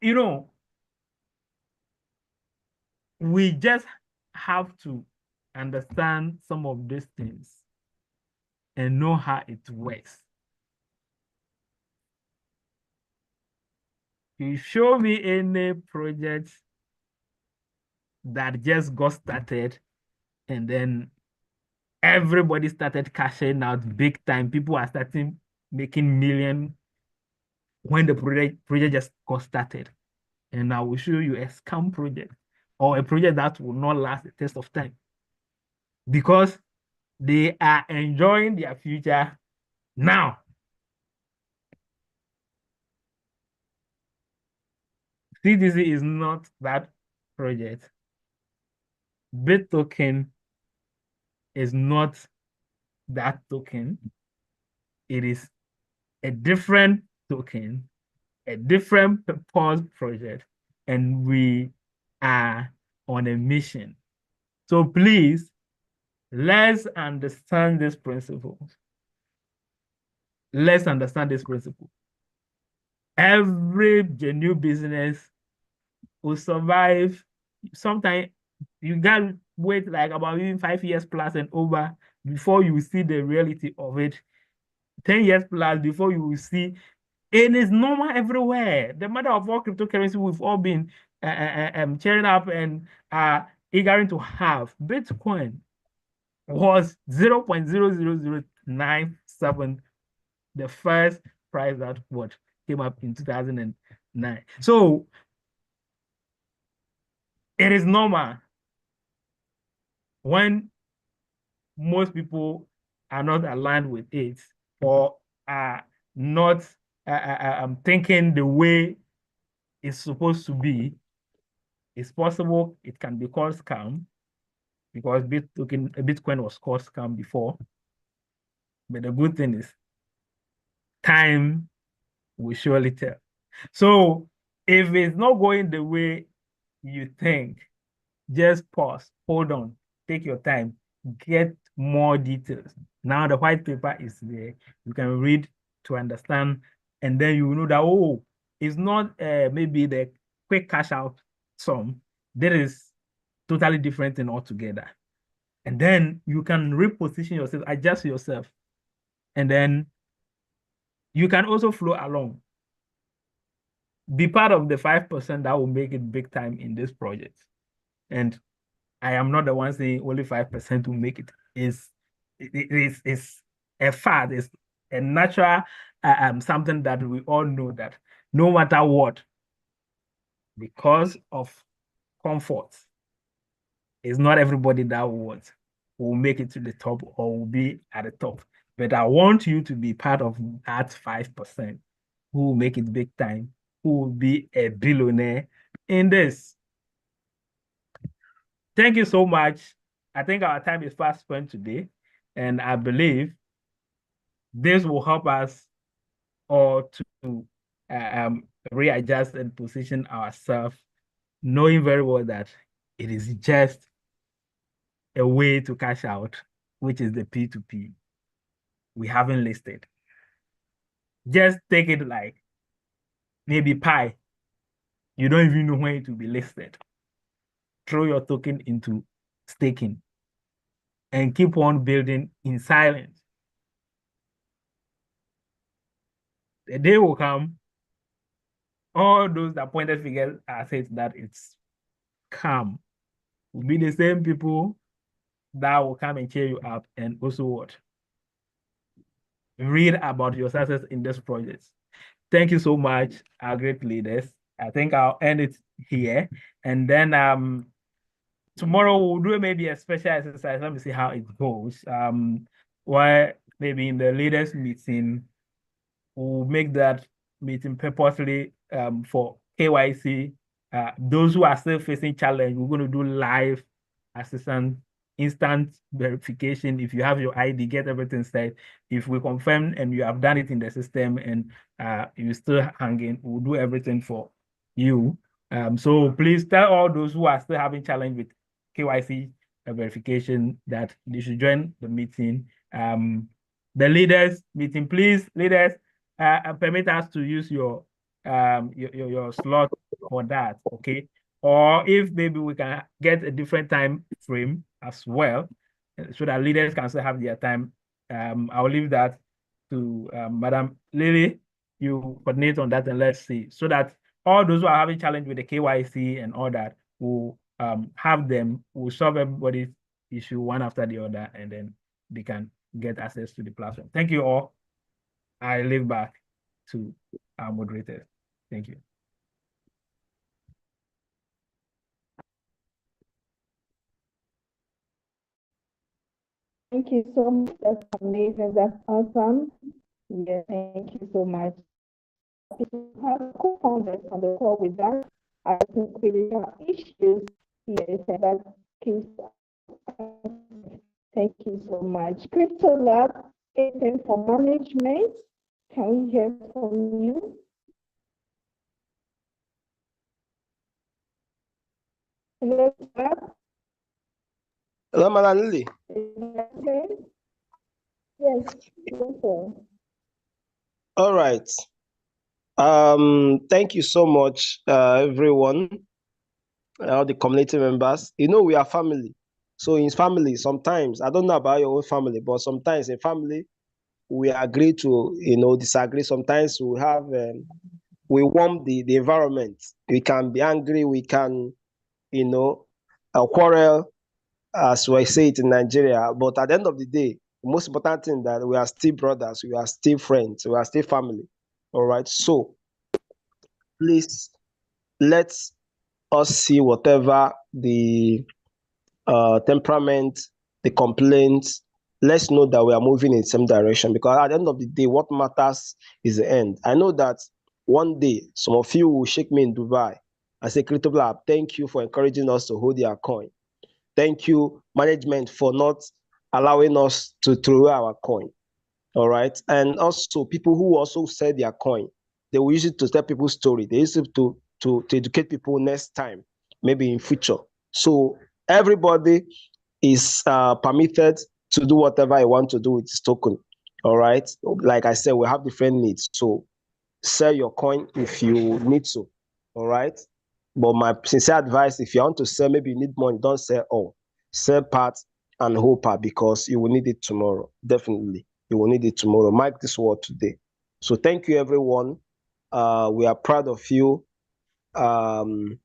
we just have to understand some of these things and know how it works. You show me any project that just got started and then everybody started cashing out big time. People are starting making millions when the project just got started. And I will show you a scam project or a project that will not last the test of time because they are enjoying their future now. CDC is not that project. BitToken is not that token. It is a different token, a different purpose project, and we are on a mission. So please, let's understand this principle. Let's understand this principle. Every genuine business will survive. Sometimes you gotta wait like about even 5 years plus and over before you see the reality of it. 10 years plus before you will see. It is normal everywhere. The matter of all cryptocurrency we've all been cheering up and eager to have. Bitcoin was 0.00097, the first price that what came up in 2009. So it is normal when most people are not aligned with it or are not thinking the way it's supposed to be. It's possible it can be called scam because Bitcoin was called scam before. But the good thing is time will surely tell. So if it's not going the way you think, just pause, hold on, take your time, get more details. Now the white paper is there. You can read to understand, and then you know that, oh, it's not maybe the quick cash out sum. There is totally different thing altogether. And then you can reposition yourself, adjust yourself, and then you can also flow along. Be part of the 5% that will make it big time in this project. And I am not the one saying only 5% will make it. It's a fact. It's a natural something that we all know that no matter what, because of comfort, it's not everybody that will make it to the top or will be at the top. But I want you to be part of that 5% who will make it big time, who will be a billionaire in this. Thank you so much. I think our time is fast spent today, and I believe this will help us all to readjust and position ourselves, knowing very well that it is just a way to cash out, which is the P2P. We haven't listed. Just take it like maybe pie. You don't even know when it will be listed. Throw your token into staking and keep on building in silence. The day will come, all those appointed figures are said that it's calm. Will be the same people that will come and cheer you up and also what? Read about your success in this project. Thank you so much, our great leaders. I think I'll end it here. And then tomorrow we'll do maybe a special exercise. Let me see how it goes. Where maybe in the leaders meeting, we'll make that meeting purposely for KYC. Those who are still facing challenge, we're going to do live assistance, instant verification. If you have your ID, get everything set. If we confirm and you have done it in the system and you're still hanging, we'll do everything for you. So please tell all those who are still having challenge with KYC verification that they should join the meeting. The leaders meeting, please, leaders, permit us to use your slot for that, okay? Or if maybe we can get a different time frame as well, so that leaders can still have their time. I'll leave that to Madam Lily. You coordinate on that and let's see, so that all those who are having challenge with the KYC and all that will have them, will solve everybody's issue one after the other, and then they can get access to the platform. Thank you all. I leave back to our moderators. Thank you. Thank you so much. That's amazing. That's awesome. Yeah, thank you so much. If you have co-founders on the call with us, I think we have issues. Yes, and that keeps. Thank you so much. Crypto Lab, anything for management? Can we hear from you? Hello, sir. Hello, Madam Lily. Yes, yes, sir. All right. Thank you so much, everyone, all the community members. You know, we are family. So in family, sometimes, I don't know about your own family, but sometimes in family, we agree to, disagree. Sometimes we warm the environment. We can be angry. We can, quarrel, as we say it in Nigeria. But at the end of the day, the most important thing that we are still brothers, we are still friends, we are still family. All right. So please, let's us see whatever the temperament, the complaints. Let's know that we are moving in the same direction, because at the end of the day, what matters is the end. I know that one day some of you will shake me in Dubai and say, Crypto Lab, thank you for encouraging us to hold your coin. Thank you, management, for not allowing us to throw away our coin. All right. And also people who also sell their coin, they will use it to tell people's story. They use it to educate people next time, maybe in future. So everybody is permitted to do whatever I want to do with this token. All right. Like I said, we have different needs. So sell your coin if you need to. All right. But my sincere advice, if you want to sell, maybe you need money, don't sell all. Sell part and whole part, because you will need it tomorrow. Definitely. You will need it tomorrow. Mark this word today. So thank you, everyone. We are proud of you. And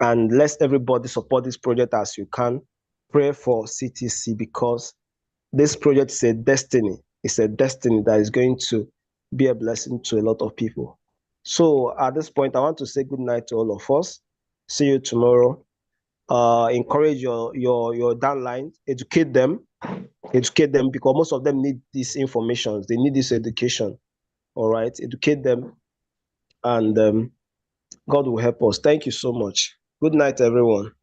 let everybody support this project as you can. Pray for CTC, because this project is a destiny. It's a destiny that is going to be a blessing to a lot of people. So at this point, I want to say good night to all of us. See you tomorrow. Encourage your downline, educate them, because most of them need this information. They need this education. All right, educate them, and God will help us. Thank you so much. Good night, everyone.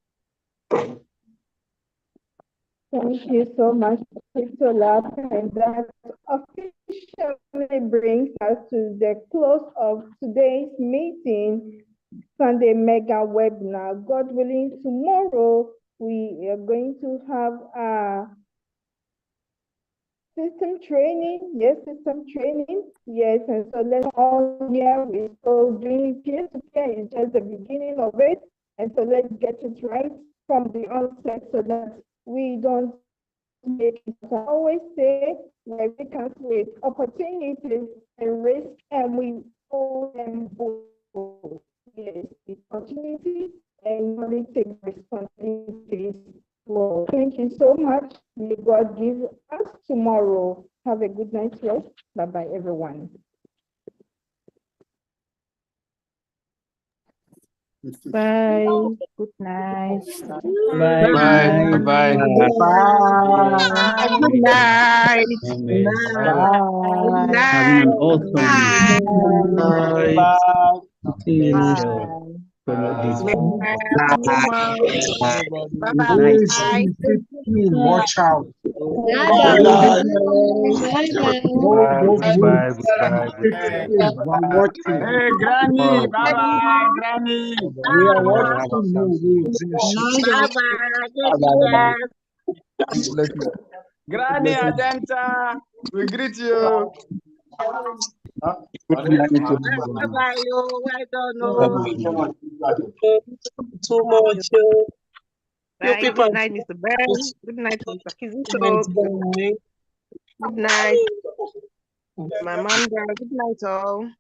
Thank you so much, Crypto Lab, and that officially brings us to the close of today's meeting, Sunday Mega Webinar. God willing, tomorrow we are going to have a system training. Yes, system training. Yes, and so let's all here. We're still doing peer-to-peer. It's just the beginning of it, and so let's get it right from the onset so that we don't make it. I always say, where we can create opportunities and risk, and we hold them both. Yes, it's opportunity and only take responsibilities. Well, thank you so much. May God give us tomorrow. Have a good night's rest. Bye-bye, everyone. Bye. Good night. Bye. Bye. Bye. Bye. Good night. Bye. Having an awesome Bye. Bye. See you next Please, watch out. Bye. Goodbye, goodbye, goodbye. We're watching. Hey, Granny. Bye bye, Granny. We are watching you. Granny Adenta. We greet you. Good night. Too much. Bye. Good night, Mr. Ben. Good night, Mr. Kizito. Good night, Mamanda. Good night, all.